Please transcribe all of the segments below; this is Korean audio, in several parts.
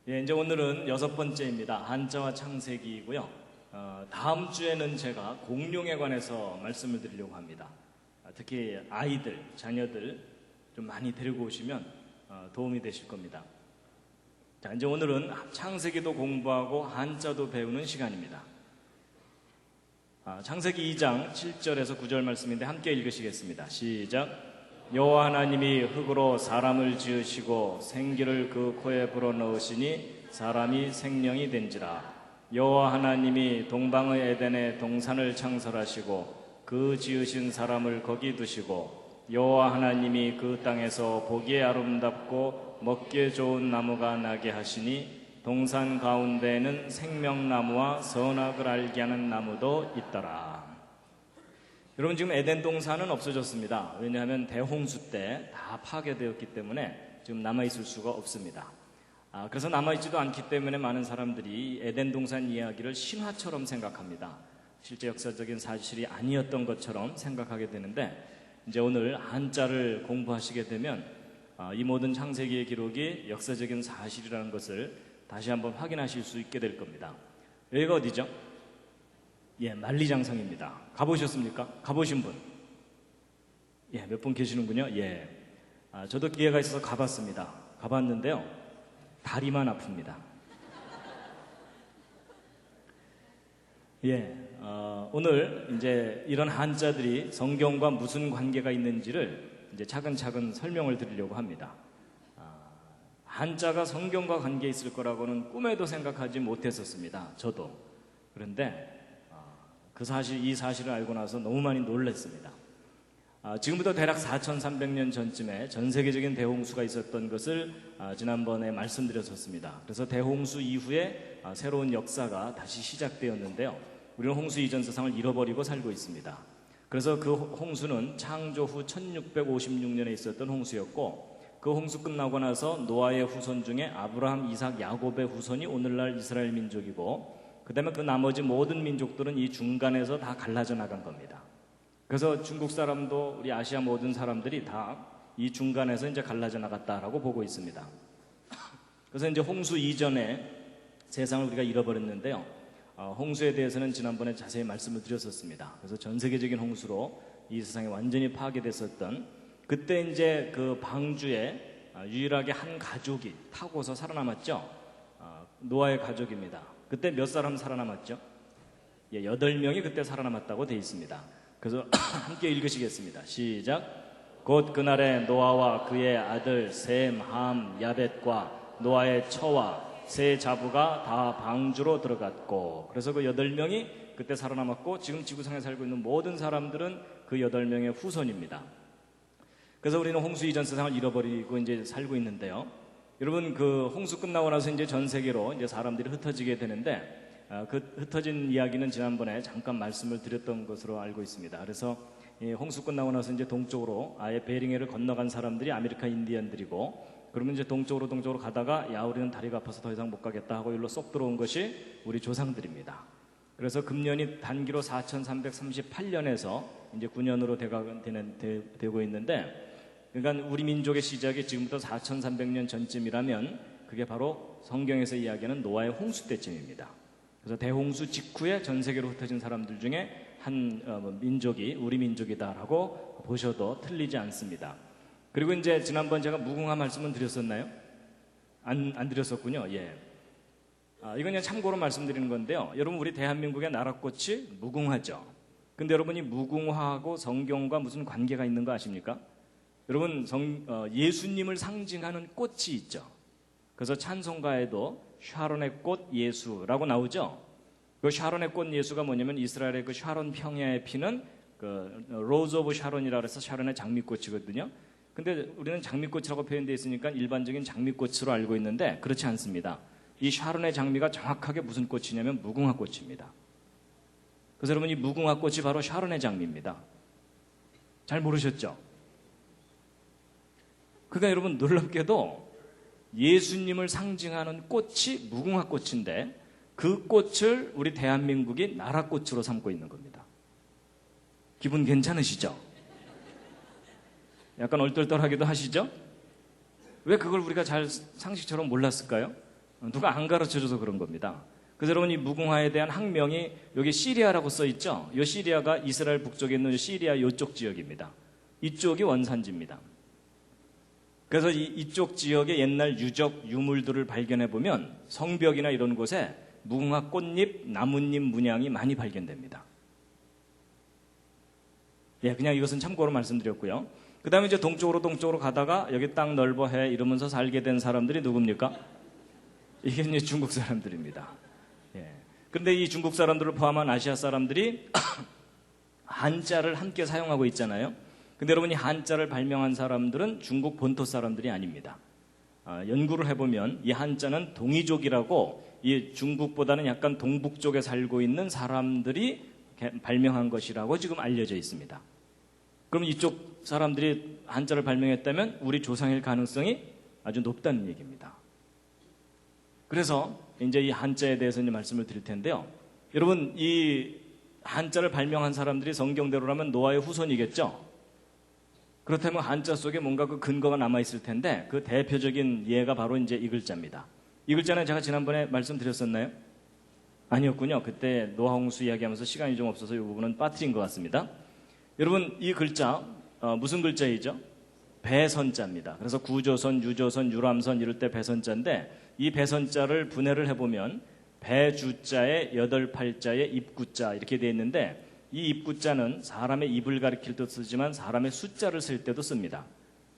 예, 이제 오늘은 6번째입니다. 한자와 창세기이고요. 다음 주에는 제가 공룡에 관해서 말씀을 드리려고 합니다. 특히 아이들, 자녀들 좀 많이 데리고 오시면 도움이 되실 겁니다. 자, 이제 오늘은 창세기도 공부하고 한자도 배우는 시간입니다. 창세기 2장 7절에서 9절 말씀인데 함께 읽으시겠습니다. 시작. 여호와 하나님이 흙으로 사람을 지으시고 생기를 그 코에 불어넣으시니 사람이 생명이 된지라. 여호와 하나님이 동방의 에덴에 동산을 창설하시고 그 지으신 사람을 거기 두시고 여호와 하나님이 그 땅에서 보기에 아름답고 먹기에 좋은 나무가 나게 하시니 동산 가운데에는 생명나무와 선악을 알게 하는 나무도 있더라. 여러분, 지금 에덴 동산은 없어졌습니다. 왜냐하면 대홍수 때 다 파괴되었기 때문에 지금 남아있을 수가 없습니다. 그래서 남아있지도 않기 때문에 많은 사람들이 에덴 동산 이야기를 신화처럼 생각합니다. 실제 역사적인 사실이 아니었던 것처럼 생각하게 되는데, 이제 오늘 한자를 공부하시게 되면 이 모든 창세기의 기록이 역사적인 사실이라는 것을 다시 한번 확인하실 수 있게 될 겁니다. 여기가 어디죠? 예, 만리장성입니다. 가보셨습니까? 가보신 분? 예, 몇 분 계시는군요. 예, 저도 기회가 있어서 가봤습니다. 가봤는데요, 다리만 아픕니다. 예, 오늘 이제 이런 한자들이 성경과 무슨 관계가 있는지를 이제 차근차근 설명을 드리려고 합니다. 한자가 성경과 관계 있을 거라고는 꿈에도 생각하지 못했었습니다. 저도. 그런데 이 사실을 알고 나서 너무 많이 놀랐습니다. 지금부터 대략 4,300년 전쯤에 전 세계적인 대홍수가 있었던 것을 지난번에 말씀드렸었습니다. 그래서 대홍수 이후에 새로운 역사가 다시 시작되었는데요. 우리는 홍수 이전 세상을 잃어버리고 살고 있습니다. 그래서 그 홍수는 창조 후 1656년에 있었던 홍수였고, 그 홍수 끝나고 나서 노아의 후손 중에 아브라함, 이삭, 야곱의 후손이 오늘날 이스라엘 민족이고, 그 다음에 그 나머지 모든 민족들은 이 중간에서 다 갈라져 나간 겁니다. 그래서 중국 사람도 우리 아시아 모든 사람들이 다 이 중간에서 이제 갈라져 나갔다라고 보고 있습니다. 그래서 이제 홍수 이전에 세상을 우리가 잃어버렸는데요. 홍수에 대해서는 지난번에 자세히 말씀을 드렸었습니다. 그래서 전 세계적인 홍수로 이 세상이 완전히 파괴됐었던, 그때 이제 그 방주에 유일하게 한 가족이 타고서 살아남았죠. 노아의 가족입니다. 그때 몇 사람 살아남았죠? 예, 8명이 그때 살아남았다고 되어 있습니다. 그래서 함께 읽으시겠습니다. 시작. 곧 그날에 노아와 그의 아들 셈, 함, 야벳과 노아의 처와 세 자부가 다 방주로 들어갔고, 그래서 그 8명이 그때 살아남았고, 지금 지구상에 살고 있는 모든 사람들은 그 8명의 후손입니다. 그래서 우리는 홍수 이전 세상을 잃어버리고 이제 살고 있는데요. 여러분, 그 홍수 끝나고 나서 이제 전 세계로 이제 사람들이 흩어지게 되는데, 그 흩어진 이야기는 지난번에 잠깐 말씀을 드렸던 것으로 알고 있습니다. 그래서 이 홍수 끝나고 나서 이제 동쪽으로 아예 베링해를 건너간 사람들이 아메리카 인디언들이고, 그러면 이제 동쪽으로 가다가 야, 우리는 다리가 아파서 더 이상 못 가겠다 하고 일로 쏙 들어온 것이 우리 조상들입니다. 그래서 금년이 단기로 4338년에서 이제 9년으로 되고 있는데, 그러니까 우리 민족의 시작이 지금부터 4,300년 전쯤이라면 그게 바로 성경에서 이야기하는 노아의 홍수 때쯤입니다. 그래서 대홍수 직후에 전 세계로 흩어진 사람들 중에 한 민족이 우리 민족이다라고 보셔도 틀리지 않습니다. 그리고 이제 지난번 제가 무궁화 말씀은 드렸었나요? 안 드렸었군요. 예. 이건 그냥 참고로 말씀드리는 건데요. 여러분, 우리 대한민국의 나라꽃이 무궁화죠. 근데 여러분이 무궁화하고 성경과 무슨 관계가 있는 거 아십니까? 여러분, 예수님을 상징하는 꽃이 있죠. 그래서 찬송가에도 샤론의 꽃 예수라고 나오죠. 그 샤론의 꽃 예수가 뭐냐면 이스라엘의 그 샤론 평야에 피는 그 로즈 오브 샤론이라고 해서 샤론의 장미꽃이거든요. 근데 우리는 장미꽃이라고 표현되어 있으니까 일반적인 장미꽃으로 알고 있는데 그렇지 않습니다. 이 샤론의 장미가 정확하게 무슨 꽃이냐면 무궁화 꽃입니다. 그래서 여러분, 이 무궁화 꽃이 바로 샤론의 장미입니다. 잘 모르셨죠? 그러니까 여러분, 놀랍게도 예수님을 상징하는 꽃이 무궁화 꽃인데 그 꽃을 우리 대한민국이 나라꽃으로 삼고 있는 겁니다. 기분 괜찮으시죠? 약간 얼떨떨하기도 하시죠? 왜 그걸 우리가 잘 상식처럼 몰랐을까요? 누가 안 가르쳐줘서 그런 겁니다. 그래서 여러분 이 무궁화에 대한 학명이 여기 시리아라고 써 있죠. 이 시리아가 이스라엘 북쪽에 있는 시리아 이쪽 지역입니다. 이쪽이 원산지입니다. 그래서 이쪽 지역의 옛날 유적 유물들을 발견해 보면 성벽이나 이런 곳에 무궁화 꽃잎, 나뭇잎 문양이 많이 발견됩니다. 예, 그냥 이것은 참고로 말씀드렸고요. 그 다음에 이제 동쪽으로 가다가 여기 땅 넓어 해 이러면서 살게 된 사람들이 누굽니까? 이게 이제 중국 사람들입니다. 예. 그런데 이 중국 사람들을 포함한 아시아 사람들이 한자를 함께 사용하고 있잖아요. 근데 여러분 이 한자를 발명한 사람들은 중국 본토 사람들이 아닙니다. 연구를 해보면 이 한자는 동이족이라고 이 중국보다는 약간 동북 쪽에 살고 있는 사람들이 발명한 것이라고 지금 알려져 있습니다. 그럼 이쪽 사람들이 한자를 발명했다면 우리 조상일 가능성이 아주 높다는 얘기입니다. 그래서 이제 이 한자에 대해서 이제 말씀을 드릴 텐데요. 여러분 이 한자를 발명한 사람들이 성경대로라면 노아의 후손이겠죠? 그렇다면 한자 속에 뭔가 그 근거가 남아있을 텐데 그 대표적인 예가 바로 이제 이 글자입니다. 이 글자는 제가 지난번에 말씀드렸었나요? 아니었군요. 그때 노아홍수 이야기하면서 시간이 좀 없어서 이 부분은 빠뜨린 것 같습니다. 여러분 이 글자 무슨 글자이죠? 배선자입니다. 그래서 구조선, 유조선, 유람선 이럴 때 배선자인데 이 배선자를 분해를 해보면 배주자에 8팔자에 입구자 이렇게 되어 있는데 이 입구자는 사람의 입을 가리킬 때도 쓰지만 사람의 숫자를 쓸 때도 씁니다.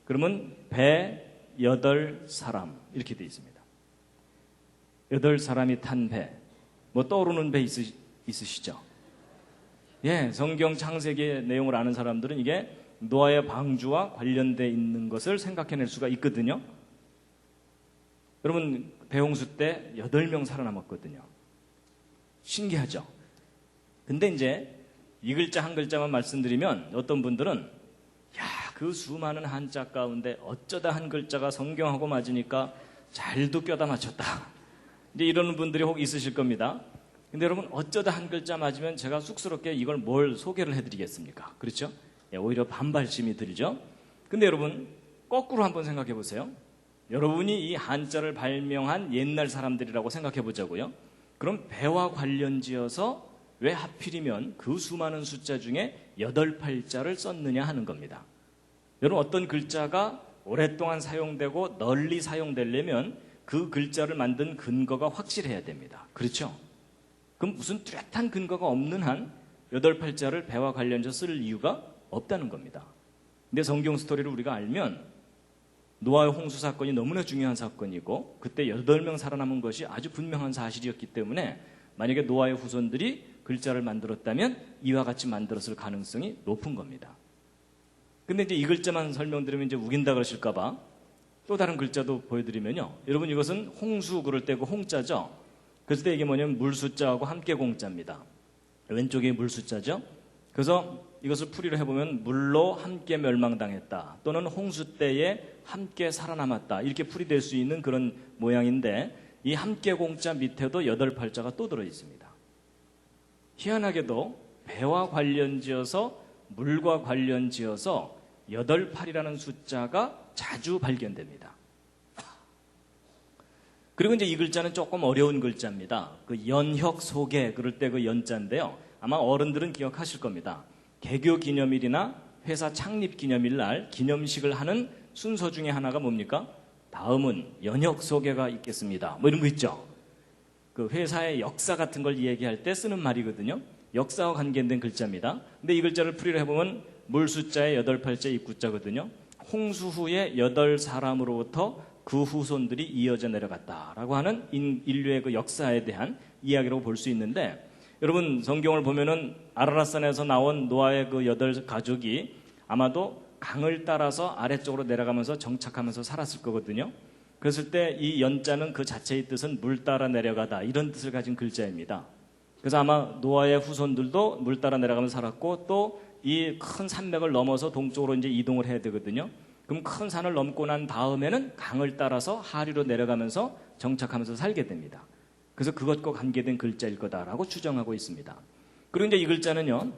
그러면 배, 8사람 이렇게 되어 있습니다. 8사람이 탄 배. 뭐 떠오르는 배 있으시죠? 예, 성경 창세기의 내용을 아는 사람들은 이게 노아의 방주와 관련되어 있는 것을 생각해낼 수가 있거든요. 여러분 배홍수 때 8명 살아남았거든요. 신기하죠? 근데 이제 이 글자 한 글자만 말씀드리면 어떤 분들은 야, 그 수많은 한자 가운데 어쩌다 한 글자가 성경하고 맞으니까 잘도 껴다 맞췄다. 이제 이러는 분들이 혹 있으실 겁니다. 근데 여러분 어쩌다 한 글자 맞으면 제가 쑥스럽게 이걸 뭘 소개를 해드리겠습니까? 그렇죠? 예, 오히려 반발심이 들죠. 근데 여러분 거꾸로 한번 생각해 보세요. 여러분이 이 한자를 발명한 옛날 사람들이라고 생각해 보자고요. 그럼 배와 관련지어서 왜 하필이면 그 수많은 숫자 중에 8팔자를 썼느냐 하는 겁니다. 여러분 어떤 글자가 오랫동안 사용되고 널리 사용되려면 그 글자를 만든 근거가 확실해야 됩니다. 그렇죠? 그럼 무슨 뚜렷한 근거가 없는 한 8팔자를 배와 관련해서 쓸 이유가 없다는 겁니다. 근데 성경 스토리를 우리가 알면 노아의 홍수 사건이 너무나 중요한 사건이고 그때 8명 살아남은 것이 아주 분명한 사실이었기 때문에 만약에 노아의 후손들이 글자를 만들었다면 이와 같이 만들었을 가능성이 높은 겁니다. 근데 이제 이 글자만 설명드리면 이제 우긴다 그러실까봐 또 다른 글자도 보여드리면요. 여러분 이것은 홍수 그럴 때 그 홍자죠. 그랬을 때 이게 뭐냐면 물숫자하고 함께 공자입니다. 왼쪽이 물숫자죠. 그래서 이것을 풀이를 해보면 물로 함께 멸망당했다 또는 홍수 때에 함께 살아남았다 이렇게 풀이될 수 있는 그런 모양인데 이 함께 공자 밑에도 8팔자가 또 들어있습니다. 희한하게도 배와 관련지어서 물과 관련지어서 8팔이라는 숫자가 자주 발견됩니다. 그리고 이제 이 글자는 조금 어려운 글자입니다. 그 연혁 소개 그럴 때 그 연자인데요. 아마 어른들은 기억하실 겁니다. 개교 기념일이나 회사 창립 기념일 날 기념식을 하는 순서 중에 하나가 뭡니까? 다음은 연혁 소개가 있겠습니다. 뭐 이런 거 있죠. 그 회사의 역사 같은 걸 얘기할 때 쓰는 말이거든요. 역사와 관계된 글자입니다. 근데 이 글자를 풀이를 해보면 물숫자의 8팔자 입구자거든요. 홍수 후에 8사람으로부터 그 후손들이 이어져 내려갔다라고 하는 인류의 그 역사에 대한 이야기라고 볼 수 있는데 여러분 성경을 보면은 아라랏산에서 나온 노아의 그 8가족이 아마도 강을 따라서 아래쪽으로 내려가면서 정착하면서 살았을 거거든요. 그랬을 때 이 연자는 그 자체의 뜻은 물 따라 내려가다 이런 뜻을 가진 글자입니다. 그래서 아마 노아의 후손들도 물 따라 내려가면서 살았고 또 이 큰 산맥을 넘어서 동쪽으로 이제 이동을 해야 되거든요. 그럼 큰 산을 넘고 난 다음에는 강을 따라서 하류로 내려가면서 정착하면서 살게 됩니다. 그래서 그것과 관계된 글자일 거다라고 추정하고 있습니다. 그리고 이제 이 글자는요,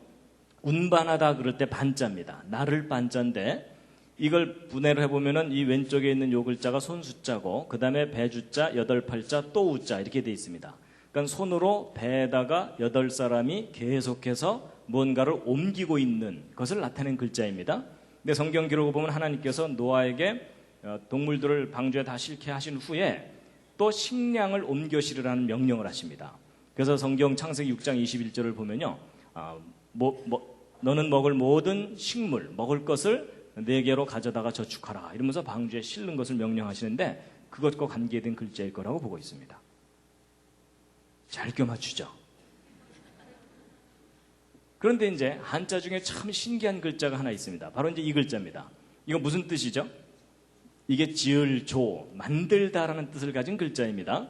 운반하다 그럴 때 반자입니다. 나를 반자인데 이걸 분해를 해보면은 이 왼쪽에 있는 요 글자가 손수자고, 그 다음에 배주자, 여덟 팔자, 또 우자 이렇게 돼 있습니다. 그러니까 손으로 배에다가 8사람이 계속해서 뭔가를 옮기고 있는 것을 나타낸 글자입니다. 근데 성경 기록을 보면 하나님께서 노아에게 동물들을 방주에 다 싣게 하신 후에 또 식량을 옮겨 실으라는 명령을 하십니다. 그래서 성경 창세기 6장 21절을 보면요, 너는 먹을 모든 식물, 먹을 것을 네개로 가져다가 저축하라 이러면서 방주에 실는 것을 명령하시는데, 그것과 관계된 글자일 거라고 보고 있습니다. 잘 껴맞추죠. 그런데 이제 한자 중에 참 신기한 글자가 하나 있습니다. 바로 이제 이 글자입니다. 이거 무슨 뜻이죠? 이게 지을, 조, 만들다라는 뜻을 가진 글자입니다.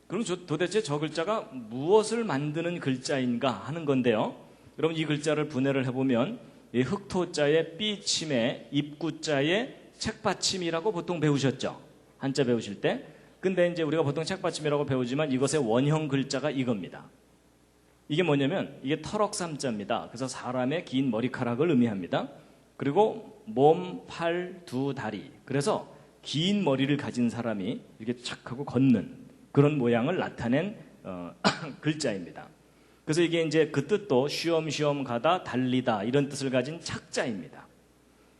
그럼 도대체 저 글자가 무엇을 만드는 글자인가 하는 건데요. 여러분, 이 글자를 분해를 해보면 이 흑토자의 삐침에 입구자의 책받침이라고 보통 배우셨죠? 한자 배우실 때. 근데 이제 우리가 보통 책받침이라고 배우지만 이것의 원형 글자가 이겁니다. 이게 뭐냐면 이게 터럭삼자입니다. 그래서 사람의 긴 머리카락을 의미합니다. 그리고 몸, 팔, 두 다리. 그래서 긴 머리를 가진 사람이 이렇게 착 하고 걷는 그런 모양을 나타낸 글자입니다. 그래서 이게 이제 그 뜻도 쉬엄쉬엄 가다, 달리다 이런 뜻을 가진 착자입니다.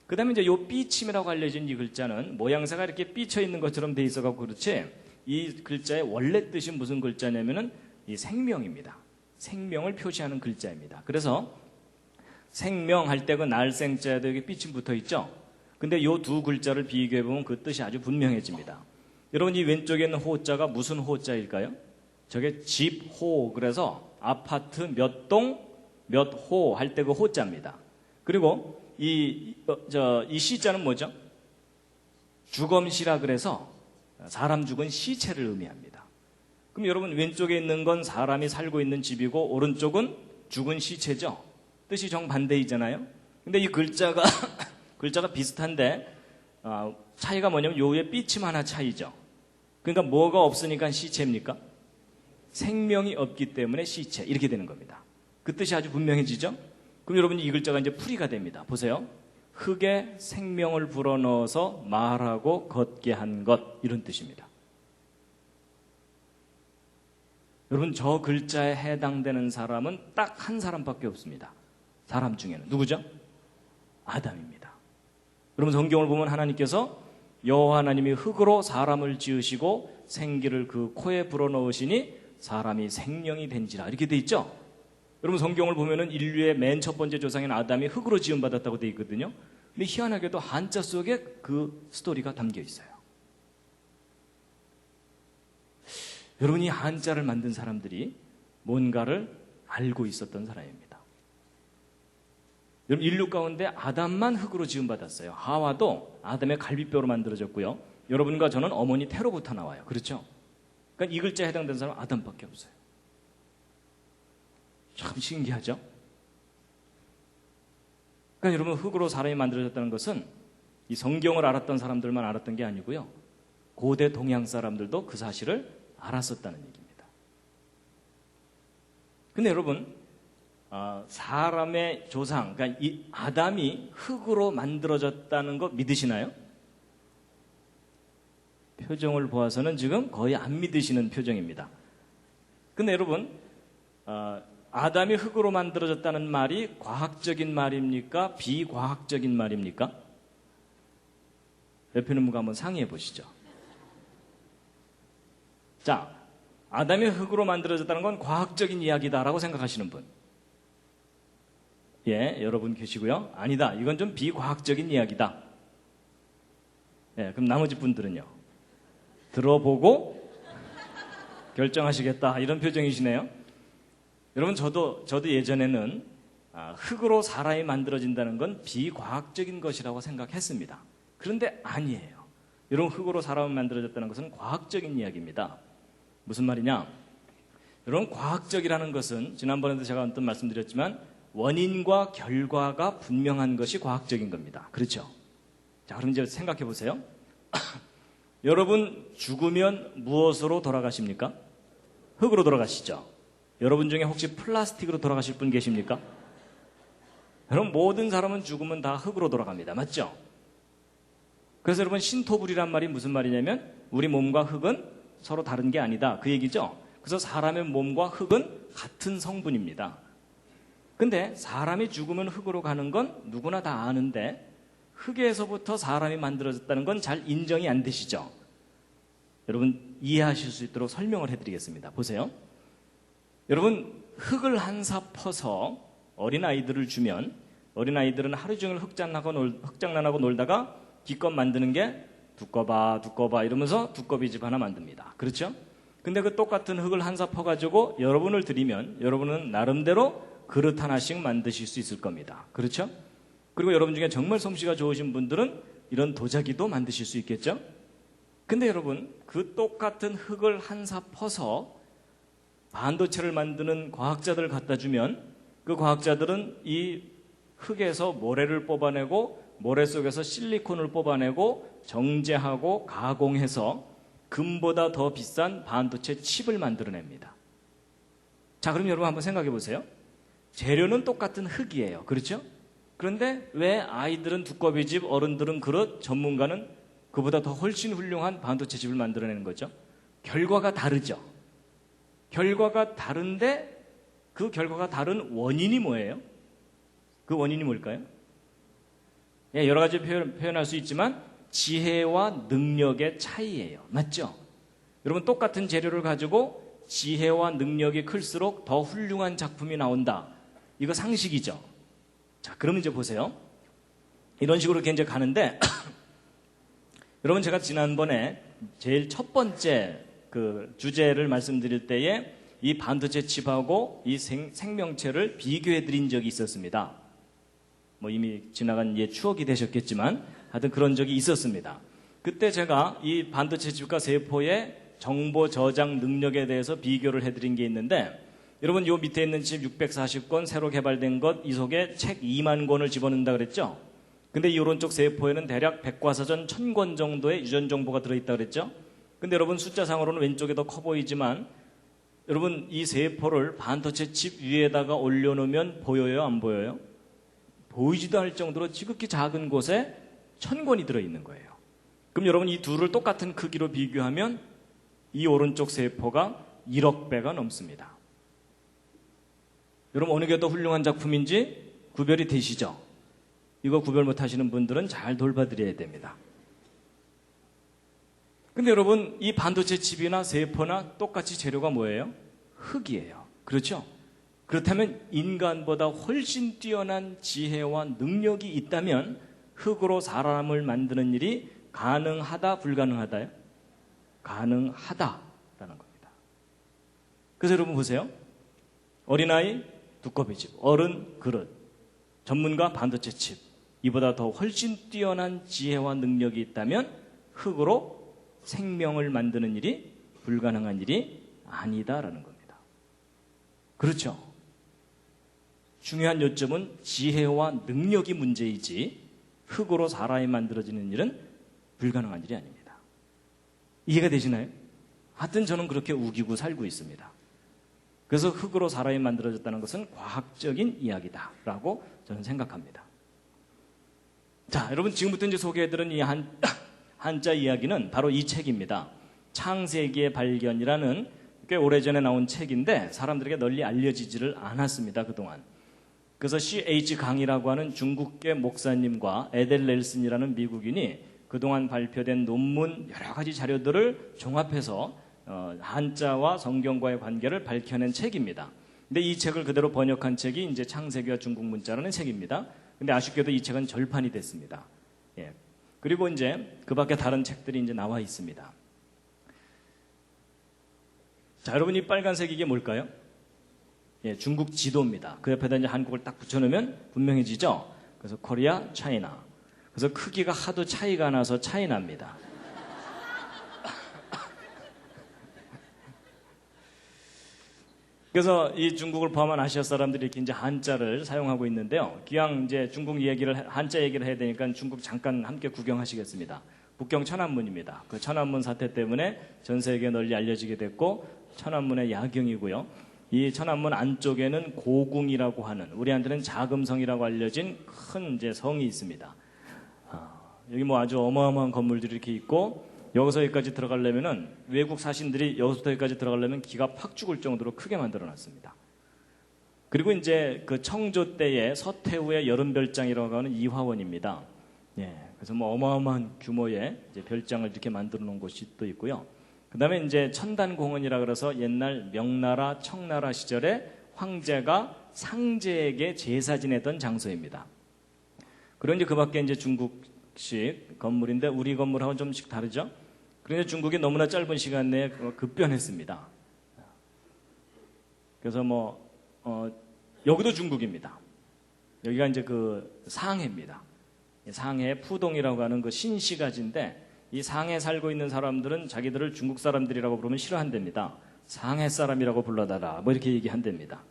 그 다음에 이제 요 삐침이라고 알려진 이 글자는 모양새가 이렇게 삐쳐 있는 것처럼 돼 있어가지고 그렇지, 이 글자의 원래 뜻이 무슨 글자냐면은 이 생명입니다. 생명을 표시하는 글자입니다. 그래서 생명할 때 그 날생자에도 여기 삐침 붙어 있죠. 근데 요 두 글자를 비교해 보면 그 뜻이 아주 분명해집니다. 여러분, 이 왼쪽에 있는 호자가 무슨 호자일까요? 저게 집호, 그래서 아파트 몇 동 몇 호 할 때 그 호자입니다. 그리고 이 시자는 뭐죠? 주검시라 그래서 사람 죽은 시체를 의미합니다. 그럼 여러분, 왼쪽에 있는 건 사람이 살고 있는 집이고 오른쪽은 죽은 시체죠. 뜻이 정반대이잖아요. 근데 이 글자가 비슷한데 차이가 뭐냐면 요 위에 삐침 하나 차이죠. 그러니까 뭐가 없으니까 시체입니까? 생명이 없기 때문에 시체, 이렇게 되는 겁니다. 그 뜻이 아주 분명해지죠. 그럼 여러분, 이 글자가 이제 풀이가 됩니다. 보세요. 흙에 생명을 불어넣어서 말하고 걷게 한 것, 이런 뜻입니다. 여러분, 저 글자에 해당되는 사람은 딱 한 사람밖에 없습니다. 사람 중에는. 누구죠? 아담입니다. 여러분, 성경을 보면 하나님께서 여호와 하나님이 흙으로 사람을 지으시고 생기를 그 코에 불어넣으시니 사람이 생명이 된지라, 이렇게 돼 있죠. 여러분, 성경을 보면은 인류의 맨 첫 번째 조상인 아담이 흙으로 지음받았다고 돼 있거든요. 근데 희한하게도 한자 속에 그 스토리가 담겨 있어요. 여러분, 이 한자를 만든 사람들이 뭔가를 알고 있었던 사람입니다. 여러분, 인류 가운데 아담만 흙으로 지음받았어요. 하와도 아담의 갈비뼈로 만들어졌고요. 여러분과 저는 어머니 태로부터 나와요. 그렇죠? 그러니까 이 글자에 해당되는 사람은 아담밖에 없어요. 참 신기하죠? 그러니까 여러분, 흙으로 사람이 만들어졌다는 것은 이 성경을 알았던 사람들만 알았던 게 아니고요. 고대 동양 사람들도 그 사실을 알았었다는 얘기입니다. 근데 여러분, 사람의 조상, 그러니까 이 아담이 흙으로 만들어졌다는 거 믿으시나요? 표정을 보아서는 지금 거의 안 믿으시는 표정입니다. 근데 여러분, 아담이 흙으로 만들어졌다는 말이 과학적인 말입니까? 비과학적인 말입니까? 옆에 있는 분과 한번 상의해 보시죠. 자, 아담이 흙으로 만들어졌다는 건 과학적인 이야기다라고 생각하시는 분. 예, 여러분 계시고요. 아니다, 이건 좀 비과학적인 이야기다. 예, 그럼 나머지 분들은요? 들어보고 결정하시겠다, 이런 표정이시네요. 여러분, 저도 예전에는 흙으로 사람이 만들어진다는 건 비과학적인 것이라고 생각했습니다. 그런데 아니에요. 여러분, 흙으로 사람이 만들어졌다는 것은 과학적인 이야기입니다. 무슨 말이냐? 여러분, 과학적이라는 것은 지난번에도 제가 어떤 말씀드렸지만 원인과 결과가 분명한 것이 과학적인 겁니다. 그렇죠? 자, 그럼 이제 생각해 보세요. 여러분, 죽으면 무엇으로 돌아가십니까? 흙으로 돌아가시죠? 여러분 중에 혹시 플라스틱으로 돌아가실 분 계십니까? 여러분, 모든 사람은 죽으면 다 흙으로 돌아갑니다. 맞죠? 그래서 여러분 신토불이란 말이 무슨 말이냐면 우리 몸과 흙은 서로 다른 게 아니다 그 얘기죠. 그래서 사람의 몸과 흙은 같은 성분입니다. 근데 사람이 죽으면 흙으로 가는 건 누구나 다 아는데 흙에서부터 사람이 만들어졌다는 건 잘 인정이 안 되시죠? 여러분 이해하실 수 있도록 설명을 해드리겠습니다. 보세요. 여러분 흙을 한 사 퍼서 어린아이들을 주면 어린아이들은 하루 종일 흙장난하고 놀다가 기껏 만드는 게 두꺼봐 이러면서 두꺼비 집 하나 만듭니다. 그렇죠? 근데 그 똑같은 흙을 한 사 퍼가지고 여러분을 드리면 여러분은 나름대로 그릇 하나씩 만드실 수 있을 겁니다. 그렇죠? 그리고 여러분 중에 정말 솜씨가 좋으신 분들은 이런 도자기도 만드실 수 있겠죠? 근데 여러분 그 똑같은 흙을 한 사 퍼서 반도체를 만드는 과학자들 갖다 주면 그 과학자들은 이 흙에서 모래를 뽑아내고 모래 속에서 실리콘을 뽑아내고 정제하고 가공해서 금보다 더 비싼 반도체 칩을 만들어냅니다. 자, 그럼 여러분 한번 생각해 보세요. 재료는 똑같은 흙이에요. 그렇죠? 그런데 왜 아이들은 두꺼비집, 어른들은 그릇, 전문가는 그보다 더 훨씬 훌륭한 반도체 칩을 만들어내는 거죠? 결과가 다르죠. 결과가 다른데 그 결과가 다른 원인이 뭐예요? 그 원인이 뭘까요? 예, 여러 가지 표현할 수 있지만 지혜와 능력의 차이예요. 맞죠? 여러분 똑같은 재료를 가지고 지혜와 능력이 클수록 더 훌륭한 작품이 나온다. 이거 상식이죠. 자, 그러면 이제 보세요. 이런 식으로 이렇게 이제 가는데 여러분 제가 지난번에 제일 첫 번째 그 주제를 말씀드릴 때에 이 반도체 칩하고 이 생명체를 비교해 드린 적이 있었습니다. 뭐 이미 지나간 추억이 되셨겠지만 하여튼 그런 적이 있었습니다. 그때 제가 이 반도체 칩과 세포의 정보 저장 능력에 대해서 비교를 해드린 게 있는데 여러분 요 밑에 있는 칩 640권 새로 개발된 것 이 속에 책 2만 권을 집어넣는다 그랬죠? 근데 이 오른쪽 세포에는 대략 백과사전 1000권 정도의 유전 정보가 들어있다 그랬죠? 근데 여러분 숫자상으로는 왼쪽이 더 커 보이지만 여러분 이 세포를 반도체 칩 위에다가 올려놓으면 보여요? 안 보여요? 보이지도 않을 정도로 지극히 작은 곳에 1000권이 들어있는 거예요. 그럼 여러분 이 둘을 똑같은 크기로 비교하면 이 오른쪽 세포가 1억 배가 넘습니다. 여러분 어느 게 더 훌륭한 작품인지 구별이 되시죠? 이거 구별 못하시는 분들은 잘 돌봐드려야 됩니다. 근데 여러분 이 반도체 칩이나 세포나 똑같이 재료가 뭐예요? 흙이에요. 그렇죠? 그렇다면 인간보다 훨씬 뛰어난 지혜와 능력이 있다면 흙으로 사람을 만드는 일이 가능하다, 불가능하다요? 가능하다라는 겁니다. 그래서 여러분 보세요. 어린아이 두꺼비집, 어른 그릇, 전문가 반도체 칩, 이보다 더 훨씬 뛰어난 지혜와 능력이 있다면 흙으로 생명을 만드는 일이 불가능한 일이 아니다라는 겁니다. 그렇죠? 중요한 요점은 지혜와 능력이 문제이지 흙으로 사람이 만들어지는 일은 불가능한 일이 아닙니다. 이해가 되시나요? 하여튼 저는 그렇게 우기고 살고 있습니다. 그래서 흙으로 사람이 만들어졌다는 것은 과학적인 이야기다라고 저는 생각합니다. 자, 여러분 지금부터 이제 소개해드린 이 한자 이야기는 바로 이 책입니다. 창세기의 발견이라는 꽤 오래전에 나온 책인데 사람들에게 널리 알려지지를 않았습니다. 그동안. 그래서 C.H. 강이라고 하는 중국계 목사님과 에델 넬슨이라는 미국인이 그동안 발표된 논문 여러 가지 자료들을 종합해서 한자와 성경과의 관계를 밝혀낸 책입니다. 근데 이 책을 그대로 번역한 책이 이제 창세기와 중국 문자라는 책입니다. 근데 아쉽게도 이 책은 절판이 됐습니다. 예. 그리고 이제 그 밖에 다른 책들이 이제 나와 있습니다. 자, 여러분 이 빨간색 이게 뭘까요? 예, 중국 지도입니다. 그 옆에다 이제 한국을 딱 붙여놓으면 분명해지죠? 그래서 코리아, 차이나. 그래서 크기가 하도 차이가 나서 차이나입니다. 그래서 이 중국을 포함한 아시아 사람들이 이렇게 이제 한자를 사용하고 있는데요. 기왕 이제 중국 한자 얘기를 해야 되니까 중국 잠깐 함께 구경하시겠습니다. 북경 천안문입니다. 그 천안문 사태 때문에 전 세계에 널리 알려지게 됐고, 천안문의 야경이고요. 이 천안문 안쪽에는 고궁이라고 하는, 우리한테는 자금성이라고 알려진 큰 이제 성이 있습니다. 여기 뭐 아주 어마어마한 건물들이 이렇게 있고 여기서 여기까지 들어가려면은 외국 사신들이 여기서부터 여기까지 들어가려면 기가 팍 죽을 정도로 크게 만들어 놨습니다. 그리고 이제 그 청조 때의 서태후의 여름별장이라고 하는 이화원입니다. 예, 그래서 뭐 어마어마한 규모의 이제 별장을 이렇게 만들어 놓은 곳이 또 있고요. 그 다음에 이제 천단공원이라 그래서 옛날 명나라, 청나라 시절에 황제가 상제에게 제사 지내던 장소입니다. 그리고 이제 그 밖에 이제 중국식 건물인데 우리 건물하고는 좀씩 다르죠? 그런데 중국이 너무나 짧은 시간 내에 급변했습니다. 그래서 여기도 중국입니다. 여기가 이제 그 상해입니다. 상해 푸동이라고 하는 그 신시가지인데 이 상해 살고 있는 사람들은 자기들을 중국 사람들이라고 부르면 싫어한답니다. 상해 사람이라고 불러달라 뭐 이렇게 얘기한답니다.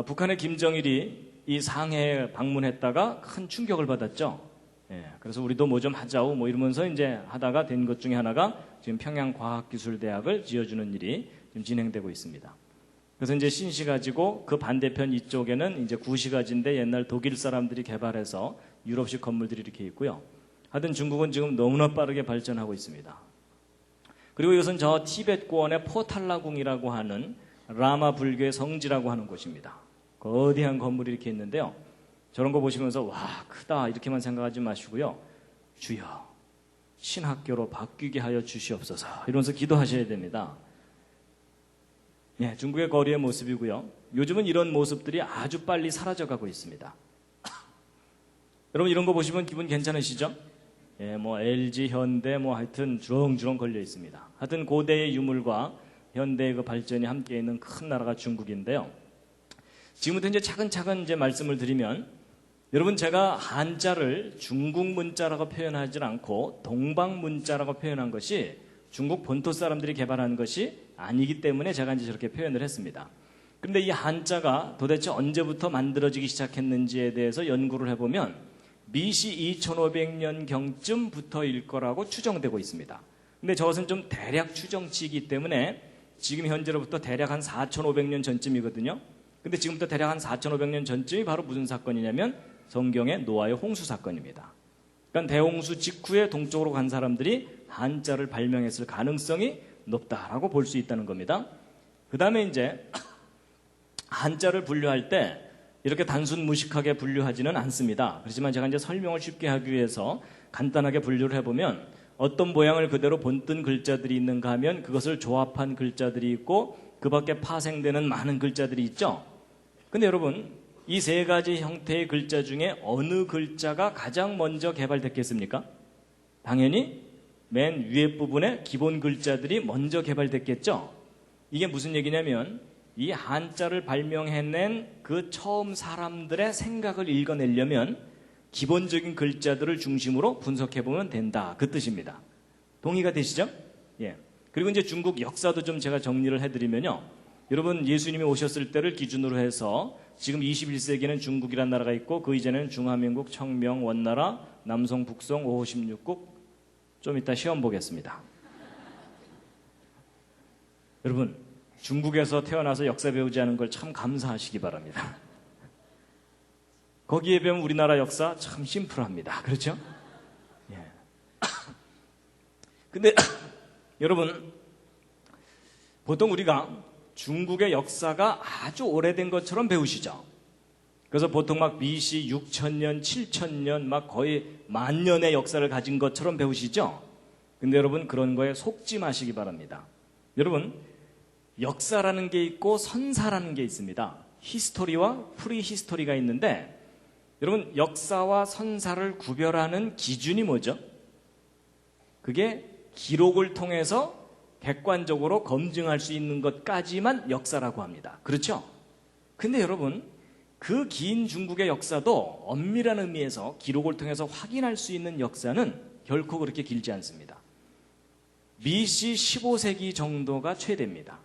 북한의 김정일이 이 상해에 방문했다가 큰 충격을 받았죠. 예, 그래서 우리도 뭐 좀 하자고 뭐 이러면서 이제 하다가 된 것 중에 하나가 지금 평양과학기술대학을 지어주는 일이 지금 진행되고 있습니다. 그래서 이제 신시가지고 그 반대편 이쪽에는 이제 구시가지인데 옛날 독일 사람들이 개발해서 유럽식 건물들이 이렇게 있고요. 하여튼 중국은 지금 너무나 빠르게 발전하고 있습니다. 그리고 이것은 저 티벳 고원의 포탈라궁이라고 하는 라마 불교의 성지라고 하는 곳입니다. 거대한 건물이 이렇게 있는데요. 저런 거 보시면서 와 크다 이렇게만 생각하지 마시고요. 주여 신학교로 바뀌게 하여 주시옵소서 이러면서 기도하셔야 됩니다. 예, 중국의 거리의 모습이고요. 요즘은 이런 모습들이 아주 빨리 사라져가고 있습니다. 여러분 이런 거 보시면 기분 괜찮으시죠? 예, 뭐 LG, 현대 뭐 하여튼 주렁주렁 걸려 있습니다. 하여튼 고대의 유물과 현대의 그 발전이 함께 있는 큰 나라가 중국인데요. 지금부터 이제 차근차근 이제 말씀을 드리면 여러분 제가 한자를 중국 문자라고 표현하지 않고 동방 문자라고 표현한 것이 중국 본토 사람들이 개발한 것이 아니기 때문에 제가 이제 저렇게 표현을 했습니다. 그런데 이 한자가 도대체 언제부터 만들어지기 시작했는지에 대해서 연구를 해보면 BC 2500년경쯤부터일 거라고 추정되고 있습니다. 근데 저것은 좀 대략 추정치이기 때문에 지금 현재로부터 대략 한 4500년 전쯤이거든요. 근데 지금부터 대략 한 4500년 전쯤이 바로 무슨 사건이냐면 성경의 노아의 홍수 사건입니다. 그러니까 대홍수 직후에 동쪽으로 간 사람들이 한자를 발명했을 가능성이 높다라고 볼 수 있다는 겁니다. 그 다음에 이제 한자를 분류할 때 이렇게 단순 무식하게 분류하지는 않습니다. 그렇지만 제가 이제 설명을 쉽게 하기 위해서 간단하게 분류를 해보면 어떤 모양을 그대로 본뜬 글자들이 있는가 하면 그것을 조합한 글자들이 있고 그 밖에 파생되는 많은 글자들이 있죠. 근데 여러분 이 세 가지 형태의 글자 중에 어느 글자가 가장 먼저 개발됐겠습니까? 당연히 맨 위에 부분에 기본 글자들이 먼저 개발됐겠죠. 이게 무슨 얘기냐면 이 한자를 발명해낸 그 처음 사람들의 생각을 읽어내려면 기본적인 글자들을 중심으로 분석해보면 된다. 그 뜻입니다. 동의가 되시죠? 예. 그리고 이제 중국 역사도 좀 제가 정리를 해드리면요. 여러분 예수님이 오셨을 때를 기준으로 해서 지금 21세기에는 중국이라는 나라가 있고 그 이전에는 중화민국, 청명, 원나라, 남송, 북송, 5호 16국 좀 이따 시험 보겠습니다. 여러분 중국에서 태어나서 역사 배우지 않은 걸 참 감사하시기 바랍니다. 거기에 비하면 우리나라 역사 참 심플합니다. 그렇죠? 예. 근데 여러분 보통 우리가 중국의 역사가 아주 오래된 것처럼 배우시죠. 그래서 보통 막 BC 6000년, 7000년 막 거의 만년의 역사를 가진 것처럼 배우시죠. 근데 여러분 그런 거에 속지 마시기 바랍니다. 여러분 역사라는 게 있고 선사라는 게 있습니다. 히스토리와 프리히스토리가 있는데 여러분 역사와 선사를 구별하는 기준이 뭐죠? 그게 기록을 통해서 객관적으로 검증할 수 있는 것까지만 역사라고 합니다. 그렇죠? 근데 여러분 그 긴 중국의 역사도 엄밀한 의미에서 기록을 통해서 확인할 수 있는 역사는 결코 그렇게 길지 않습니다. BC 15세기 정도가 최대입니다.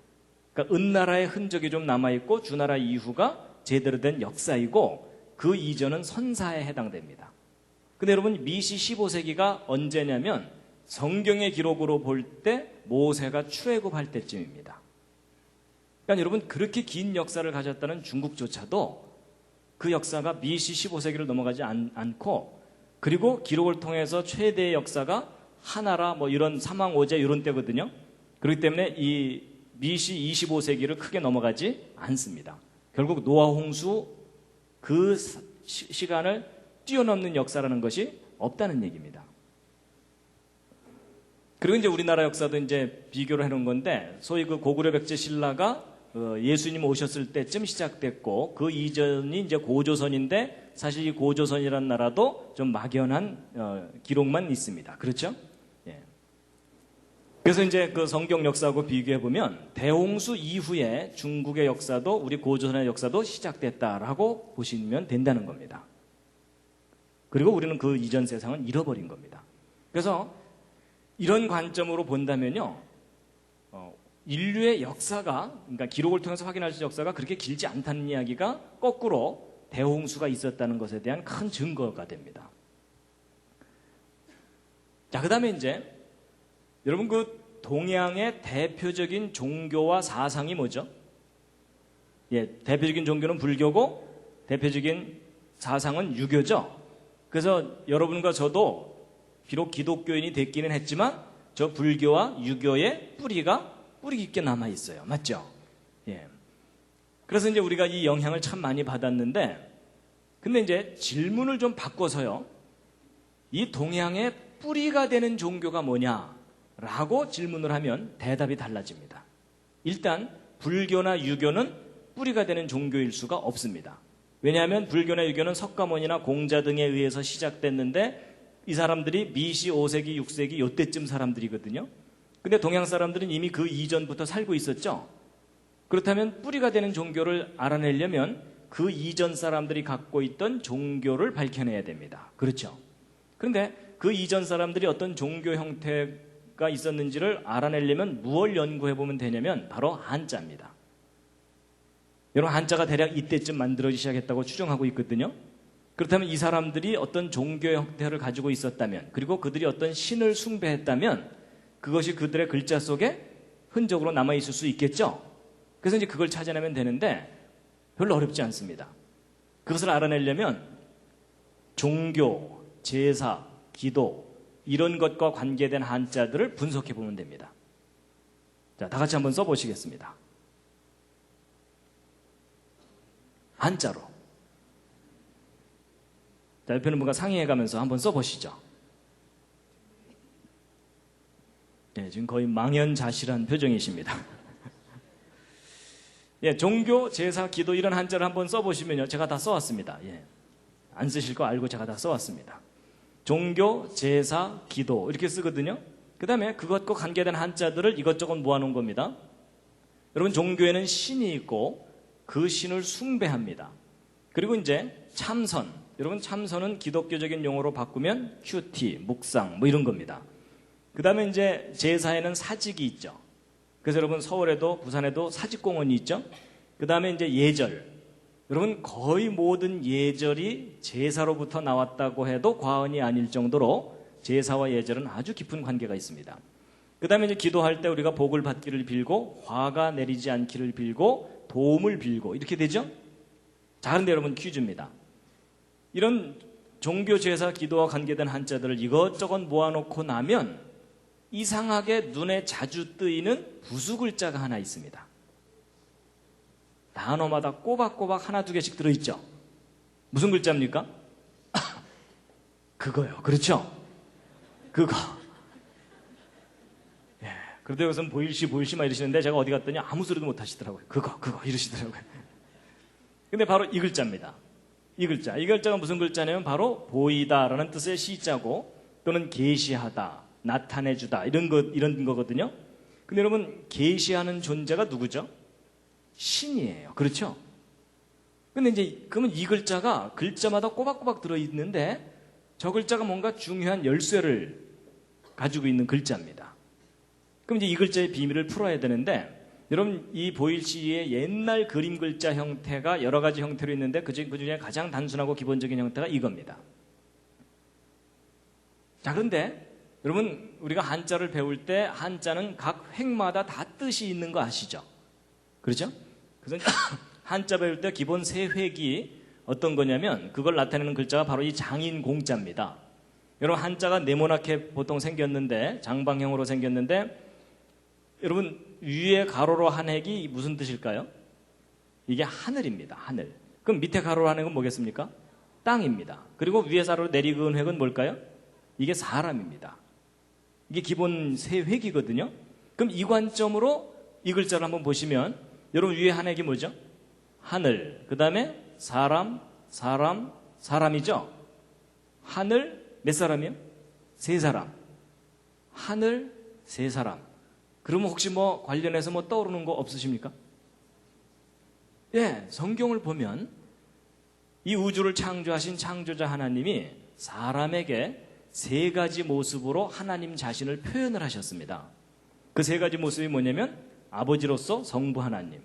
그러니까 은나라의 흔적이 좀 남아있고 주나라 이후가 제대로 된 역사이고 그 이전은 선사에 해당됩니다. 근데 여러분 BC 15세기가 언제냐면 성경의 기록으로 볼 때 모세가 출애굽할 때쯤입니다. 그러니까 여러분 그렇게 긴 역사를 가졌다는 중국조차도 그 역사가 BC 15세기를 넘어가지 않고 그리고 기록을 통해서 최대의 역사가 하나라 뭐 이런 사망오제 이런 때거든요. 그렇기 때문에 이 BC 25세기를 크게 넘어가지 않습니다. 결국 노아 홍수 그 시간을 뛰어넘는 역사라는 것이 없다는 얘기입니다. 그리고 이제 우리나라 역사도 이제 비교를 해놓은 건데, 소위 그 고구려 백제 신라가 예수님 오셨을 때쯤 시작됐고, 그 이전이 이제 고조선인데, 사실 이 고조선이라는 나라도 좀 막연한 기록만 있습니다. 그렇죠? 예. 그래서 이제 그 성경 역사하고 비교해 보면 대홍수 이후에 중국의 역사도 우리 고조선의 역사도 시작됐다라고 보시면 된다는 겁니다. 그리고 우리는 그 이전 세상은 잃어버린 겁니다. 그래서 이런 관점으로 본다면요, 인류의 역사가, 그러니까 기록을 통해서 확인할 수 있는 역사가 그렇게 길지 않다는 이야기가 거꾸로 대홍수가 있었다는 것에 대한 큰 증거가 됩니다. 자, 그 다음에 이제 여러분 그 동양의 대표적인 종교와 사상이 뭐죠? 예, 대표적인 종교는 불교고 대표적인 사상은 유교죠. 그래서 여러분과 저도 비록 기독교인이 됐기는 했지만 저 불교와 유교의 뿌리가 뿌리 깊게 남아 있어요. 맞죠? 예. 그래서 이제 우리가 이 영향을 참 많이 받았는데, 근데 이제 질문을 좀 바꿔서요, 이 동양의 뿌리가 되는 종교가 뭐냐라고 질문을 하면 대답이 달라집니다. 일단 불교나 유교는 뿌리가 되는 종교일 수가 없습니다. 왜냐하면 불교나 유교는 석가모니나 공자 등에 의해서 시작됐는데 이 사람들이 BC 5세기, 6세기 요때쯤 사람들이거든요. 근데 동양 사람들은 이미 그 이전부터 살고 있었죠. 그렇다면 뿌리가 되는 종교를 알아내려면 그 이전 사람들이 갖고 있던 종교를 밝혀내야 됩니다. 그렇죠. 그런데 그 이전 사람들이 어떤 종교 형태가 있었는지를 알아내려면 무엇을 연구해보면 되냐면 바로 한자입니다. 여러분, 한자가 대략 이때쯤 만들어지기 시작했다고 추정하고 있거든요. 그렇다면 이 사람들이 어떤 종교 형태를 가지고 있었다면, 그리고 그들이 어떤 신을 숭배했다면 그것이 그들의 글자 속에 흔적으로 남아있을 수 있겠죠. 그래서 이제 그걸 찾아내면 되는데 별로 어렵지 않습니다. 그것을 알아내려면 종교, 제사, 기도 이런 것과 관계된 한자들을 분석해 보면 됩니다. 자, 다 같이 한번 써보시겠습니다. 한자로. 자, 옆에 있는 분과 상의해 가면서 한번 써보시죠. 네, 지금 거의 망연자실한 표정이십니다. 예, 종교, 제사, 기도 이런 한자를 한번 써보시면요, 제가 다 써왔습니다. 예, 안 쓰실 거 알고 제가 다 써왔습니다. 종교, 제사, 기도 이렇게 쓰거든요. 그 다음에 그것과 관계된 한자들을 이것저것 모아놓은 겁니다. 여러분, 종교에는 신이 있고 그 신을 숭배합니다. 그리고 이제 참선, 여러분 참선은 기독교적인 용어로 바꾸면 큐티, 묵상 뭐 이런 겁니다. 그 다음에 이제 제사에는 사직이 있죠. 그래서 여러분 서울에도 부산에도 사직공원이 있죠. 그 다음에 이제 예절, 여러분 거의 모든 예절이 제사로부터 나왔다고 해도 과언이 아닐 정도로 제사와 예절은 아주 깊은 관계가 있습니다. 그 다음에 이제 기도할 때 우리가 복을 받기를 빌고 화가 내리지 않기를 빌고 도움을 빌고 이렇게 되죠. 자, 그런데 여러분 퀴즈입니다. 이런 종교, 제사, 기도와 관계된 한자들을 이것저것 모아놓고 나면 이상하게 눈에 자주 뜨이는 부수 글자가 하나 있습니다. 단어마다 꼬박꼬박 하나 두 개씩 들어있죠. 무슨 글자입니까? 그거요. 그렇죠? 그거. 예. 그런데 여기서는 보일시만 이러시는데 제가 어디 갔더니 아무 소리도 못 하시더라고요. 그거 이러시더라고요. 근데 바로 이 글자입니다. 이 글자가 무슨 글자냐면 바로 보이다라는 뜻의 시자고, 또는 계시하다, 나타내주다 이런 거거든요. 근데 여러분, 계시하는 존재가 누구죠? 신이에요. 그렇죠? 근데 이제 그러면 이 글자가 글자마다 꼬박꼬박 들어있는데 저 글자가 뭔가 중요한 열쇠를 가지고 있는 글자입니다. 그럼 이제 이 글자의 비밀을 풀어야 되는데, 여러분 이 보일시의 옛날 그림 글자 형태가 여러 가지 형태로 있는데 그 중에 가장 단순하고 기본적인 형태가 이겁니다. 자, 그런데 여러분 우리가 한자를 배울 때 한자는 각 획마다 다 뜻이 있는 거 아시죠? 그렇죠? 그래서 한자 배울 때 기본 세 획이 어떤 거냐면 그걸 나타내는 글자가 바로 이 장인 공자입니다. 여러분 한자가 네모나게 보통 생겼는데 장방형으로 생겼는데 여러분 위에 가로로 한 획이 무슨 뜻일까요? 이게 하늘입니다. 하늘. 그럼 밑에 가로로 한 획은 뭐겠습니까? 땅입니다. 그리고 위에 가로로 내리그은 획은 뭘까요? 이게 사람입니다. 이게 기본 세 획이거든요. 그럼 이 관점으로 이 글자를 한번 보시면 여러분 위에 한 획이 뭐죠? 하늘. 그 다음에 사람, 사람이죠? 하늘 몇 사람이요? 세 사람. 하늘 세 사람. 그러면 혹시 뭐 관련해서 뭐 떠오르는 거 없으십니까? 예, 성경을 보면 이 우주를 창조하신 창조자 하나님이 사람에게 세 가지 모습으로 하나님 자신을 표현을 하셨습니다. 그 세 가지 모습이 뭐냐면 아버지로서 성부 하나님,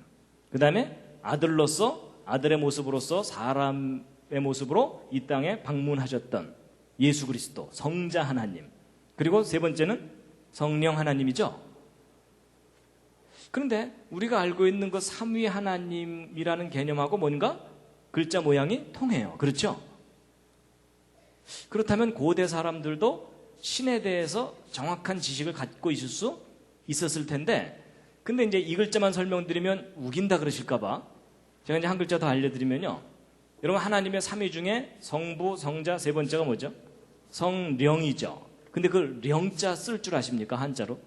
그 다음에 아들로서 아들의 모습으로서 사람의 모습으로 이 땅에 방문하셨던 예수 그리스도 성자 하나님, 그리고 세 번째는 성령 하나님이죠. 그런데 우리가 알고 있는 그 삼위 하나님이라는 개념하고 뭔가 글자 모양이 통해요. 그렇죠? 그렇다면 고대 사람들도 신에 대해서 정확한 지식을 갖고 있을 수 있었을 텐데, 근데 이제 이 글자만 설명드리면 우긴다 그러실까봐 제가 이제 한 글자 더 알려드리면요. 여러분 하나님의 삼위 중에 성부, 성자, 세 번째가 뭐죠? 성령이죠. 근데 그 령자 쓸 줄 아십니까? 한자로?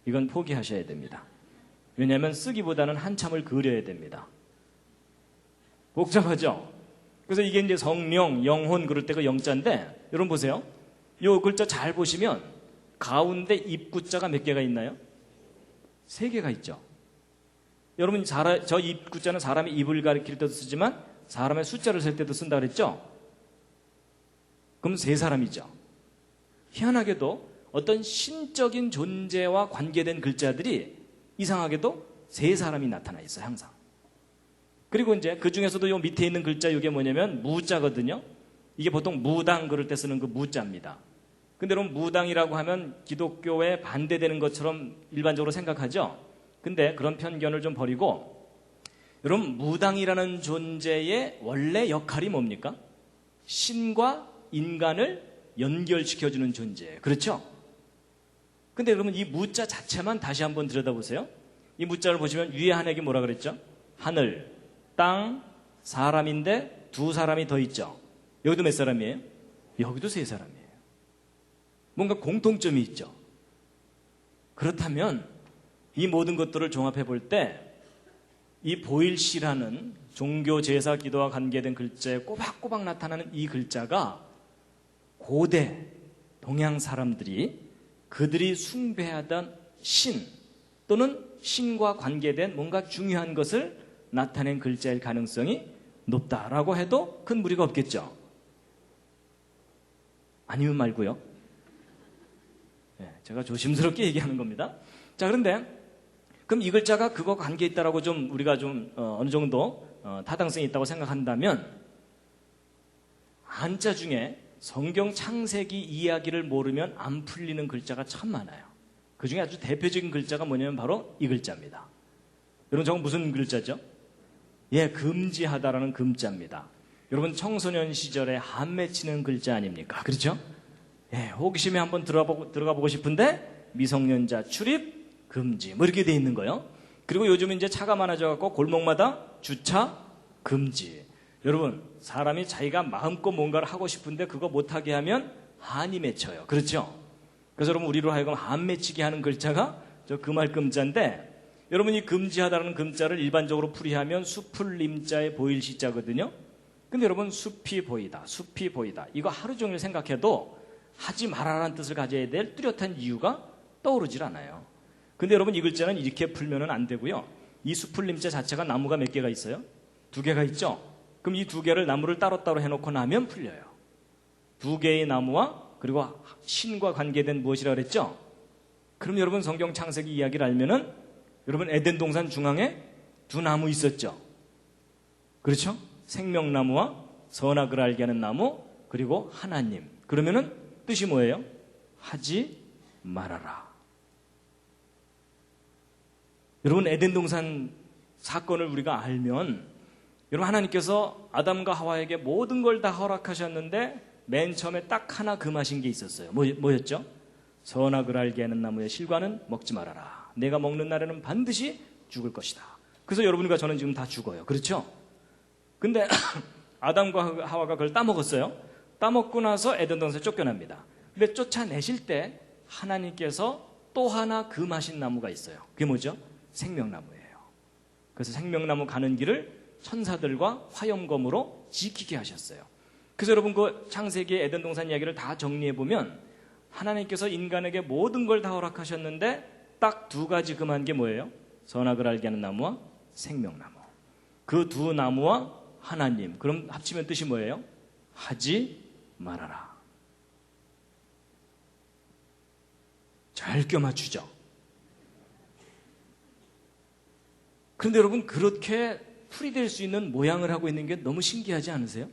이건 포기하셔야 됩니다. 왜냐하면 쓰기보다는 한참을 그려야 됩니다. 복잡하죠? 그래서 이게 이제 성령, 영혼 그럴 때 그 영자인데, 여러분 보세요. 이 글자 잘 보시면 가운데 입구자가 몇 개가 있나요? 3개가 있죠. 여러분 저 입구자는 사람의 입을 가리킬 때도 쓰지만 사람의 숫자를 셀 때도 쓴다 그랬죠? 그럼 3사람이죠. 희한하게도 어떤 신적인 존재와 관계된 글자들이 이상하게도 3사람이 나타나 있어요. 항상. 그리고 이제 그 중에서도 요 밑에 있는 글자 이게 뭐냐면 무자거든요. 이게 보통 무당 그럴 때 쓰는 그 무자입니다. 근데 여러분 무당이라고 하면 기독교에 반대되는 것처럼 일반적으로 생각하죠. 근데 그런 편견을 좀 버리고, 여러분 무당이라는 존재의 원래 역할이 뭡니까? 신과 인간을 연결시켜주는 존재예요. 그렇죠? 근데 여러분 이 무자 자체만 다시 한번 들여다보세요. 이 무자를 보시면 위에 한 획이 뭐라 그랬죠? 하늘, 땅, 사람인데 2사람이 더 있죠. 여기도 몇 사람이에요? 여기도 3사람이에요. 뭔가 공통점이 있죠. 그렇다면 이 모든 것들을 종합해 볼 때 이 보일시라는 종교, 제사, 기도와 관계된 글자에 꼬박꼬박 나타나는 이 글자가 고대 동양 사람들이 그들이 숭배하던 신 또는 신과 관계된 뭔가 중요한 것을 나타낸 글자일 가능성이 높다라고 해도 큰 무리가 없겠죠. 아니면 말고요. 제가 조심스럽게 얘기하는 겁니다. 자, 그런데 그럼 이 글자가 그거 관계 있다라고 좀 우리가 좀 어느 정도 타당성이 있다고 생각한다면, 한자 중에 성경 창세기 이야기를 모르면 안 풀리는 글자가 참 많아요. 그 중에 아주 대표적인 글자가 뭐냐면 바로 이 글자입니다. 여러분 저건 무슨 글자죠? 예, 금지하다라는 금자입니다. 여러분 청소년 시절에 한 맺히는 글자 아닙니까? 그렇죠? 예, 호기심에 한번 들어가 보고 싶은데 미성년자 출입 금지 뭐 이렇게 돼 있는 거예요. 그리고 요즘 이제 차가 많아져 갖고 골목마다 주차 금지. 여러분 사람이 자기가 마음껏 뭔가를 하고 싶은데 그거 못하게 하면 한이 맺혀요. 그렇죠? 그래서 여러분 우리로 하여금 한 맺히게 하는 글자가 저 금알금자인데, 여러분 이 금지하다라는 금자를 일반적으로 풀이하면 수풀림자의 보일시자거든요. 근데 여러분 숲이 보이다, 숲이 보이다, 이거 하루 종일 생각해도 하지 말아라는 뜻을 가져야 될 뚜렷한 이유가 떠오르질 않아요. 근데 여러분 이 글자는 이렇게 풀면은 안 되고요. 이 수풀림자 자체가 나무가 몇 개가 있어요? 2개가 있죠? 그럼 이 2개를 나무를 따로따로 해놓고 나면 풀려요. 2개의 나무와 그리고 신과 관계된 무엇이라 그랬죠? 그럼 여러분 성경 창세기 이야기를 알면은 여러분 에덴 동산 중앙에 2 나무 있었죠? 그렇죠? 생명나무와 선악을 알게 하는 나무, 그리고 하나님. 그러면은 뜻이 뭐예요? 하지 말아라. 여러분 에덴 동산 사건을 우리가 알면, 여러분 하나님께서 아담과 하와에게 모든 걸 다 허락하셨는데 맨 처음에 딱 하나 금하신 게 있었어요. 뭐였죠? 선악을 알게 하는 나무의 실과는 먹지 말아라. 내가 먹는 날에는 반드시 죽을 것이다. 그래서 여러분과 저는 지금 다 죽어요. 그렇죠? 근데 아담과 하와가 그걸 따먹었어요. 따먹고 나서 에덴 동산에 쫓겨납니다. 근데 쫓아내실 때 하나님께서 또 하나 금하신 나무가 있어요. 그게 뭐죠? 생명나무예요. 그래서 생명나무 가는 길을 천사들과 화염검으로 지키게 하셨어요. 그래서 여러분 그 창세기 에덴 동산 이야기를 다 정리해 보면 하나님께서 인간에게 모든 걸 다 허락하셨는데 딱 두 가지 금한 게 뭐예요? 선악을 알게 하는 나무와 생명나무. 그 두 나무와 하나님. 그럼 합치면 뜻이 뭐예요? 하지 말아라. 잘 껴맞추죠. 그런데 여러분 그렇게 풀이될 수 있는 모양을 하고 있는 게 너무 신기하지 않으세요?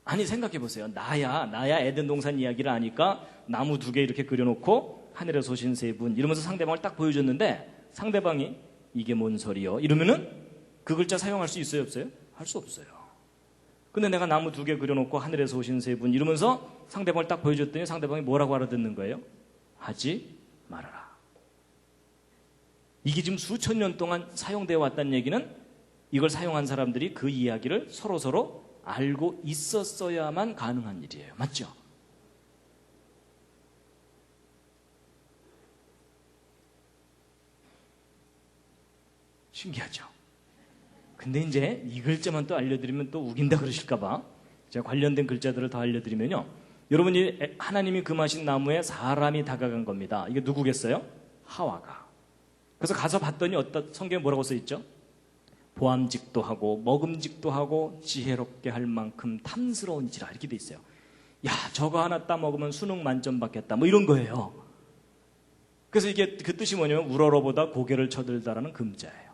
아니 생각해 보세요. 나야 에덴 동산 이야기를 아니까 나무 두 개 이렇게 그려놓고 하늘에서 오신 세 분 이러면서 상대방을 딱 보여줬는데 상대방이 이게 뭔 소리요? 이러면은 그 글자 사용할 수 있어요 없어요? 할 수 없어요. 근데 내가 나무 두 개 그려놓고 하늘에서 오신 세 분 이러면서 상대방을 딱 보여줬더니 상대방이 뭐라고 알아듣는 거예요? 하지 말아라. 이게 지금 수천 년 동안 사용되어 왔다는 얘기는 이걸 사용한 사람들이 그 이야기를 서로 알고 있었어야만 가능한 일이에요. 맞죠? 신기하죠? 근데 이제 이 글자만 또 알려드리면 또 우긴다 그러실까봐 제가 관련된 글자들을 더 알려드리면요. 여러분이 하나님이 금하신 나무에 사람이 다가간 겁니다. 이게 누구겠어요? 하와가. 그래서 가서 봤더니 어떤 성경에 뭐라고 써있죠? 보암직도 하고 먹음직도 하고 지혜롭게 할 만큼 탐스러운지라 이렇게 돼 있어요. 야 저거 하나 따먹으면 수능 만점 받겠다 뭐 이런 거예요. 그래서 이게 그 뜻이 뭐냐면 우러러보다 고개를 쳐들다라는 금자예요.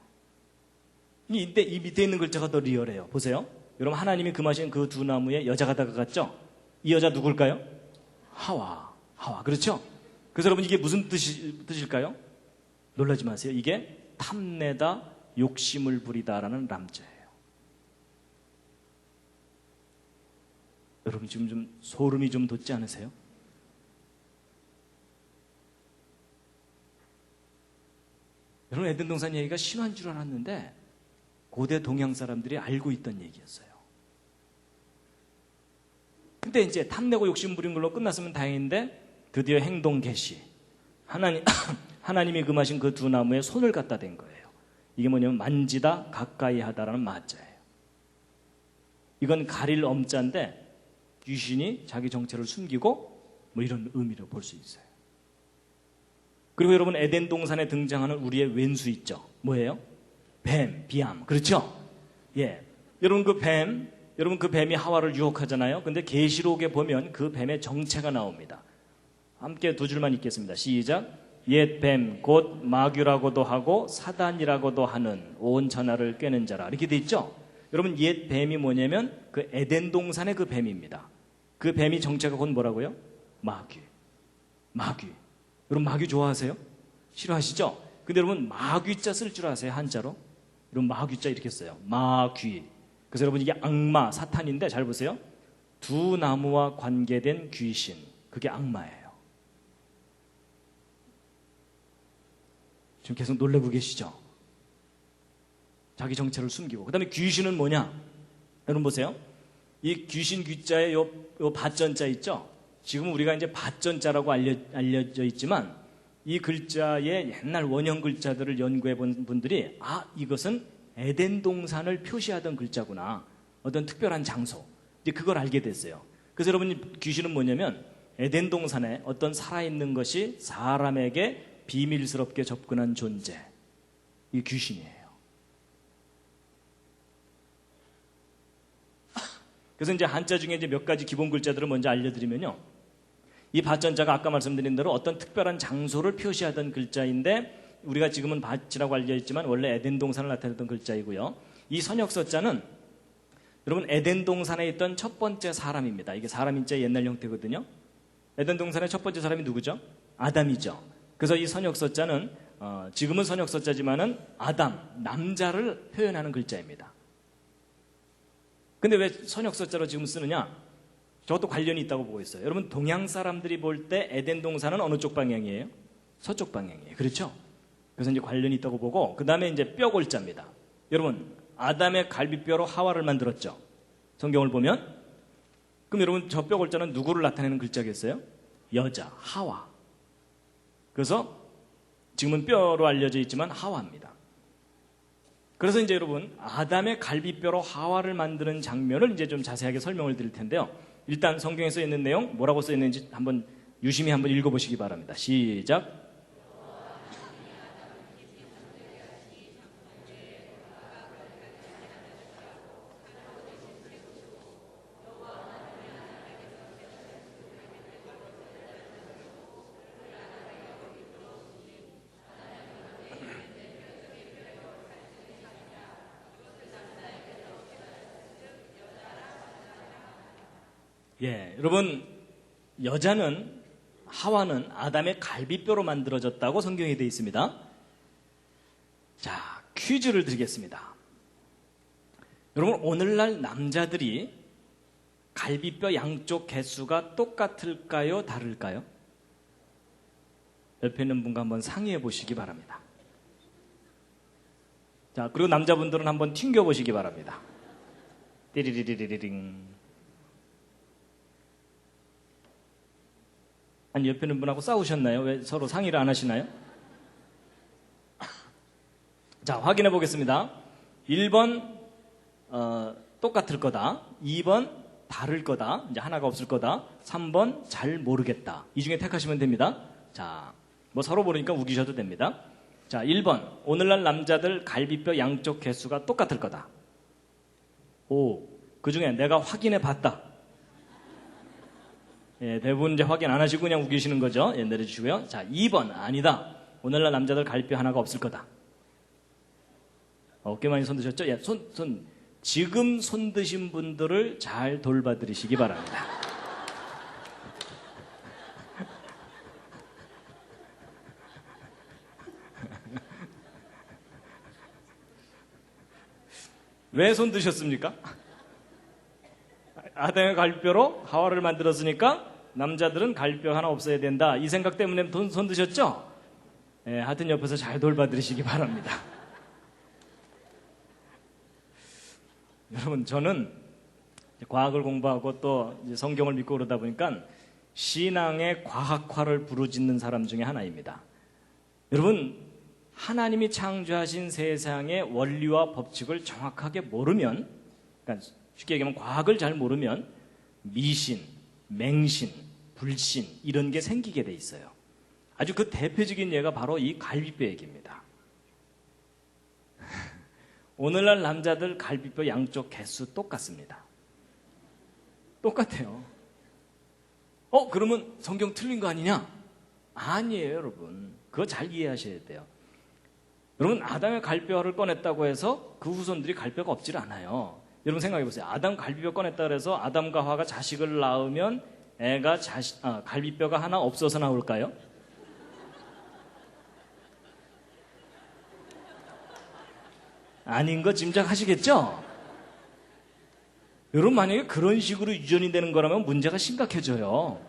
이 밑에 있는 글자가 더 리얼해요. 보세요. 여러분 하나님이 금하신 그 두 나무에 여자가 다가갔죠? 이 여자 누굴까요? 하와. 그렇죠? 그래서 여러분 이게 무슨 뜻일까요? 놀라지 마세요. 이게 탐내다 욕심을 부리다라는 람자예요. 여러분 지금 좀 소름이 좀 돋지 않으세요? 여러분 에덴 동산 얘기가 신화인 줄 알았는데 고대 동양 사람들이 알고 있던 얘기였어요. 근데 이제 탐내고 욕심 부린 걸로 끝났으면 다행인데 드디어 행동 개시. 하나님이 금하신 그 두 나무에 손을 갖다 댄 거예요. 이게 뭐냐면 만지다 가까이 하다라는 마자예요. 이건 가릴 엄자인데 귀신이 자기 정체를 숨기고 뭐 이런 의미로 볼 수 있어요. 그리고 여러분 에덴 동산에 등장하는 우리의 왼수 있죠. 뭐예요? 뱀, 비암. 그렇죠? 예. 여러분 그 뱀이 하와를 유혹하잖아요. 근데 계시록에 보면 그 뱀의 정체가 나옵니다. 함께 두 줄만 읽겠습니다. 시작. 옛 뱀 곧 마귀라고도 하고 사단이라고도 하는 온 천하를 꿰는 자라. 이렇게 돼 있죠? 여러분 옛 뱀이 뭐냐면 그 에덴 동산의 그 뱀입니다. 그 뱀이 정체가 곧 뭐라고요? 마귀. 여러분 마귀 좋아하세요? 싫어하시죠? 근데 여러분 마귀자 쓸 줄 아세요? 한자로? 여러분 마귀자 이렇게 써요. 마귀. 그래서 여러분 이게 악마, 사탄인데 잘 보세요. 두 나무와 관계된 귀신. 그게 악마예요. 지금 계속 놀라고 계시죠? 자기 정체를 숨기고. 그 다음에 귀신은 뭐냐? 여러분 보세요. 이 귀신 귀자에 요 밭전자 있죠? 지금 우리가 이제 밭전자라고 알려져 있지만 이 글자의 옛날 원형 글자들을 연구해 본 분들이 이것은 에덴 동산을 표시하던 글자구나. 어떤 특별한 장소. 이제 그걸 알게 됐어요. 그래서 여러분 귀신은 뭐냐면 에덴 동산에 어떤 살아있는 것이 사람에게 비밀스럽게 접근한 존재. 이게 귀신이에요. 그래서 이제 한자 중에 이제 몇 가지 기본 글자들을 먼저 알려드리면요. 이 밭전자가 아까 말씀드린 대로 어떤 특별한 장소를 표시하던 글자인데 우리가 지금은 밭이라고 알려있지만 원래 에덴 동산을 나타냈던 글자이고요. 이 선역서자는 여러분 에덴 동산에 있던 첫 번째 사람입니다. 이게 사람 인자의 옛날 형태거든요. 에덴 동산의 첫 번째 사람이 누구죠? 아담이죠. 그래서 이 선역서자는 지금은 선역서자지만은 아담, 남자를 표현하는 글자입니다. 근데 왜 선역서자로 지금 쓰느냐? 저것도 관련이 있다고 보고 있어요. 여러분, 동양 사람들이 볼 때 에덴 동산은 어느 쪽 방향이에요? 서쪽 방향이에요. 그렇죠? 그래서 이제 관련이 있다고 보고, 그 다음에 이제 뼈골자입니다. 여러분, 아담의 갈비뼈로 하와를 만들었죠? 성경을 보면. 그럼 여러분, 저 뼈골자는 누구를 나타내는 글자겠어요? 여자, 하와. 그래서 지금은 뼈로 알려져 있지만 하와입니다. 그래서 이제 여러분, 아담의 갈비뼈로 하와를 만드는 장면을 이제 좀 자세하게 설명을 드릴 텐데요. 일단 성경에 써 있는 내용, 뭐라고 써 있는지 한번 유심히 한번 읽어보시기 바랍니다. 시작. 예, 여러분, 여자는, 하와는 아담의 갈비뼈로 만들어졌다고 성경에 되어 있습니다. 자, 퀴즈를 드리겠습니다. 여러분, 오늘날 남자들이 갈비뼈 양쪽 개수가 똑같을까요? 다를까요? 옆에 있는 분과 한번 상의해 보시기 바랍니다. 자, 그리고 남자분들은 한번 튕겨 보시기 바랍니다. 띠리리리리링. 아니, 옆에 있는 분하고 싸우셨나요? 왜 서로 상의를 안 하시나요? 자, 확인해 보겠습니다. 1번 똑같을 거다. 2번 다를 거다. 이제 하나가 없을 거다. 3번 잘 모르겠다. 이 중에 택하시면 됩니다. 자, 뭐 서로 모르니까 우기셔도 됩니다. 자, 1번 오늘날 남자들 갈비뼈 양쪽 개수가 똑같을 거다. 오, 그 중에 내가 확인해 봤다. 예, 대부분 이제 확인 안 하시고 그냥 우기시는 거죠. 예, 내려주시고요. 자, 2번 아니다. 오늘날 남자들 갈비뼈 하나가 없을 거다. 꽤 많이 손 드셨죠? 예, 지금 손 드신 분들을 잘 돌봐드리시기 바랍니다. 왜 손 드셨습니까? 아담의 갈비뼈로 하와를 만들었으니까 남자들은 갈비뼈 하나 없어야 된다. 이 생각 때문에 손 드셨죠? 예, 하여튼 옆에서 잘 돌봐드리시기 바랍니다. 여러분, 저는 과학을 공부하고 또 성경을 믿고 그러다 보니까 신앙의 과학화를 부르짖는 사람 중에 하나입니다. 여러분, 하나님이 창조하신 세상의 원리와 법칙을 정확하게 모르면, 그러니까 쉽게 얘기하면 과학을 잘 모르면 미신, 맹신, 불신 이런 게 생기게 돼 있어요. 아주 그 대표적인 예가 바로 이 갈비뼈 얘기입니다. 오늘날 남자들 갈비뼈 양쪽 개수 똑같습니다. 똑같아요. 그러면 성경 틀린 거 아니냐? 아니에요, 여러분. 그거 잘 이해하셔야 돼요. 여러분, 아담의 갈비뼈를 꺼냈다고 해서 그 후손들이 갈비뼈가 없질 않아요. 여러분 생각해 보세요. 아담 갈비뼈 꺼냈다 그래서 아담과 하와가 자식을 낳으면 애가 갈비뼈가 하나 없어서 나올까요? 아닌 거 짐작하시겠죠? 여러분, 만약에 그런 식으로 유전이 되는 거라면 문제가 심각해져요.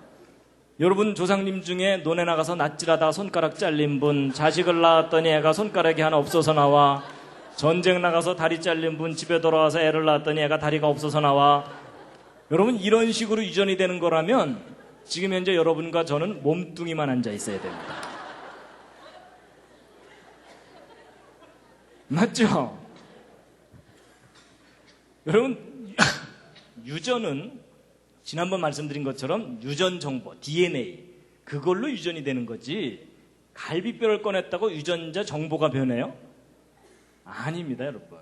여러분 조상님 중에 논에 나가서 낫질하다 손가락 잘린 분, 자식을 낳았더니 애가 손가락이 하나 없어서 나와, 전쟁 나가서 다리 잘린 분 집에 돌아와서 애를 낳았더니 애가 다리가 없어서 나와. 여러분, 이런 식으로 유전이 되는 거라면 지금 현재 여러분과 저는 몸뚱이만 앉아 있어야 됩니다. 맞죠? 여러분, 유전은 지난번 말씀드린 것처럼 유전 정보, DNA, 그걸로 유전이 되는 거지 갈비뼈를 꺼냈다고 유전자 정보가 변해요? 아닙니다, 여러분.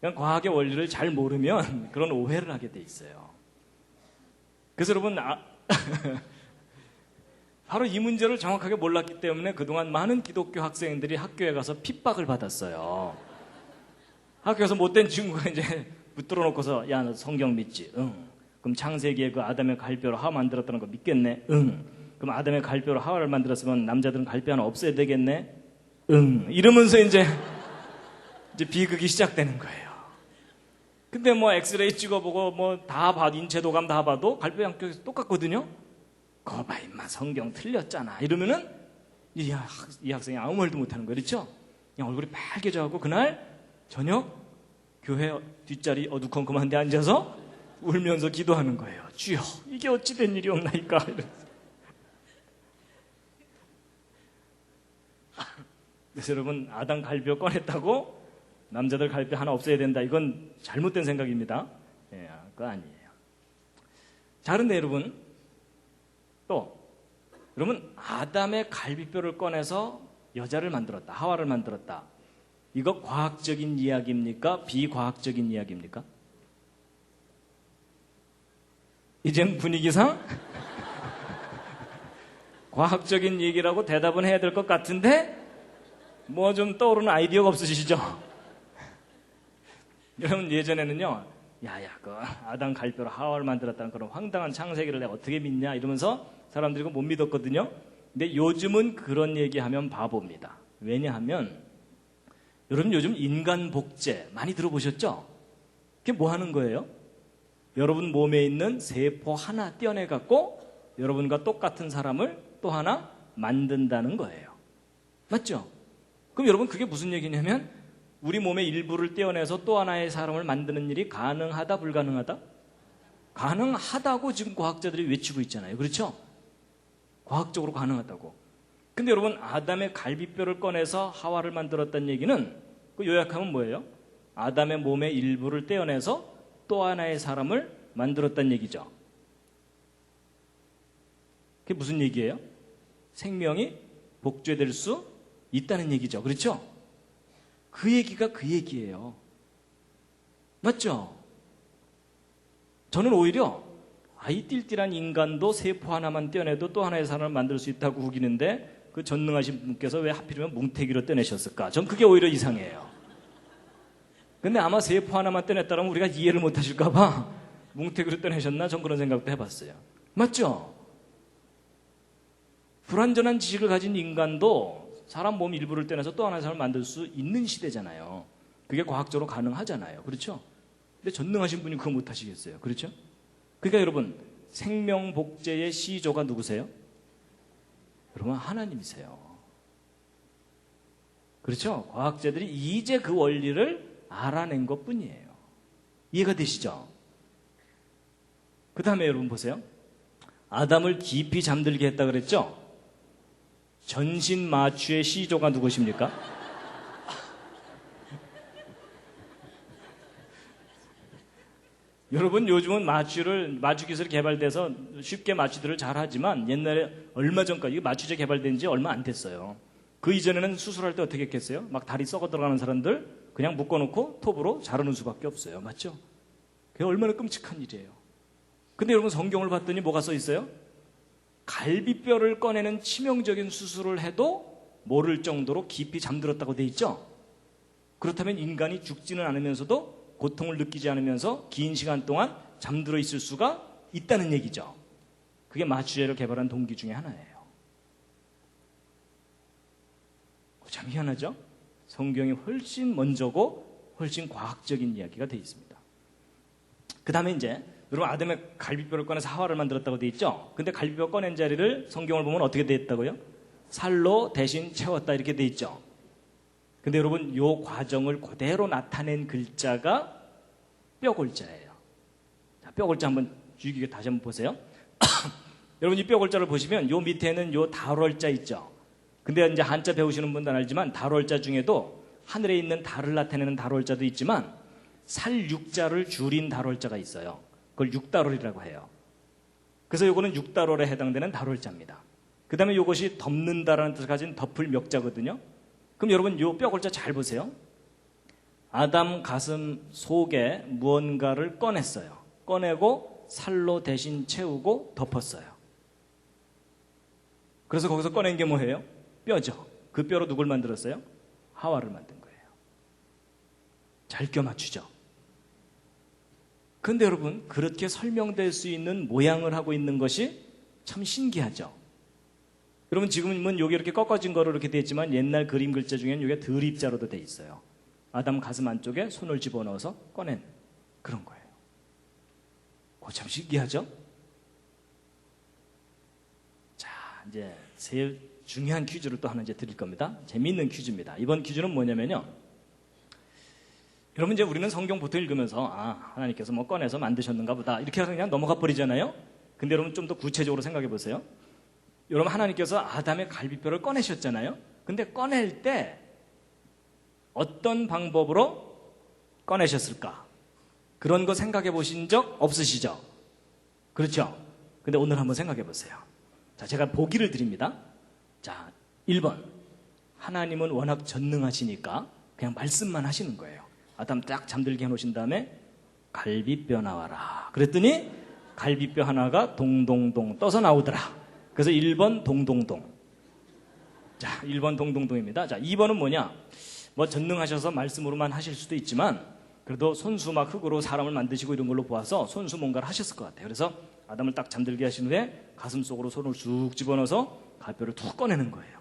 그냥 과학의 원리를 잘 모르면 그런 오해를 하게 돼 있어요. 그래서 여러분, 바로 이 문제를 정확하게 몰랐기 때문에 그동안 많은 기독교 학생들이 학교에 가서 핍박을 받았어요. 학교에서 못된 친구가 이제 붙들어 놓고서, 야, 너 성경 믿지? 응. 그럼 창세기에 그 아담의 갈뼈로 하와 만들었다는 거 믿겠네? 응. 그럼 아담의 갈뼈로 하와를 만들었으면 남자들은 갈뼈 하나 없어야 되겠네? 응. 이러면서 이제 비극이 시작되는 거예요. 근데 뭐 엑스레이 찍어보고 뭐 다 봐도 인체 도감 다 봐도 갈비 양쪽에서 똑같거든요. 그거 봐 임마 성경 틀렸잖아 이러면은 이 학생이 아무 말도 못하는 거예요. 그렇죠? 그냥 얼굴이 빨개져갖고 그날 저녁 교회 뒷자리 어두컴컴한 데 앉아서 울면서 기도하는 거예요. 주여 이게 어찌 된 일이옵나이까 이러면서. 그래서 여러분 아담 갈비뼈 꺼냈다고 남자들 갈비뼈 하나 없애야 된다, 이건 잘못된 생각입니다. 예, 그거 아니에요. 자, 그런데 여러분 또 여러분 아담의 갈비뼈를 꺼내서 여자를 만들었다, 하와를 만들었다, 이거 과학적인 이야기입니까? 비과학적인 이야기입니까? 이젠 분위기상 과학적인 얘기라고 대답은 해야 될 것 같은데 뭐 좀 떠오르는 아이디어가 없으시죠? 여러분 예전에는요, 야야 그 아담 갈비뼈로 하와를 만들었다는 그런 황당한 창세기를 내가 어떻게 믿냐 이러면서 사람들이 그거 못 믿었거든요. 근데 요즘은 그런 얘기하면 바보입니다. 왜냐하면 여러분 요즘 인간 복제 많이 들어보셨죠? 그게 뭐 하는 거예요? 여러분 몸에 있는 세포 하나 떼어내 갖고 여러분과 똑같은 사람을 또 하나 만든다는 거예요. 맞죠? 그럼 여러분 그게 무슨 얘기냐면 우리 몸의 일부를 떼어내서 또 하나의 사람을 만드는 일이 가능하다, 불가능하다? 가능하다고 지금 과학자들이 외치고 있잖아요. 그렇죠? 과학적으로 가능하다고. 근데 여러분 아담의 갈비뼈를 꺼내서 하와를 만들었다는 얘기는 그 요약하면 뭐예요? 아담의 몸의 일부를 떼어내서 또 하나의 사람을 만들었다는 얘기죠. 그게 무슨 얘기예요? 생명이 복제될 수 있다는 얘기죠. 그렇죠? 그 얘기가 그 얘기예요. 맞죠? 저는 오히려 아이 띨띨한 인간도 세포 하나만 떼어내도 또 하나의 사람을 만들 수 있다고 우기는데 그 전능하신 분께서 왜 하필이면 뭉태기로 떼내셨을까? 전 그게 오히려 이상해요. 근데 아마 세포 하나만 떼냈다면 우리가 이해를 못 하실까 봐 뭉태기로 떼내셨나? 전 그런 생각도 해봤어요. 맞죠? 불완전한 지식을 가진 인간도 사람 몸 일부를 떼내서 또 하나의 사람을 만들 수 있는 시대잖아요. 그게 과학적으로 가능하잖아요. 그렇죠? 근데 전능하신 분이 그거 못 하시겠어요. 그렇죠? 그러니까 여러분 생명 복제의 시조가 누구세요? 여러분 하나님이세요. 그렇죠? 과학자들이 이제 그 원리를 알아낸 것 뿐이에요. 이해가 되시죠? 그 다음에 여러분 보세요. 아담을 깊이 잠들게 했다 그랬죠? 전신마취의 시조가 누구십니까? 여러분 요즘은 마취 기술이 개발돼서 쉽게 마취들을 잘 하지만 옛날에 얼마 전까지 마취제 개발된 지 얼마 안 됐어요. 그 이전에는 수술할 때 어떻게 했겠어요? 막 다리 썩어 들어가는 사람들 그냥 묶어놓고 톱으로 자르는 수밖에 없어요. 맞죠? 그게 얼마나 끔찍한 일이에요. 근데 여러분 성경을 봤더니 뭐가 써 있어요? 갈비뼈를 꺼내는 치명적인 수술을 해도 모를 정도로 깊이 잠들었다고 돼 있죠? 그렇다면 인간이 죽지는 않으면서도 고통을 느끼지 않으면서 긴 시간 동안 잠들어 있을 수가 있다는 얘기죠. 그게 마취제를 개발한 동기 중에 하나예요. 참 희한하죠? 성경이 훨씬 먼저고 훨씬 과학적인 이야기가 돼 있습니다. 그 다음에 이제 여러분 아담의 갈비뼈를 꺼내서 하와를 만들었다고 돼 있죠? 근데 갈비뼈 꺼낸 자리를 성경을 보면 어떻게 돼 있다고요? 살로 대신 채웠다 이렇게 돼 있죠? 근데 여러분 이 과정을 그대로 나타낸 글자가 뼈골자예요. 자, 뼈골자 한번 주의깊게 다시 한번 보세요. 여러분 이 뼈골자를 보시면 요 밑에는 요 달월자 있죠? 근데 이제 한자 배우시는 분들은 알지만 달월자 중에도 하늘에 있는 달을 나타내는 달월자도 있지만 살육자를 줄인 달월자가 있어요. 그걸 육달월이라고 해요. 그래서 요거는 육달월에 해당되는 달월자입니다. 그 다음에 요것이 덮는다라는 뜻을 가진 덮을 멱자거든요. 그럼 여러분 요 뼈골자 잘 보세요. 아담 가슴 속에 무언가를 꺼냈어요. 꺼내고 살로 대신 채우고 덮었어요. 그래서 거기서 꺼낸 게 뭐예요? 뼈죠. 그 뼈로 누굴 만들었어요? 하와를 만든 거예요. 잘 껴 맞추죠. 그런데 여러분 그렇게 설명될 수 있는 모양을 하고 있는 것이 참 신기하죠. 여러분 지금은 여기 이렇게 꺾어진 거로 이렇게 되어 있지만 옛날 그림 글자 중에는 이게 드립자로도 되어 있어요. 아담 가슴 안쪽에 손을 집어넣어서 꺼낸 그런 거예요. 그거 참 신기하죠? 자, 이제 제일 중요한 퀴즈를 또 하나 이제 드릴 겁니다. 재미있는 퀴즈입니다. 이번 퀴즈는 뭐냐면요. 여러분, 이제 우리는 성경 보통 읽으면서 하나님께서 뭐 꺼내서 만드셨는가 보다 이렇게 그냥 넘어가 버리잖아요. 근데 여러분 좀 더 구체적으로 생각해 보세요. 여러분, 하나님께서 아담의 갈비뼈를 꺼내셨잖아요. 근데 꺼낼 때 어떤 방법으로 꺼내셨을까? 그런 거 생각해 보신 적 없으시죠? 그렇죠? 근데 오늘 한번 생각해 보세요. 자, 제가 보기를 드립니다. 자, 1번. 하나님은 워낙 전능하시니까 그냥 말씀만 하시는 거예요. 아담 딱 잠들게 해놓으신 다음에 갈비뼈 나와라. 그랬더니 갈비뼈 하나가 동동동 떠서 나오더라. 그래서 1번 동동동. 자, 1번 동동동입니다. 자, 2번은 뭐냐? 뭐 전능하셔서 말씀으로만 하실 수도 있지만 그래도 손수 막 흙으로 사람을 만드시고 이런 걸로 보아서 손수 뭔가를 하셨을 것 같아요. 그래서 아담을 딱 잠들게 하신 후에 가슴 속으로 손을 쑥 집어넣어서 갈뼈를 툭 꺼내는 거예요.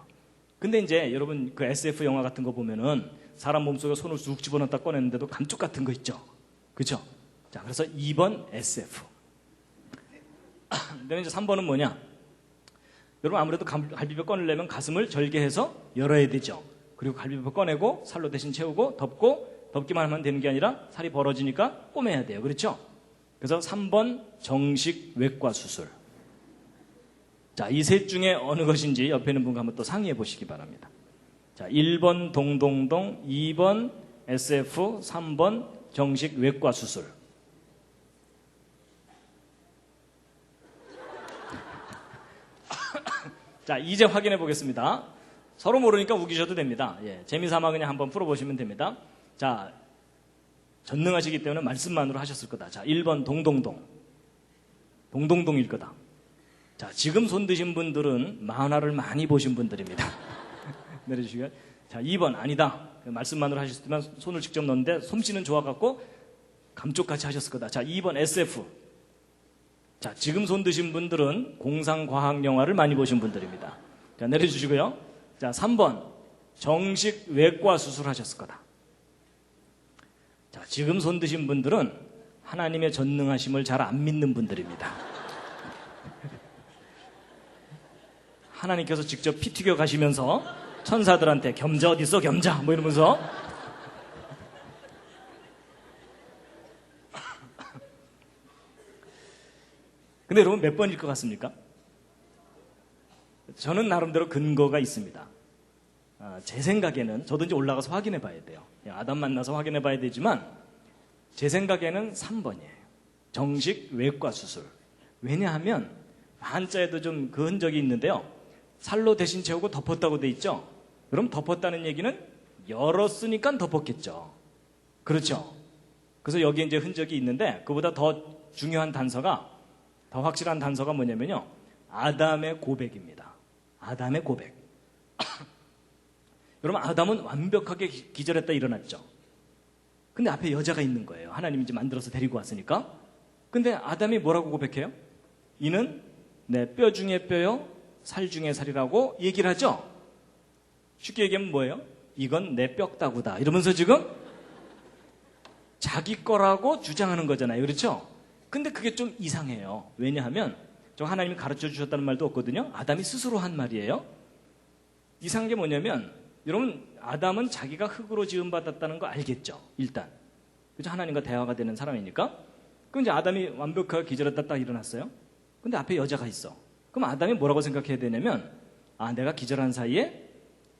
근데 이제 여러분 그 SF 영화 같은 거 보면은 사람 몸속에 손을 쑥 집어넣었다 꺼내는데도 감쪽 같은 거 있죠. 그렇죠? 자, 그래서 2번 SF. 그다음에 이제 3번은 뭐냐? 여러분, 아무래도 갈비뼈 꺼내려면 가슴을 절개해서 열어야 되죠. 그리고 갈비뼈 꺼내고 살로 대신 채우고 덮기만 하면 되는 게 아니라 살이 벌어지니까 꼬매야 돼요. 그렇죠? 그래서 3번 정식 외과 수술. 자, 이 셋 중에 어느 것인지 옆에 있는 분과 한번 또 상의해 보시기 바랍니다. 자, 1번 동동동, 2번 SF, 3번 정식 외과 수술. 자, 이제 확인해 보겠습니다. 서로 모르니까 우기셔도 됩니다. 예, 재미삼아 그냥 한번 풀어보시면 됩니다. 자, 전능하시기 때문에 말씀만으로 하셨을 거다. 자, 1번 동동동. 동동동일 거다. 자, 지금 손 드신 분들은 만화를 많이 보신 분들입니다. 내려주시고요. 자, 2번 아니다. 말씀만으로 하셨으면 손을 직접 넣는데 솜씨는 좋아갖고 감쪽같이 하셨을 거다. 자, 2번 SF. 자, 지금 손 드신 분들은 공상과학 영화를 많이 보신 분들입니다. 자, 내려주시고요. 자, 3번 정식 외과 수술하셨을 거다. 자, 지금 손 드신 분들은 하나님의 전능하심을 잘 안 믿는 분들입니다. 하나님께서 직접 피 튀겨 가시면서 천사들한테 겸자 어디 있어 겸자 뭐 이러면서 근데 여러분 몇 번일 것 같습니까? 저는 나름대로 근거가 있습니다. 제 생각에는 저도 이제 올라가서 확인해 봐야 돼요. 아담 만나서 확인해 봐야 되지만 제 생각에는 3번이에요. 정식 외과 수술. 왜냐하면 한자에도 좀 그 흔적이 있는데요. 살로 대신 채우고 덮었다고 돼 있죠. 그럼 덮었다는 얘기는 열었으니까 덮었겠죠. 그렇죠. 그래서 여기에 이제 흔적이 있는데 그보다 더 중요한 단서가 더 확실한 단서가 뭐냐면요. 아담의 고백입니다. 아담의 고백. 여러분, 아담은 완벽하게 기절했다 일어났죠. 근데 앞에 여자가 있는 거예요. 하나님이 이제 만들어서 데리고 왔으니까. 근데 아담이 뭐라고 고백해요? 이는 내 뼈 중에 뼈요, 살 중에 살이라고 얘기를 하죠. 쉽게 얘기하면 뭐예요? 이건 내 뼈다구다. 이러면서 지금 자기 거라고 주장하는 거잖아요. 그렇죠? 근데 그게 좀 이상해요. 왜냐하면 저 하나님이 가르쳐 주셨다는 말도 없거든요. 아담이 스스로 한 말이에요. 이상한 게 뭐냐면 여러분, 아담은 자기가 흙으로 지음받았다는 거 알겠죠? 일단. 그죠? 하나님과 대화가 되는 사람이니까. 그럼 이제 아담이 완벽하게 기절했다 딱 일어났어요. 근데 앞에 여자가 있어. 그럼 아담이 뭐라고 생각해야 되냐면 내가 기절한 사이에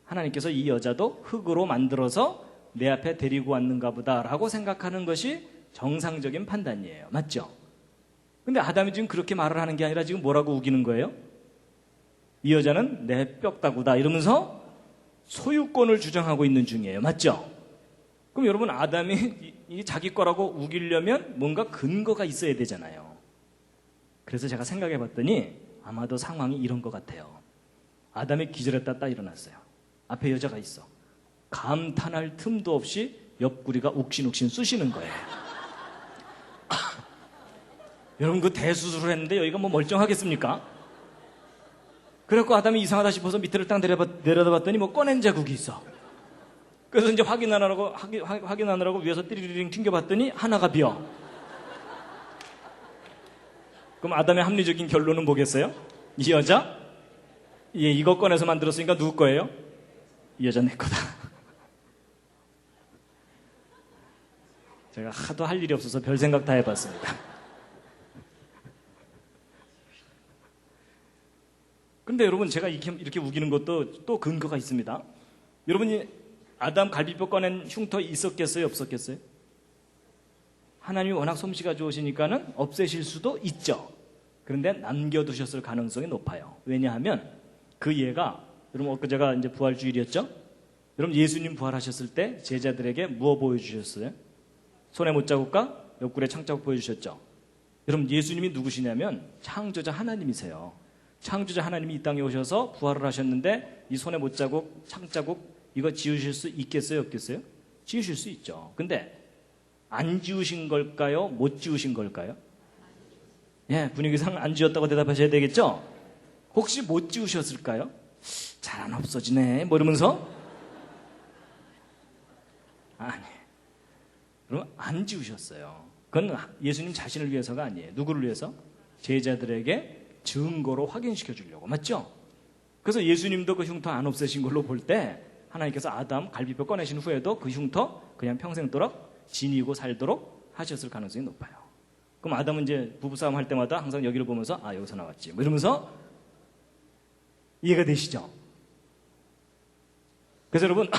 하나님께서 이 여자도 흙으로 만들어서 내 앞에 데리고 왔는가 보다라고 생각하는 것이 정상적인 판단이에요. 맞죠? 근데 아담이 지금 그렇게 말을 하는 게 아니라 지금 뭐라고 우기는 거예요? 이 여자는 내 뼈다구다 이러면서 소유권을 주장하고 있는 중이에요. 맞죠? 그럼 여러분, 아담이 이 자기 거라고 우기려면 뭔가 근거가 있어야 되잖아요. 그래서 제가 생각해 봤더니 아마도 상황이 이런 것 같아요. 아담이 기절했다 딱 일어났어요. 앞에 여자가 있어. 감탄할 틈도 없이 옆구리가 욱신욱신 쑤시는 거예요. 여러분, 그 대수술을 했는데 여기가 뭐 멀쩡하겠습니까? 그래갖고 아담이 이상하다 싶어서 밑에를 딱 내려다봤더니 뭐 꺼낸 자국이 있어. 그래서 이제 확인하느라고 위에서 띠리링 튕겨봤더니 하나가 비어. 그럼 아담의 합리적인 결론은 뭐겠어요? 이 여자? 예, 이거 꺼내서 만들었으니까 누구 거예요? 이 여자 내 거다. 제가 하도 할 일이 없어서 별 생각 다 해봤습니다. 근데 여러분, 제가 이렇게 우기는 것도 또 근거가 있습니다. 여러분이 아담 갈비뼈 꺼낸 흉터 있었겠어요? 없었겠어요? 하나님이 워낙 솜씨가 좋으시니까는 없애실 수도 있죠. 그런데 남겨두셨을 가능성이 높아요. 왜냐하면 그 예가, 여러분 엊그제가 이제 부활주일이었죠? 여러분 예수님 부활하셨을 때 제자들에게 무엇 보여주셨어요? 손에 못자국과 옆구리에 창자국 보여주셨죠? 여러분 예수님이 누구시냐면 창조자 하나님이세요. 창조자 하나님이 이 땅에 오셔서 부활을 하셨는데 이 손에 못자국, 창자국 이거 지우실 수 있겠어요? 없겠어요? 지우실 수 있죠. 근데 안 지우신 걸까요? 못 지우신 걸까요? 예, 분위기상 안 지웠다고 대답하셔야 되겠죠? 혹시 못 지우셨을까요? 잘 안 없어지네 뭐 이러면서 아니, 그럼 안 지우셨어요. 그건 예수님 자신을 위해서가 아니에요. 누구를 위해서? 제자들에게 증거로 확인시켜 주려고. 맞죠? 그래서 예수님도 그 흉터 안 없애신 걸로 볼 때 하나님께서 아담 갈비뼈 꺼내신 후에도 그 흉터 그냥 평생도록 지니고 살도록 하셨을 가능성이 높아요. 그럼 아담은 이제 부부싸움 할 때마다 항상 여기를 보면서 아 여기서 나왔지 뭐 이러면서 이해가 되시죠? 그래서 여러분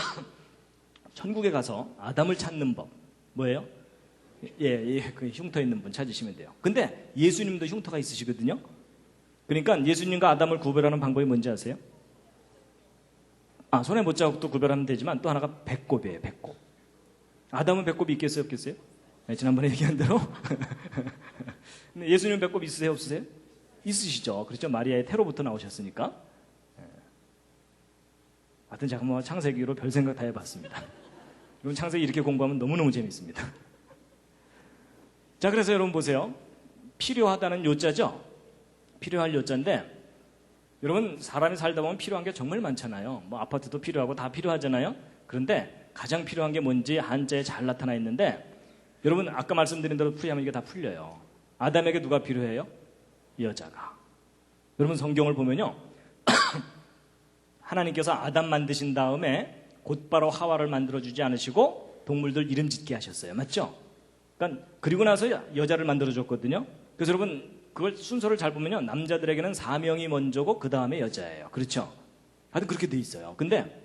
천국에 가서 아담을 찾는 법 뭐예요? 그 흉터 있는 분 찾으시면 돼요. 근데 예수님도 흉터가 있으시거든요. 그러니까 예수님과 아담을 구별하는 방법이 뭔지 아세요? 손에 못자국도 구별하면 되지만 또 하나가 배꼽이에요. 배꼽. 아담은 배꼽이 있겠어요? 없겠어요? 네, 지난번에 얘기한 대로 근데 예수님 배꼽 있으세요? 없으세요? 있으시죠. 그렇죠. 마리아의 태로부터 나오셨으니까. 하여튼 제가 뭐 창세기로 별 생각 다 해봤습니다. 여러분 창세기 이렇게 공부하면 너무너무 재밌습니다. 자, 그래서 여러분 보세요. 필요하다는 요자죠. 필요할 요자인데 여러분 사람이 살다 보면 필요한 게 정말 많잖아요. 뭐 아파트도 필요하고 다 필요하잖아요. 그런데 가장 필요한 게 뭔지 한자에 잘 나타나 있는데 여러분 아까 말씀드린 대로 풀이하면 이게 다 풀려요. 아담에게 누가 필요해요? 여자가. 여러분 성경을 보면요. 하나님께서 아담 만드신 다음에 곧바로 하와를 만들어주지 않으시고 동물들 이름 짓게 하셨어요. 맞죠? 그러니까 그리고 나서 여자를 만들어줬거든요. 그래서 여러분 그걸 순서를 잘 보면요. 남자들에게는 사명이 먼저고 그 다음에 여자예요. 그렇죠? 하여튼 그렇게 돼 있어요. 근데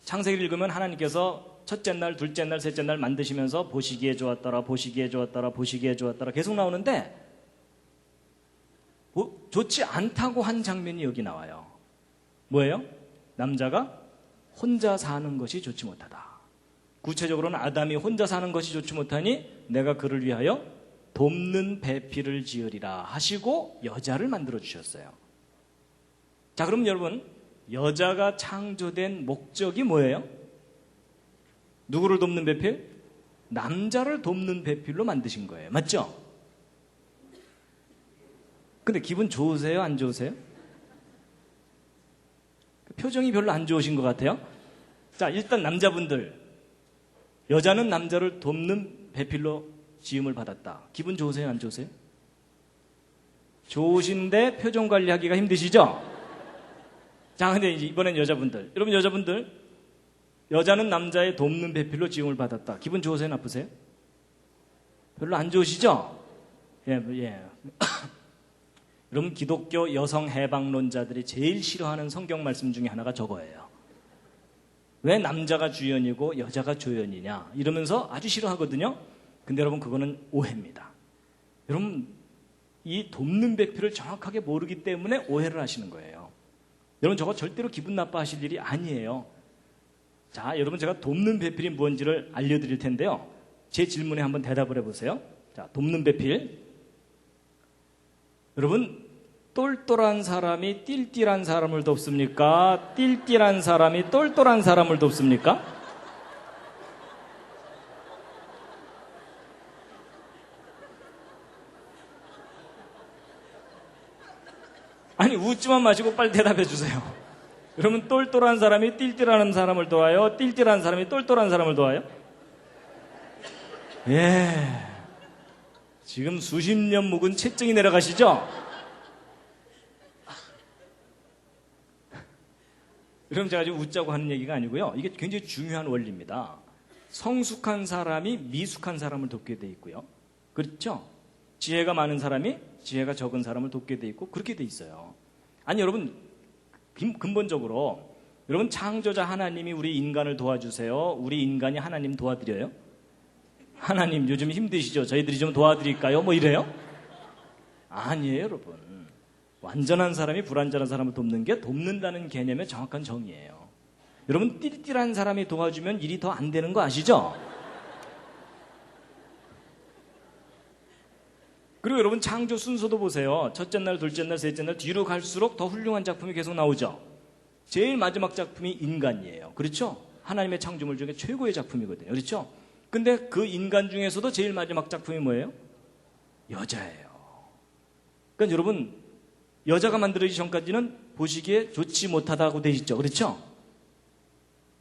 창세기를 읽으면 하나님께서 첫째 날, 둘째 날, 셋째 날 만드시면서 보시기에 좋았더라, 보시기에 좋았더라, 보시기에 좋았더라 계속 나오는데 좋지 않다고 한 장면이 여기 나와요. 뭐예요? 남자가 혼자 사는 것이 좋지 못하다. 구체적으로는 아담이 혼자 사는 것이 좋지 못하니 내가 그를 위하여 돕는 배필을 지으리라 하시고 여자를 만들어 주셨어요. 자, 그럼 여러분 여자가 창조된 목적이 뭐예요? 누구를 돕는 배필? 남자를 돕는 배필로 만드신 거예요. 맞죠? 근데 기분 좋으세요? 안 좋으세요? 표정이 별로 안 좋으신 것 같아요. 자, 일단 남자분들 여자는 남자를 돕는 배필로 지음을 받았다. 기분 좋으세요? 안 좋으세요? 좋으신데 표정 관리하기가 힘드시죠? 자, 근데 이제 이번엔 여자분들. 여러분 여자분들 여자는 남자의 돕는 배필로 지음을 받았다. 기분 좋으세요? 나쁘세요? 별로 안 좋으시죠? 예. 여러분 기독교 여성 해방론자들이 제일 싫어하는 성경 말씀 중에 하나가 저거예요. 왜 남자가 주연이고 여자가 조연이냐 이러면서 아주 싫어하거든요. 근데 여러분 그거는 오해입니다. 여러분 이 돕는 배필을 정확하게 모르기 때문에 오해를 하시는 거예요. 여러분 저거 절대로 기분 나빠하실 일이 아니에요. 자, 여러분 제가 돕는 배필이 뭔지를 알려드릴 텐데요. 제 질문에 한번 대답을 해보세요. 자, 돕는 배필. 여러분 똘똘한 사람이 띨띨한 사람을 돕습니까? 띨띨한 사람이 똘똘한 사람을 돕습니까? 아니 웃지만 마시고 빨리 대답해 주세요. 여러분 똘똘한 사람이 띨띨한 사람을 도와요? 띨띨한 사람이 똘똘한 사람을 도와요? 예. 지금 수십 년 묵은 채증이 내려가시죠? 그럼 제가 지금 웃자고 하는 얘기가 아니고요. 이게 굉장히 중요한 원리입니다. 성숙한 사람이 미숙한 사람을 돕게 돼 있고요. 그렇죠? 지혜가 많은 사람이 지혜가 적은 사람을 돕게 돼 있고 그렇게 돼 있어요. 아니 여러분 근본적으로 여러분 창조자 하나님이 우리 인간을 도와주세요. 우리 인간이 하나님 도와드려요? 하나님 요즘 힘드시죠? 저희들이 좀 도와드릴까요? 뭐 이래요? 아니에요 여러분. 완전한 사람이 불완전한 사람을 돕는 게 돕는다는 개념의 정확한 정의예요. 여러분 띨띨한 사람이 도와주면 일이 더 안 되는 거 아시죠? 그리고 여러분 창조 순서도 보세요. 첫째 날, 둘째 날, 셋째 날 뒤로 갈수록 더 훌륭한 작품이 계속 나오죠. 제일 마지막 작품이 인간이에요. 그렇죠? 하나님의 창조물 중에 최고의 작품이거든요. 그렇죠? 근데 그 인간 중에서도 제일 마지막 작품이 뭐예요? 여자예요. 그러니까 여러분 여자가 만들어지기 전까지는 보시기에 좋지 못하다고 돼 있죠. 그렇죠?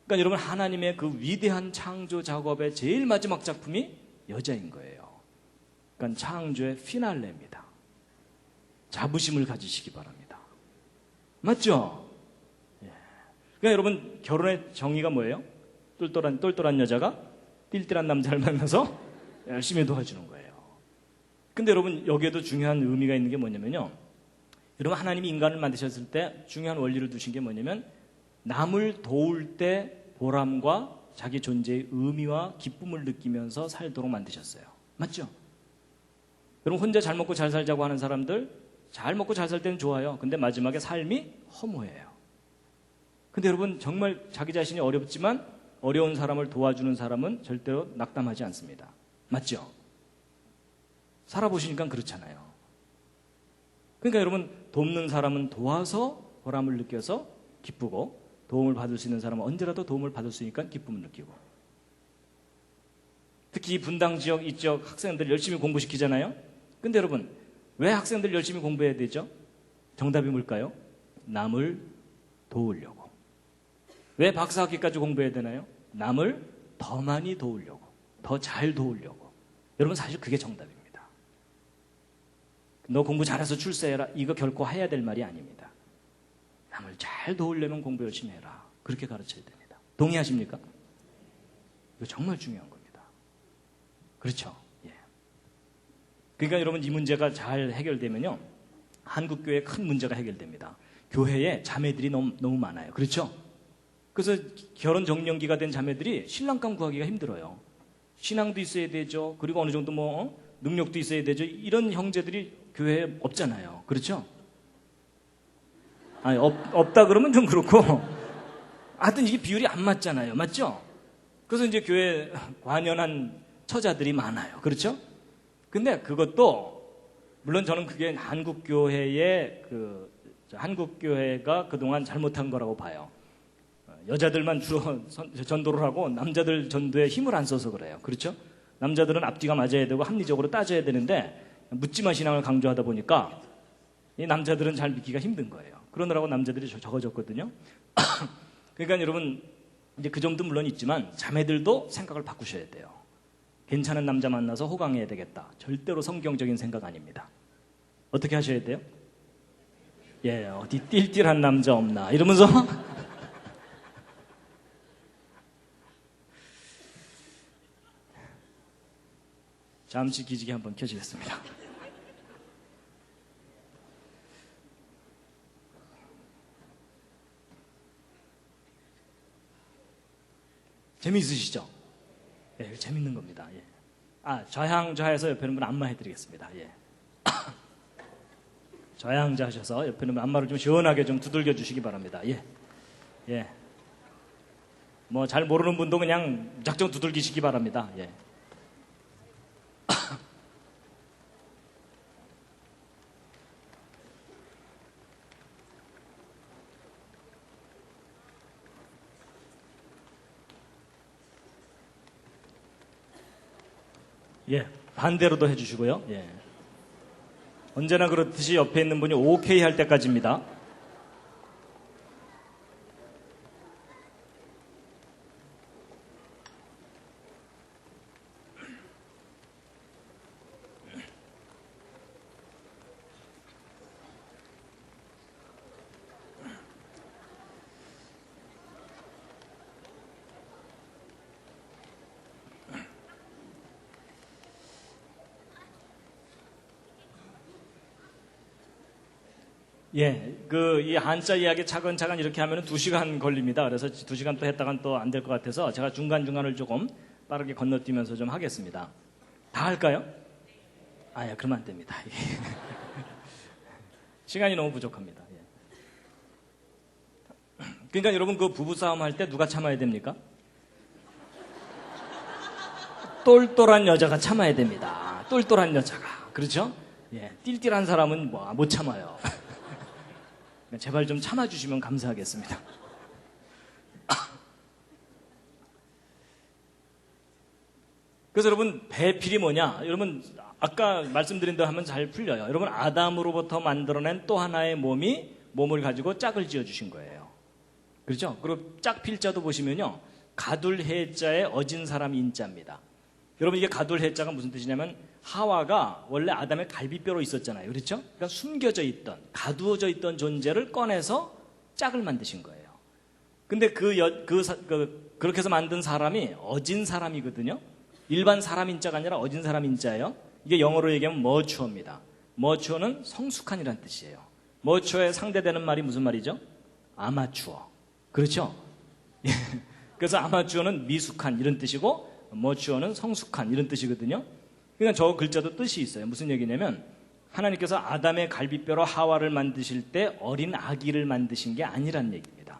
그러니까 여러분 하나님의 그 위대한 창조 작업의 제일 마지막 작품이 여자인 거예요. 그러니까 창조의 피날레입니다. 자부심을 가지시기 바랍니다. 맞죠? 예. 그러니까 여러분 결혼의 정의가 뭐예요? 똘똘한 여자가 띨띨한 남자를 만나서 열심히 도와주는 거예요. 근데 여러분 여기에도 중요한 의미가 있는 게 뭐냐면요. 여러분 하나님이 인간을 만드셨을 때 중요한 원리를 두신 게 뭐냐면 남을 도울 때 보람과 자기 존재의 의미와 기쁨을 느끼면서 살도록 만드셨어요. 맞죠? 여러분 혼자 잘 먹고 잘 살자고 하는 사람들 잘 먹고 잘 살 때는 좋아요. 근데 마지막에 삶이 허무해요. 근데 여러분 정말 자기 자신이 어렵지만 어려운 사람을 도와주는 사람은 절대로 낙담하지 않습니다. 맞죠? 살아보시니까 그렇잖아요. 그러니까 여러분 돕는 사람은 도와서 보람을 느껴서 기쁘고 도움을 받을 수 있는 사람은 언제라도 도움을 받을 수 있으니까 기쁨을 느끼고 특히 분당 지역 이쪽 학생들 열심히 공부시키잖아요. 근데 여러분 왜 학생들 열심히 공부해야 되죠? 정답이 뭘까요? 남을 도우려고. 왜 박사학위까지 공부해야 되나요? 남을 더 많이 도우려고, 더 잘 도우려고. 여러분 사실 그게 정답입니다. 너 공부 잘해서 출세해라. 이거 결코 해야 될 말이 아닙니다. 남을 잘 도우려면 공부 열심히 해라. 그렇게 가르쳐야 됩니다. 동의하십니까? 이거 정말 중요한 겁니다. 그렇죠? 예. 그러니까 여러분 이 문제가 잘 해결되면요. 한국교회에 큰 문제가 해결됩니다. 교회에 자매들이 너무 많아요. 그렇죠? 그래서 결혼 정년기가 된 자매들이 신랑감 구하기가 힘들어요. 신앙도 있어야 되죠. 그리고 어느 정도 능력도 있어야 되죠. 이런 형제들이 교회에 없잖아요. 그렇죠? 아니, 없다 그러면 좀 그렇고. 하여튼 이게 비율이 안 맞잖아요. 맞죠? 그래서 이제 교회 관연한 처자들이 많아요. 그렇죠? 근데 그것도, 물론 저는 그게 한국교회가 그동안 잘못한 거라고 봐요. 여자들만 주로 전도를 하고 남자들 전도에 힘을 안 써서 그래요. 그렇죠? 남자들은 앞뒤가 맞아야 되고 합리적으로 따져야 되는데 묻지마 신앙을 강조하다 보니까 이 남자들은 잘 믿기가 힘든 거예요. 그러느라고 남자들이 적어졌거든요. 그러니까 여러분 이제 그 점도 물론 있지만 자매들도 생각을 바꾸셔야 돼요. 괜찮은 남자 만나서 호강해야 되겠다. 절대로 성경적인 생각 아닙니다. 어떻게 하셔야 돼요? 예, 어디 띨띨한 남자 없나 이러면서 잠시 기지개 한번 켜주겠습니다. 재미있으시죠? 예, 재밌는 겁니다. 예. 좌향좌해서 옆에 있는 분 안마해드리겠습니다. 예. 좌향좌하셔서 옆에 있는 분 안마를 좀 시원하게 좀 두들겨 주시기 바랍니다. 예. 예. 뭐 잘 모르는 분도 그냥 무작정 두들기시기 바랍니다. 예. 예, 반대로도 해주시고요. 예. 언제나 그렇듯이 옆에 있는 분이 오케이 할 때까지입니다. 예, 이 한자 이야기 차근차근 이렇게 하면 2시간 걸립니다. 그래서 2시간 또 했다간 또 안 될 것 같아서 제가 중간중간을 조금 빠르게 건너뛰면서 좀 하겠습니다. 다 할까요? 예, 그러면 안 됩니다. 시간이 너무 부족합니다. 예. 그러니까 여러분 그 부부싸움 할 때 누가 참아야 됩니까? 똘똘한 여자가 참아야 됩니다. 똘똘한 여자가. 그렇죠? 예, 띨띨한 사람은 못 참아요. 제발 좀 참아주시면 감사하겠습니다. 그래서 여러분 배필이 뭐냐? 여러분 아까 말씀드린 대로 하면 잘 풀려요. 여러분 아담으로부터 만들어낸 또 하나의 몸을 가지고 짝을 지어주신 거예요. 그렇죠? 그리고 짝필자도 보시면요. 가둘해자의 어진 사람 인자입니다. 여러분 이게 가둘해자가 무슨 뜻이냐면 하와가 원래 아담의 갈비뼈로 있었잖아요. 그렇죠? 그러니까 숨겨져 있던, 가두어져 있던 존재를 꺼내서 짝을 만드신 거예요. 근데 그렇게 해서 만든 사람이 어진 사람이거든요. 일반 사람 인자가 아니라 어진 사람 인자예요. 이게 영어로 얘기하면 머추어입니다. 머추어는 성숙한이라는 뜻이에요. 머추어에 상대되는 말이 무슨 말이죠? 아마추어. 그렇죠? 그래서 아마추어는 미숙한 이런 뜻이고 머추어는 성숙한 이런 뜻이거든요. 그러니까 저 글자도 뜻이 있어요. 무슨 얘기냐면 하나님께서 아담의 갈비뼈로 하와를 만드실 때 어린 아기를 만드신 게 아니란 얘기입니다.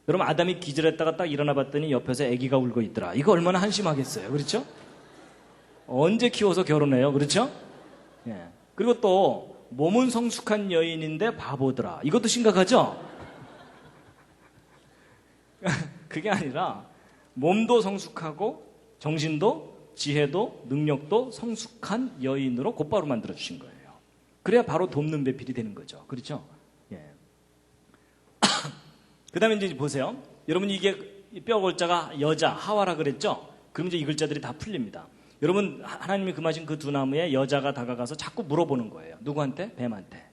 여러분 아담이 기절했다가 딱 일어나 봤더니 옆에서 아기가 울고 있더라. 이거 얼마나 한심하겠어요. 그렇죠? 언제 키워서 결혼해요. 그렇죠? 예. 그리고 또 몸은 성숙한 여인인데 바보더라. 이것도 심각하죠? 그게 아니라 몸도 성숙하고 정신도 지혜도 능력도 성숙한 여인으로 곧바로 만들어주신 거예요. 그래야 바로 돕는 배필이 되는 거죠. 그렇죠? 예. 그 다음에 이제 보세요. 여러분 이게 뼈 골자가 여자, 하와라 그랬죠? 그럼 이제 이 글자들이 다 풀립니다. 여러분 하나님이 금하신 그 두 나무에 여자가 다가가서 자꾸 물어보는 거예요. 누구한테? 뱀한테.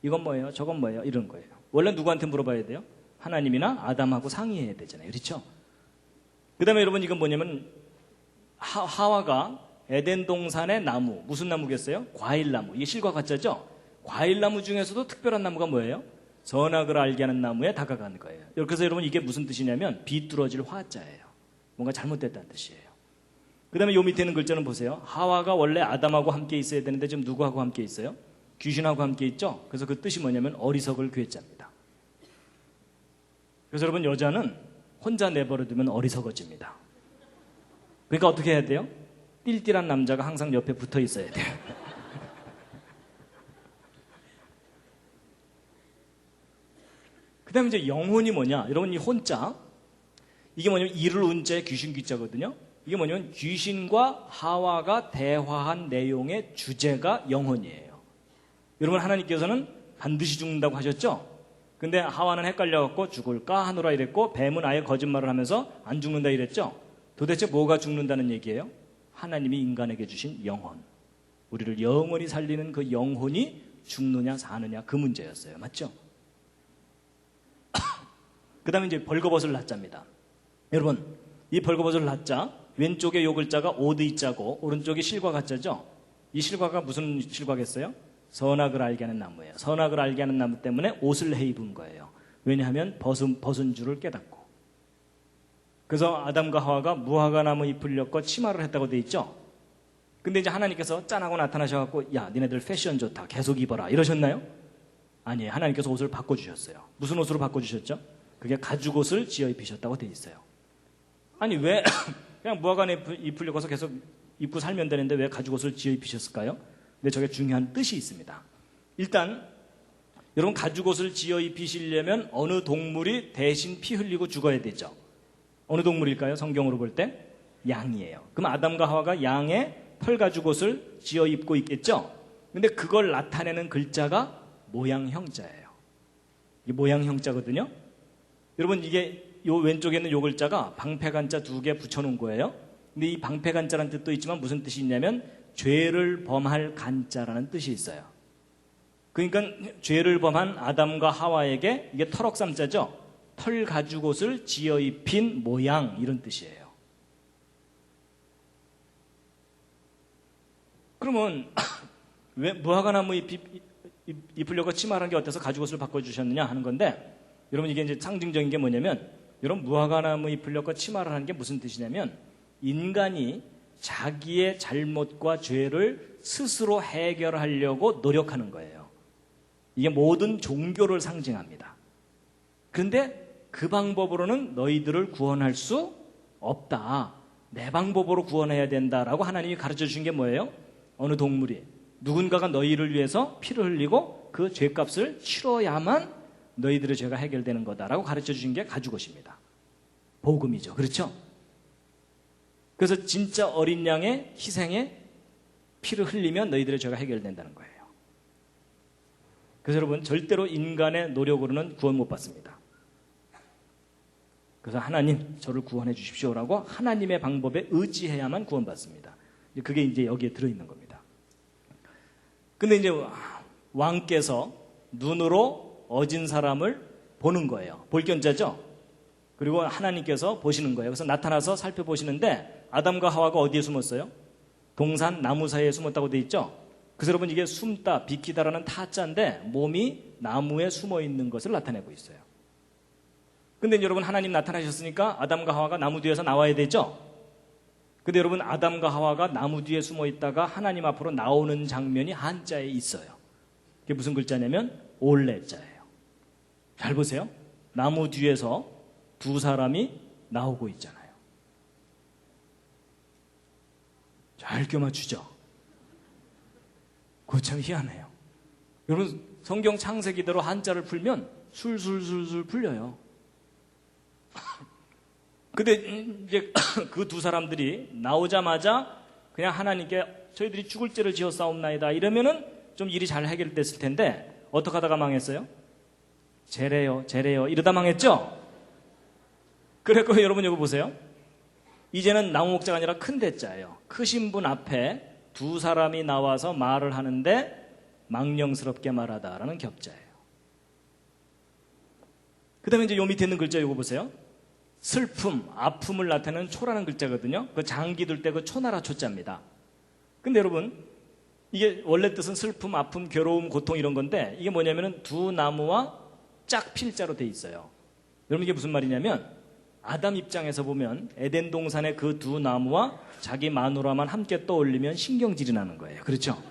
이건 뭐예요? 저건 뭐예요? 이런 거예요. 원래 누구한테 물어봐야 돼요? 하나님이나 아담하고 상의해야 되잖아요. 그렇죠? 그 다음에 여러분 이건 뭐냐면 하와가 에덴 동산의 나무, 무슨 나무겠어요? 과일나무. 이게 실과 가짜죠? 과일나무 중에서도 특별한 나무가 뭐예요? 선악을 알게 하는 나무에 다가가는 거예요. 그래서 여러분 이게 무슨 뜻이냐면 비뚤어질 화자예요. 뭔가 잘못됐다는 뜻이에요. 그 다음에 요 밑에 있는 글자는 보세요. 하와가 원래 아담하고 함께 있어야 되는데 지금 누구하고 함께 있어요? 귀신하고 함께 있죠? 그래서 그 뜻이 뭐냐면 어리석을 괴짜입니다. 그래서 여러분 여자는 혼자 내버려두면 어리석어집니다. 그러니까 어떻게 해야 돼요? 띨띨한 남자가 항상 옆에 붙어 있어야 돼요. 그 다음에 이제 영혼이 뭐냐? 여러분 이 혼자, 이게 뭐냐면 이를 운자의 귀신 귀자거든요. 이게 뭐냐면 귀신과 하와가 대화한 내용의 주제가 영혼이에요. 여러분 하나님께서는 반드시 죽는다고 하셨죠? 근데 하와는 헷갈려갖고 죽을까 하노라 이랬고 뱀은 아예 거짓말을 하면서 안 죽는다 이랬죠? 도대체 뭐가 죽는다는 얘기예요? 하나님이 인간에게 주신 영혼. 우리를 영원히 살리는 그 영혼이 죽느냐 사느냐 그 문제였어요. 맞죠? 그 다음에 이제 벌거벗을 낳자입니다. 여러분 이 벌거벗을 낳자 왼쪽에 요 글자가 오드이자고 오른쪽이 실과 가짜죠? 이 실과가 무슨 실과겠어요? 선악을 알게 하는 나무예요. 선악을 알게 하는 나무 때문에 옷을 해 입은 거예요. 왜냐하면 벗은 줄을 깨닫고. 그래서 아담과 하와가 무화과 나무 잎을 엮고 치마를 했다고 돼 있죠? 근데 이제 하나님께서 짠하고 나타나셔갖고 야 니네들 패션 좋다 계속 입어라 이러셨나요? 아니에요. 하나님께서 옷을 바꿔주셨어요. 무슨 옷으로 바꿔주셨죠? 그게 가죽옷을 지어 입히셨다고 돼 있어요. 아니 왜 그냥 무화과 잎을 엮어서 계속 입고 살면 되는데 왜 가죽옷을 지어 입히셨을까요? 근데 저게 중요한 뜻이 있습니다. 일단 여러분 가죽옷을 지어 입히시려면 어느 동물이 대신 피 흘리고 죽어야 되죠. 어느 동물일까요? 성경으로 볼 때 양이에요. 그럼 아담과 하와가 양의 털 가죽옷을 지어 입고 있겠죠. 근데 그걸 나타내는 글자가 모양형자예요. 이게 모양형자거든요. 여러분 이게 요 왼쪽에 있는 요 글자가 방패간자 2개 붙여놓은 거예요. 근데 이 방패간자라는 뜻도 있지만 무슨 뜻이 있냐면 죄를 범할 간자라는 뜻이 있어요. 그러니까 죄를 범한 아담과 하와에게 이게 털옥삼자죠. 털 가죽옷을 지어 입힌 모양 이런 뜻이에요. 그러면 왜 무화과나무 잎이 입으려고 치마라는 게 어때서 가죽옷을 바꿔주셨느냐 하는 건데, 여러분 이게 이제 상징적인 게 뭐냐면, 여러분 무화과나무 입으려고 치마를 하는 게 무슨 뜻이냐면, 인간이 자기의 잘못과 죄를 스스로 해결하려고 노력하는 거예요. 이게 모든 종교를 상징합니다. 그런데 그 방법으로는 너희들을 구원할 수 없다. 내 방법으로 구원해야 된다라고 하나님이 가르쳐 주신 게 뭐예요? 어느 동물이 누군가가 너희를 위해서 피를 흘리고 그 죄값을 치러야만 너희들의 죄가 해결되는 거다라고 가르쳐 주신 게 가죽옷입니다. 복음이죠. 그렇죠? 그래서 진짜 어린 양의 희생에 피를 흘리면 너희들의 죄가 해결된다는 거예요. 그래서 여러분 절대로 인간의 노력으로는 구원 못 받습니다. 그래서 하나님 저를 구원해 주십시오라고 하나님의 방법에 의지해야만 구원받습니다. 그게 이제 여기에 들어있는 겁니다. 근데 이제 왕께서 눈으로 어진 사람을 보는 거예요. 볼견자죠. 그리고 하나님께서 보시는 거예요. 그래서 나타나서 살펴보시는데 아담과 하와가 어디에 숨었어요? 동산 나무 사이에 숨었다고 돼 있죠. 그래서 여러분 이게 숨다 비키다라는 타자인데 몸이 나무에 숨어 있는 것을 나타내고 있어요. 근데 여러분 하나님 나타나셨으니까 아담과 하와가 나무 뒤에서 나와야 되죠. 근데 여러분 아담과 하와가 나무 뒤에 숨어 있다가 하나님 앞으로 나오는 장면이 한자에 있어요. 그게 무슨 글자냐면 올레자예요. 잘 보세요. 나무 뒤에서 두 사람이 나오고 있잖아요. 잘 껴맞추죠. 그거 참 희한해요. 여러분 성경 창세기대로 한자를 풀면 술술술술 풀려요. 근데 이제 그 두 사람들이 나오자마자 그냥 하나님께 저희들이 죽을 죄를 지었사옵나이다 이러면은 좀 일이 잘 해결됐을 텐데 어떻게 하다가 망했어요? 제래요 이러다 망했죠? 그래서 여러분 여기 보세요. 이제는 나무 목자가 아니라 큰 대자예요. 크신 분 앞에 두 사람이 나와서 말을 하는데 망령스럽게 말하다라는 격자예요. 그 다음에 이제 요 밑에 있는 글자 이거 보세요. 슬픔, 아픔을 나타내는 초라는 글자거든요. 그 장기 둘 때 그 초나라 초자입니다. 근데 여러분 이게 원래 뜻은 슬픔, 아픔, 괴로움, 고통 이런 건데 이게 뭐냐면은 두 나무와 짝 필자로 돼 있어요. 여러분 이게 무슨 말이냐면 아담 입장에서 보면 에덴 동산의 그 두 나무와 자기 마누라만 함께 떠올리면 신경질이 나는 거예요. 그렇죠?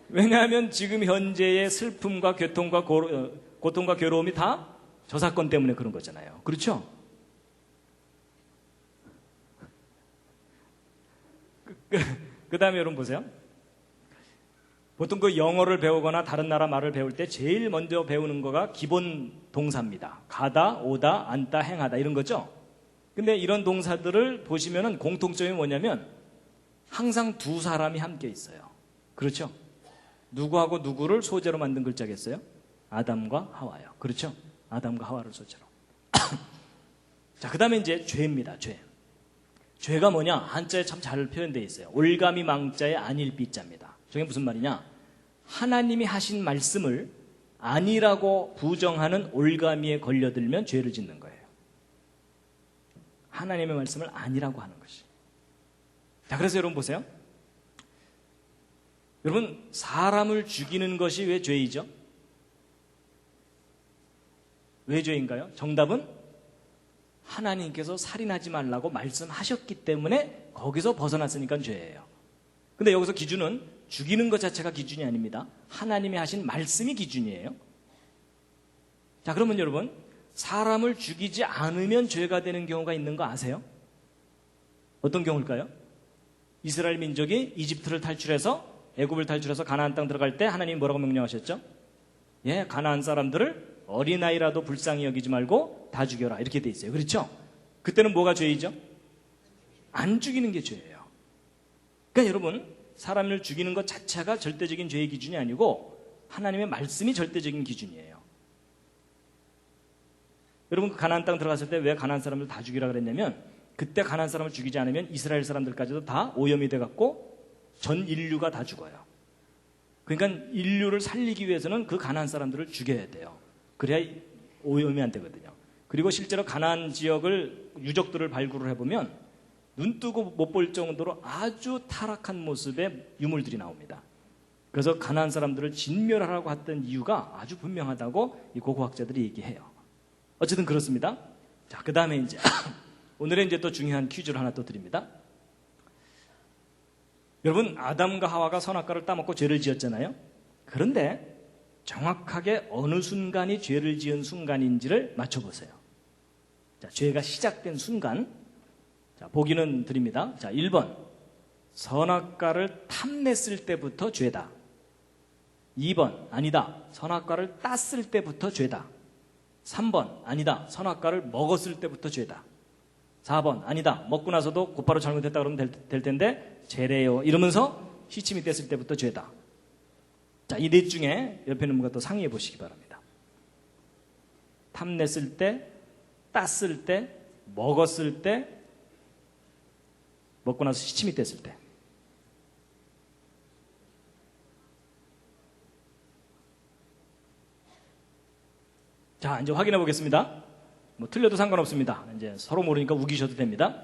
왜냐하면 지금 현재의 슬픔과 고통과 괴로움이 다 저 사건 때문에 그런 거잖아요. 그렇죠? 그 다음에 여러분 보세요. 보통 그 영어를 배우거나 다른 나라 말을 배울 때 제일 먼저 배우는 거가 기본 동사입니다. 가다, 오다, 앉다, 행하다 이런 거죠. 근데 이런 동사들을 보시면은 공통점이 뭐냐면 항상 두 사람이 함께 있어요. 그렇죠? 누구하고 누구를 소재로 만든 글자겠어요? 아담과 하와요. 그렇죠? 아담과 하와를 소재로. 자, 그 다음에 이제 죄입니다. 죄. 죄가 뭐냐? 한자에 참 잘 표현되어 있어요. 올가미 망자의 안일비자입니다. 저게 무슨 말이냐? 하나님이 하신 말씀을 아니라고 부정하는 올가미에 걸려들면 죄를 짓는 거예요. 하나님의 말씀을 아니라고 하는 것이. 자, 그래서 여러분 보세요. 여러분 사람을 죽이는 것이 왜 죄이죠? 왜 죄인가요? 정답은 하나님께서 살인하지 말라고 말씀하셨기 때문에 거기서 벗어났으니까 죄예요. 근데 여기서 기준은 죽이는 것 자체가 기준이 아닙니다. 하나님이 하신 말씀이 기준이에요. 자, 그러면 여러분 사람을 죽이지 않으면 죄가 되는 경우가 있는 거 아세요? 어떤 경우일까요? 이스라엘 민족이 이집트를 탈출해서 애굽을 탈출해서 가나안 땅 들어갈 때 하나님이 뭐라고 명령하셨죠? 예, 가나안 사람들을 어린아이라도 불쌍히 여기지 말고 다 죽여라 이렇게 돼 있어요. 그렇죠? 그때는 뭐가 죄이죠? 안 죽이는 게 죄예요. 그러니까 여러분 사람을 죽이는 것 자체가 절대적인 죄의 기준이 아니고 하나님의 말씀이 절대적인 기준이에요. 여러분 그 가나안 땅 들어갔을 때 왜 가나안 사람들 다 죽이라 그랬냐면 그때 가나안 사람을 죽이지 않으면 이스라엘 사람들까지도 다 오염이 돼갖고 전 인류가 다 죽어요. 그러니까 인류를 살리기 위해서는 그 가나안 사람들을 죽여야 돼요. 그래야 오염이 안 되거든요. 그리고 실제로 가나안 지역을 유적들을 발굴을 해보면 눈 뜨고 못 볼 정도로 아주 타락한 모습의 유물들이 나옵니다. 그래서 가나안 사람들을 진멸하라고 했던 이유가 아주 분명하다고 이 고고학자들이 얘기해요. 어쨌든 그렇습니다. 자, 그 다음에 이제 오늘의 이제 또 중요한 퀴즈를 하나 또 드립니다. 여러분, 아담과 하와가 선악과를 따먹고 죄를 지었잖아요. 그런데 정확하게 어느 순간이 죄를 지은 순간인지를 맞춰보세요. 자, 죄가 시작된 순간. 자, 보기는 드립니다. 자, 1번. 선악과를 탐냈을 때부터 죄다. 2번. 아니다. 선악과를 땄을 때부터 죄다. 3번. 아니다. 선악과를 먹었을 때부터 죄다. 4번. 아니다. 먹고 나서도 곧바로 잘못했다 그러면 될 텐데 죄래요. 이러면서 시침이 뗐을 때부터 죄다. 자, 이 넷 중에 옆에 있는 분과 또 상의해 보시기 바랍니다. 탐냈을 때, 땄을 때, 먹었을 때, 먹고 나서 시침이 뗐을 때. 자, 이제 확인해 보겠습니다. 뭐 틀려도 상관없습니다. 이제 서로 모르니까 우기셔도 됩니다.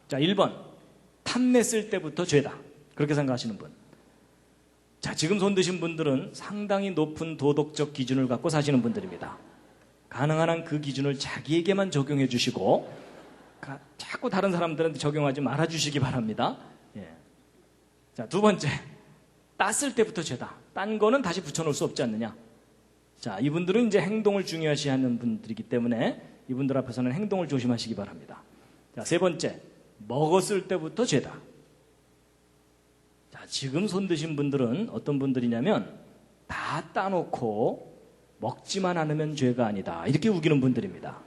자, 1번. 탐냈을 때부터 죄다. 그렇게 생각하시는 분. 자, 지금 손 드신 분들은 상당히 높은 도덕적 기준을 갖고 사시는 분들입니다. 가능한 한 그 기준을 자기에게만 적용해 주시고 자꾸 다른 사람들한테 적용하지 말아 주시기 바랍니다. 예. 자, 두 번째. 땄을 때부터 죄다. 딴 거는 다시 붙여놓을 수 없지 않느냐. 자, 이분들은 이제 행동을 중요시하는 분들이기 때문에 이분들 앞에서는 행동을 조심하시기 바랍니다. 자, 세 번째. 먹었을 때부터 죄다. 자, 지금 손 드신 분들은 어떤 분들이냐면 다 따놓고 먹지만 않으면 죄가 아니다. 이렇게 우기는 분들입니다.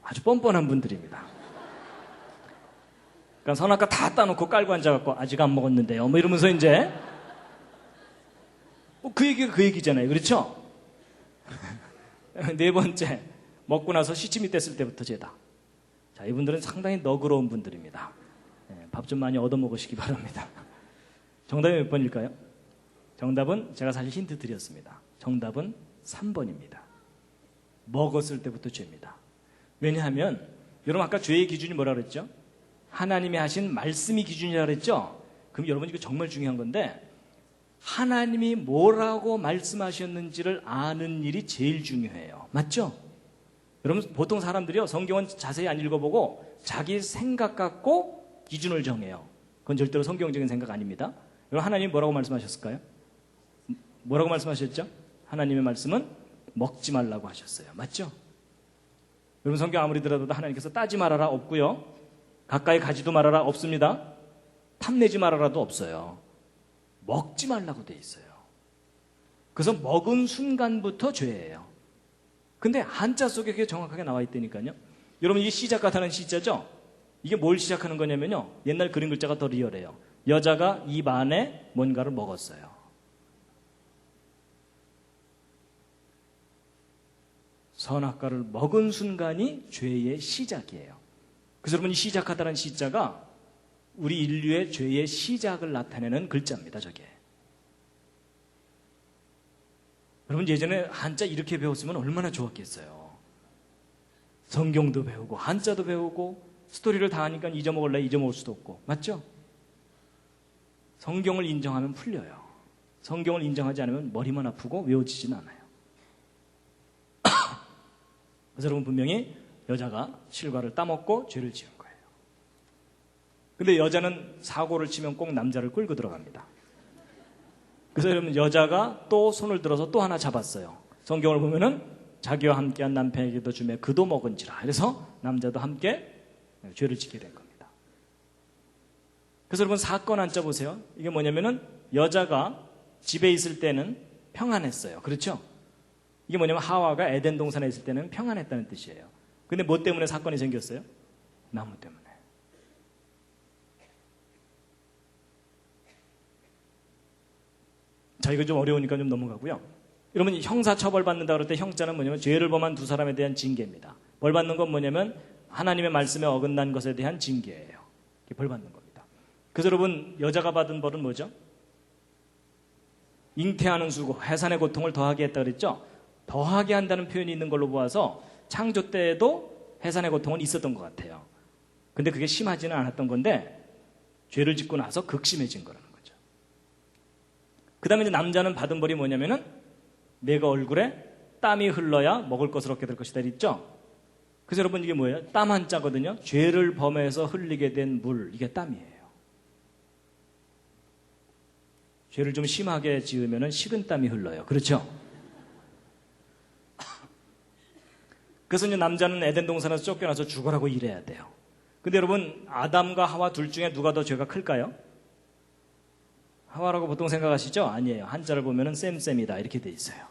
아주 뻔뻔한 분들입니다. 그러니까 선악과 다 따놓고 깔고 앉아갖고 아직 안 먹었는데요. 뭐 이러면서 이제 그 얘기가 그 얘기잖아요. 그렇죠? 네 번째, 먹고 나서 시침이 뗐을 때부터 죄다. 자, 이분들은 상당히 너그러운 분들입니다. 밥 좀 많이 얻어먹으시기 바랍니다. 정답이 몇 번일까요? 정답은 제가 사실 힌트 드렸습니다. 정답은 3번입니다. 먹었을 때부터 죄입니다. 왜냐하면 여러분 아까 죄의 기준이 뭐라 그랬죠? 하나님이 하신 말씀이 기준이라 그랬죠? 그럼 여러분 이거 정말 중요한 건데 하나님이 뭐라고 말씀하셨는지를 아는 일이 제일 중요해요. 맞죠? 여러분 보통 사람들이요 성경은 자세히 안 읽어보고 자기 생각 갖고 기준을 정해요. 그건 절대로 성경적인 생각 아닙니다. 여러분 하나님이 뭐라고 말씀하셨을까요? 뭐라고 말씀하셨죠? 하나님의 말씀은 먹지 말라고 하셨어요. 맞죠? 여러분 성경 아무리 들어도 하나님께서 따지 말아라 없고요. 가까이 가지도 말아라 없습니다. 탐내지 말아라도 없어요. 먹지 말라고 돼 있어요. 그래서 먹은 순간부터 죄예요. 근데 한자 속에 그게 정확하게 나와 있다니까요. 여러분 이게 시작 같다는 시자죠? 이게 뭘 시작하는 거냐면요. 옛날 그림 글자가 더 리얼해요. 여자가 입 안에 뭔가를 먹었어요. 선악과를 먹은 순간이 죄의 시작이에요. 그래서 여러분 이 시작하다는 시자가 우리 인류의 죄의 시작을 나타내는 글자입니다. 저게. 여러분 예전에 한자 이렇게 배웠으면 얼마나 좋았겠어요. 성경도 배우고 한자도 배우고 스토리를 다 하니까 잊어먹을래 잊어먹을 수도 없고. 맞죠? 성경을 인정하면 풀려요. 성경을 인정하지 않으면 머리만 아프고 외워지진 않아요. 그래서 여러분 분명히 여자가 실과를 따먹고 죄를 지은 거예요. 근데 여자는 사고를 치면 꼭 남자를 끌고 들어갑니다. 그래서 여러분 여자가 또 손을 들어서 또 하나 잡았어요. 성경을 보면은 자기와 함께한 남편에게도 주매 그도 먹은지라. 그래서 남자도 함께 죄를 짓게 된 겁니다. 그래서 여러분 사건 한자 보세요. 이게 뭐냐면은 여자가 집에 있을 때는 평안했어요. 그렇죠? 이게 뭐냐면 하와가 에덴 동산에 있을 때는 평안했다는 뜻이에요. 근데 뭐 때문에 사건이 생겼어요? 나무 때문에. 자, 이거 좀 어려우니까 좀 넘어가고요. 여러분 형사 처벌 받는다 그럴 때 형자는 뭐냐면 죄를 범한 두 사람에 대한 징계입니다. 벌 받는 건 뭐냐면 하나님의 말씀에 어긋난 것에 대한 징계예요. 이게 벌 받는 겁니다. 그래서 여러분 여자가 받은 벌은 뭐죠? 잉태하는 수고, 해산의 고통을 더하게 했다 그랬죠? 더하게 한다는 표현이 있는 걸로 보아서 창조 때에도 해산의 고통은 있었던 것 같아요. 근데 그게 심하지는 않았던 건데 죄를 짓고 나서 극심해진 거라는 거죠. 그 다음에 이제 남자는 받은 벌이 뭐냐면은 내가 얼굴에 땀이 흘러야 먹을 것을 얻게 될 것이다 있죠. 그래서 여러분 이게 뭐예요? 땀 한자거든요. 죄를 범해서 흘리게 된 물, 이게 땀이에요. 죄를 좀 심하게 지으면은 식은땀이 흘러요. 그렇죠? 그래서 이제 남자는 에덴 동산에서 쫓겨나서 죽어라고 일해야 돼요. 근데 여러분, 아담과 하와 둘 중에 누가 더 죄가 클까요? 하와라고 보통 생각하시죠? 아니에요. 한자를 보면은 쌤쌤이다 이렇게 돼 있어요.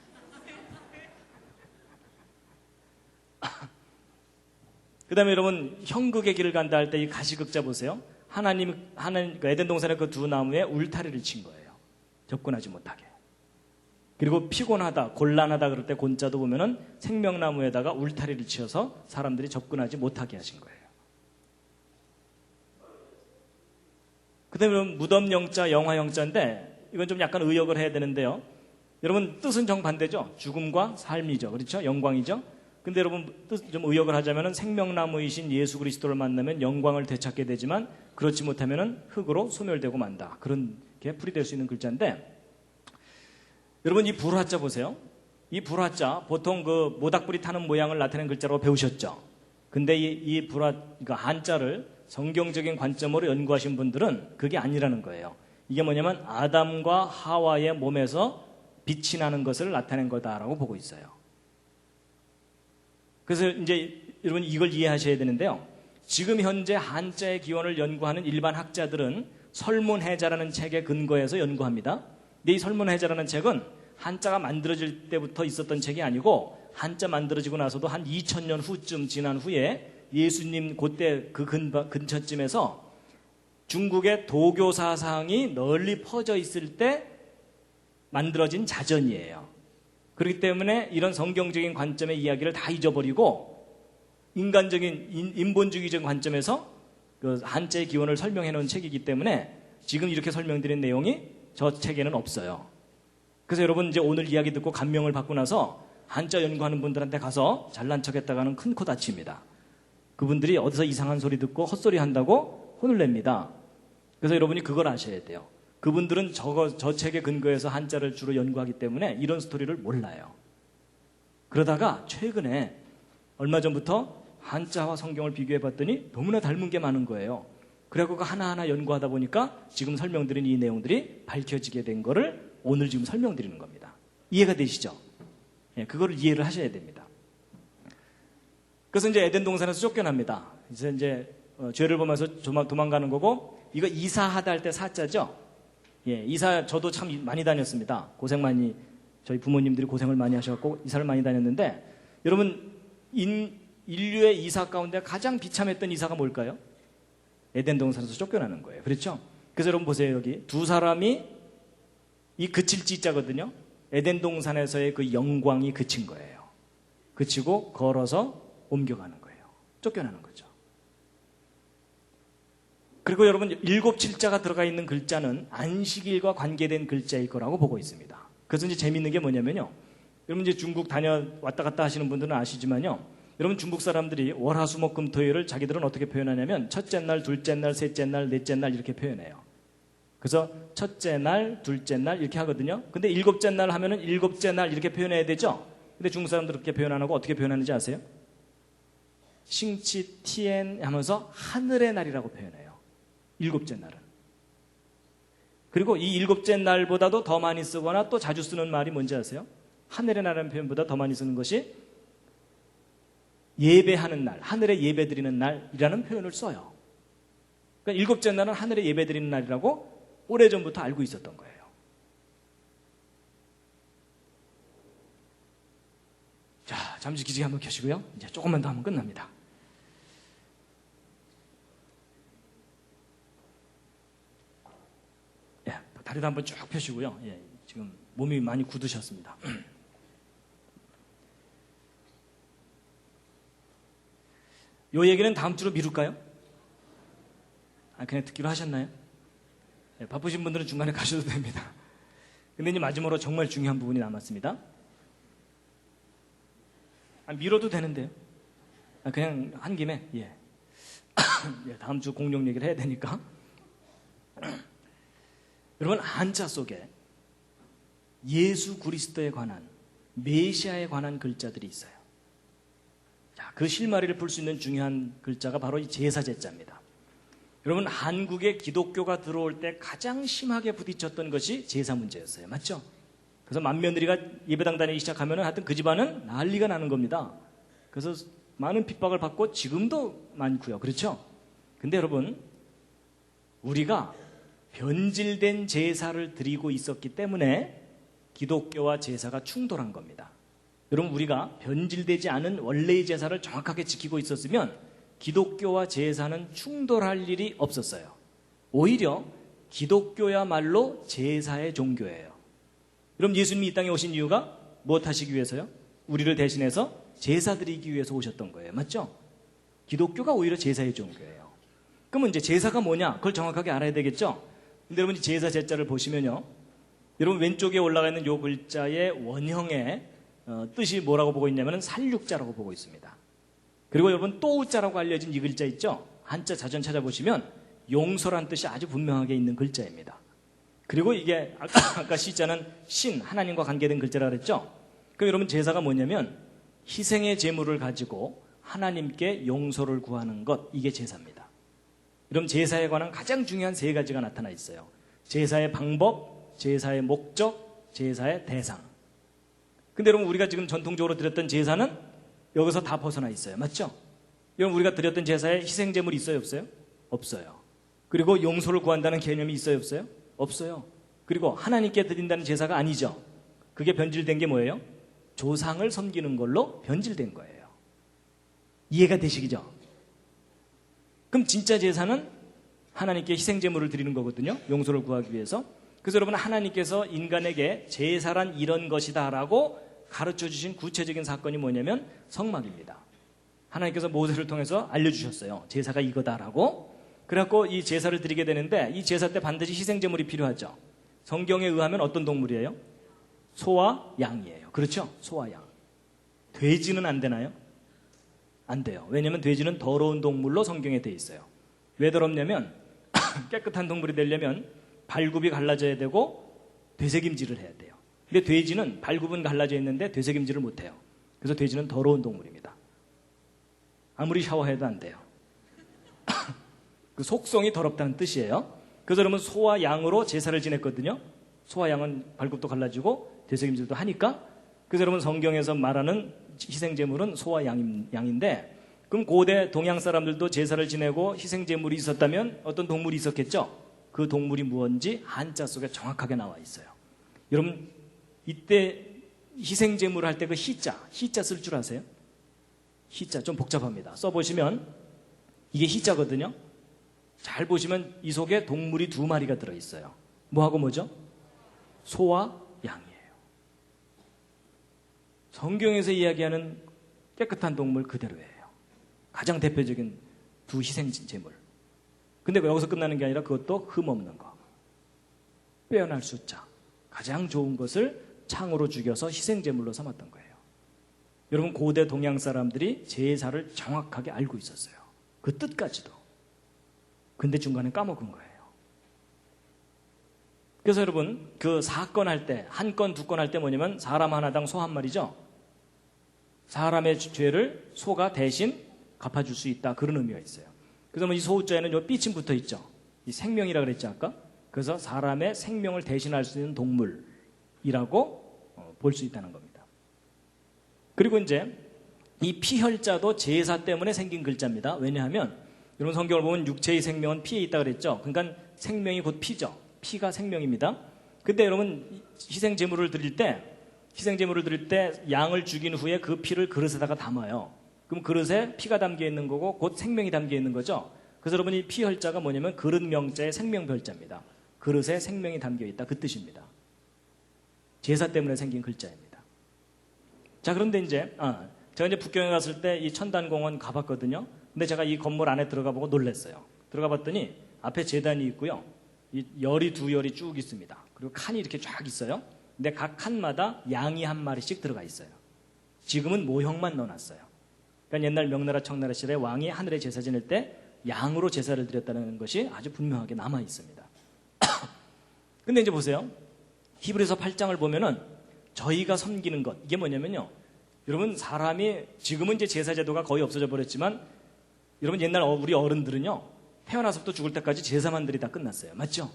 그 다음에 여러분, 형극의 길을 간다 할 때 이 가시극자 보세요. 하나님, 에덴 동산의 그 두 나무에 울타리를 친 거예요. 접근하지 못하게. 그리고 피곤하다, 곤란하다 그럴 때 곤자도 보면은 생명나무에다가 울타리를 치어서 사람들이 접근하지 못하게 하신 거예요. 그 다음에 무덤 영자, 영화 영자인데 이건 좀 약간 의역을 해야 되는데요. 여러분 뜻은 정반대죠. 죽음과 삶이죠. 그렇죠? 영광이죠. 근데 여러분 뜻 좀 의역을 하자면은 생명나무이신 예수 그리스도를 만나면 영광을 되찾게 되지만 그렇지 못하면은 흙으로 소멸되고 만다. 그런 게 풀이될 수 있는 글자인데 여러분 이 불화자 보세요. 이 불화자 보통 그 모닥불이 타는 모양을 나타내는 글자로 배우셨죠. 근데 이 그러니까 한자를 성경적인 관점으로 연구하신 분들은 그게 아니라는 거예요. 이게 뭐냐면 아담과 하와의 몸에서 빛이 나는 것을 나타낸 거다라고 보고 있어요. 그래서 이제 여러분 이걸 이해하셔야 되는데요. 지금 현재 한자의 기원을 연구하는 일반 학자들은 설문해자라는 책에 근거해서 연구합니다. 근데 이 설문해자라는 책은 한자가 만들어질 때부터 있었던 책이 아니고 한자 만들어지고 나서도 한 2000년 후쯤 지난 후에 예수님 그때 그 근처쯤에서 중국의 도교 사상이 널리 퍼져 있을 때 만들어진 자전이에요. 그렇기 때문에 이런 성경적인 관점의 이야기를 다 잊어버리고 인간적인 인본주의적 관점에서 그 한자의 기원을 설명해 놓은 책이기 때문에 지금 이렇게 설명드린 내용이 저 책에는 없어요. 그래서 여러분 이제 오늘 이야기 듣고 감명을 받고 나서 한자 연구하는 분들한테 가서 잘난 척했다가는 큰 코 다칩니다. 그분들이 어디서 이상한 소리 듣고 헛소리 한다고 혼을 냅니다. 그래서 여러분이 그걸 아셔야 돼요. 그분들은 저 책에 근거해서 한자를 주로 연구하기 때문에 이런 스토리를 몰라요. 그러다가 최근에 얼마 전부터 한자와 성경을 비교해 봤더니 너무나 닮은 게 많은 거예요. 그래갖고 하나하나 연구하다 보니까 지금 설명드린 이 내용들이 밝혀지게 된 거를 오늘 지금 설명드리는 겁니다. 이해가 되시죠? 예, 그거를 이해를 하셔야 됩니다. 그래서 이제 에덴 동산에서 쫓겨납니다. 이제 죄를 범해서 도망가는 거고, 이거 이사하다 할 때 사자죠? 예, 이사 저도 참 많이 다녔습니다. 저희 부모님들이 고생을 많이 하셔갖고 이사를 많이 다녔는데, 여러분 인류의 이사 가운데 가장 비참했던 이사가 뭘까요? 에덴 동산에서 쫓겨나는 거예요. 그렇죠? 그래서 여러분 보세요. 여기 두 사람이 이 그칠 지자거든요. 에덴 동산에서의 그 영광이 그친 거예요. 그치고 걸어서 옮겨가는 거예요. 쫓겨나는 거죠. 그리고 여러분 7, 7자가 들어가 있는 글자는 안식일과 관계된 글자일 거라고 보고 있습니다. 그래서 이제 재밌는 게 뭐냐면요. 여러분 이제 중국 왔다 갔다 하시는 분들은 아시지만요. 여러분 중국 사람들이 월화수목금토일을 자기들은 어떻게 표현하냐면 첫째 날, 둘째 날, 셋째 날, 넷째 날 이렇게 표현해요. 그래서 첫째 날, 둘째 날 이렇게 하거든요. 근데 일곱째 날 하면은 일곱째 날 이렇게 표현해야 되죠. 근데 중국 사람들 그렇게 표현 안 하고 어떻게 표현하는지 아세요? 싱치 티엔 하면서 하늘의 날이라고 표현해요. 일곱째 날은. 그리고 이 일곱째 날보다도 더 많이 쓰거나 또 자주 쓰는 말이 뭔지 아세요? 하늘의 날이라는 표현보다 더 많이 쓰는 것이 예배하는 날, 하늘에 예배 드리는 날이라는 표현을 써요. 그러니까 일곱째 날은 하늘에 예배 드리는 날이라고 오래전부터 알고 있었던 거예요. 자, 잠시 기지개 한번 켜시고요. 이제 조금만 더 하면 끝납니다. 예, 다리도 한번 쭉 펴시고요. 예, 지금 몸이 많이 굳으셨습니다. 요 얘기는 다음 주로 미룰까요? 그냥 듣기로 하셨나요? 네, 바쁘신 분들은 중간에 가셔도 됩니다. 근데 이제 마지막으로 정말 중요한 부분이 남았습니다. 미뤄도 되는데요. 그냥 한 김에, 예. 다음 주 공룡 얘기를 해야 되니까. 여러분, 한자 속에 예수 그리스도에 관한, 메시아에 관한 글자들이 있어요. 자, 그 실마리를 풀 수 있는 중요한 글자가 바로 이 제사제자입니다. 여러분, 한국에 기독교가 들어올 때 가장 심하게 부딪혔던 것이 제사 문제였어요. 맞죠? 그래서 맏며느리가 예배당 다니기 시작하면 하여튼 그 집안은 난리가 나는 겁니다. 그래서 많은 핍박을 받고 지금도 많고요. 그렇죠? 근데 여러분, 우리가 변질된 제사를 드리고 있었기 때문에 기독교와 제사가 충돌한 겁니다. 여러분, 우리가 변질되지 않은 원래의 제사를 정확하게 지키고 있었으면 기독교와 제사는 충돌할 일이 없었어요. 오히려 기독교야말로 제사의 종교예요. 여러분, 예수님이 이 땅에 오신 이유가 무엇 하시기 위해서요? 우리를 대신해서 제사 드리기 위해서 오셨던 거예요. 맞죠? 기독교가 오히려 제사의 종교예요. 그러면 이제 제사가 뭐냐? 그걸 정확하게 알아야 되겠죠? 근데 여러분이 제사 제자를 보시면요, 여러분 왼쪽에 올라가 있는 요 글자의 원형의 뜻이 뭐라고 보고 있냐면 살육자라고 보고 있습니다. 그리고 여러분 또우자라고 알려진 이 글자 있죠? 한자 자전 찾아보시면 용서란 뜻이 아주 분명하게 있는 글자입니다. 그리고 이게 아까 시자는 신, 하나님과 관계된 글자라 그랬죠? 그럼 여러분 제사가 뭐냐면 희생의 제물을 가지고 하나님께 용서를 구하는 것, 이게 제사입니다. 여러분, 제사에 관한 가장 중요한 세 가지가 나타나 있어요. 제사의 방법, 제사의 목적, 제사의 대상. 근데 여러분, 우리가 지금 전통적으로 드렸던 제사는 여기서 다 벗어나 있어요. 맞죠? 여러분, 우리가 드렸던 제사에 희생제물이 있어요, 없어요? 없어요. 그리고 용서를 구한다는 개념이 있어요, 없어요? 없어요. 그리고 하나님께 드린다는 제사가 아니죠. 그게 변질된 게 뭐예요? 조상을 섬기는 걸로 변질된 거예요. 이해가 되시죠? 그럼 진짜 제사는 하나님께 희생제물을 드리는 거거든요. 용서를 구하기 위해서. 그래서 여러분, 하나님께서 인간에게 제사란 이런 것이다 라고 가르쳐 주신 구체적인 사건이 뭐냐면 성막입니다. 하나님께서 모세를 통해서 알려주셨어요. 제사가 이거다라고. 그래갖고 이 제사를 드리게 되는데 이 제사 때 반드시 희생제물이 필요하죠. 성경에 의하면 어떤 동물이에요? 소와 양이에요. 그렇죠? 소와 양. 돼지는 안 되나요? 안 돼요. 왜냐하면 돼지는 더러운 동물로 성경에 돼 있어요. 왜 더럽냐면 깨끗한 동물이 되려면 발굽이 갈라져야 되고 되새김질을 해야 돼요. 근데 돼지는 발굽은 갈라져 있는데 되새김질을 못해요. 그래서 돼지는 더러운 동물입니다. 아무리 샤워해도 안 돼요. 그 속성이 더럽다는 뜻이에요. 그래서 여러분, 소와 양으로 제사를 지냈거든요. 소와 양은 발굽도 갈라지고 되새김질도 하니까. 그래서 여러분, 성경에서 말하는 희생제물은 소와 양인데, 그럼 고대 동양 사람들도 제사를 지내고 희생제물이 있었다면 어떤 동물이 있었겠죠? 그 동물이 무엇인지 한자 속에 정확하게 나와 있어요. 여러분, 이때 희생제물을 할 때 그 희자 쓸 줄 아세요? 희자 좀 복잡합니다. 써보시면 이게 희자거든요. 잘 보시면 이 속에 동물이 2마리가 들어있어요. 뭐하고 뭐죠? 소와 양이에요. 성경에서 이야기하는 깨끗한 동물 그대로예요. 가장 대표적인 2 희생제물. 근데 여기서 끝나는 게 아니라 그것도 흠없는 거. 빼어날 숫자. 가장 좋은 것을 창으로 죽여서 희생제물로 삼았던 거예요. 여러분, 고대 동양 사람들이 제사를 정확하게 알고 있었어요. 그 뜻까지도. 근데 중간에 까먹은 거예요. 그래서 여러분, 그 사건 할 때, 한 건, 2건 할 때 뭐냐면 사람 하나당 소 1마리죠. 사람의 죄를 소가 대신 갚아줄 수 있다. 그런 의미가 있어요. 그래서 이 소자에는 요 삐침 붙어 있죠. 이 생명이라 그랬지 아까? 그래서 사람의 생명을 대신할 수 있는 동물이라고 볼 수 있다는 겁니다. 그리고 이제 이 피혈자도 제사 때문에 생긴 글자입니다. 왜냐하면 여러분, 성경을 보면 육체의 생명은 피에 있다 그랬죠. 그러니까 생명이 곧 피죠. 피가 생명입니다. 근데 여러분, 희생제물을 드릴 때 양을 죽인 후에 그 피를 그릇에다가 담아요. 그럼 그릇에 피가 담겨 있는 거고 곧 생명이 담겨 있는 거죠. 그래서 여러분, 이 피혈자가 뭐냐면 그릇 명자의 생명별자입니다. 그릇에 생명이 담겨 있다, 그 뜻입니다. 제사 때문에 생긴 글자입니다. 자, 그런데 이제 제가 이제 북경에 갔을 때 이 천단공원 가봤거든요. 근데 제가 이 건물 안에 들어가 보고 놀랐어요. 들어가 봤더니 앞에 제단이 있고요. 이 열이 2열이 쭉 있습니다. 그리고 칸이 이렇게 쫙 있어요. 근데 각 칸마다 양이 1마리씩 들어가 있어요. 지금은 모형만 넣어놨어요. 그러니까 옛날 명나라 청나라 시절에 왕이 하늘에 제사 지낼 때 양으로 제사를 드렸다는 것이 아주 분명하게 남아 있습니다. 근데 이제 보세요. 히브리서 8장을 보면은 저희가 섬기는 것, 이게 뭐냐면요. 여러분, 사람이 지금은 이제 제사 제도가 거의 없어져 버렸지만 여러분, 옛날 우리 어른들은요, 태어나서부터 죽을 때까지 제사만 들이 다 끝났어요. 맞죠?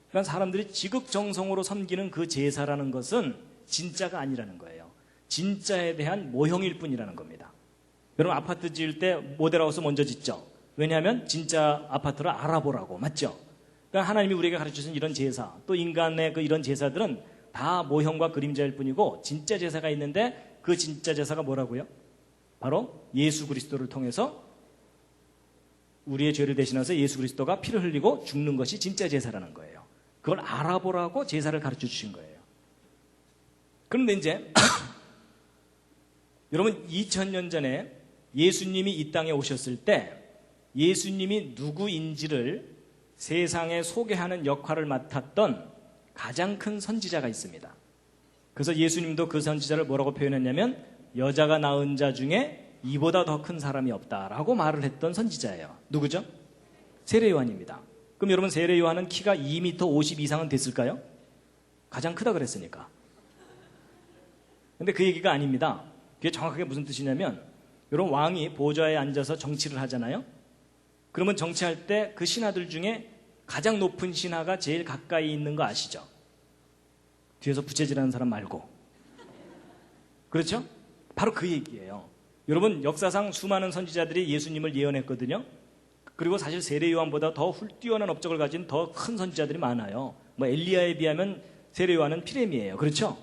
그러니까 사람들이 지극정성으로 섬기는 그 제사라는 것은 진짜가 아니라는 거예요. 진짜에 대한 모형일 뿐이라는 겁니다. 여러분, 아파트 지을 때 모델하우스 먼저 짓죠. 왜냐하면 진짜 아파트를 알아보라고. 맞죠? 그러니까 하나님이 우리에게 가르쳐주신 이런 제사, 또 인간의 이런 제사들은 다 모형과 그림자일 뿐이고, 진짜 제사가 있는데 그 진짜 제사가 뭐라고요? 바로 예수 그리스도를 통해서 우리의 죄를 대신해서 예수 그리스도가 피를 흘리고 죽는 것이 진짜 제사라는 거예요. 그걸 알아보라고 제사를 가르쳐 주신 거예요. 그런데 이제 여러분, 2000년 전에 예수님이 이 땅에 오셨을 때 예수님이 누구인지를 세상에 소개하는 역할을 맡았던 가장 큰 선지자가 있습니다. 그래서 예수님도 그 선지자를 뭐라고 표현했냐면 여자가 낳은 자 중에 이보다 더 큰 사람이 없다라고 말을 했던 선지자예요. 누구죠? 세례 요한입니다. 그럼 여러분, 세례 요한은 키가 2m 50 이상은 됐을까요? 가장 크다 그랬으니까. 근데 그 얘기가 아닙니다. 그게 정확하게 무슨 뜻이냐면, 여러분, 왕이 보좌에 앉아서 정치를 하잖아요. 그러면 정치할 때 그 신하들 중에 가장 높은 신하가 제일 가까이 있는 거 아시죠? 뒤에서 부채질하는 사람 말고. 그렇죠? 바로 그 얘기예요. 여러분, 역사상 수많은 선지자들이 예수님을 예언했거든요. 그리고 사실 세례 요한보다 더 뛰어난 업적을 가진 더 큰 선지자들이 많아요. 뭐 엘리야에 비하면 세례 요한은 피레미예요. 그렇죠?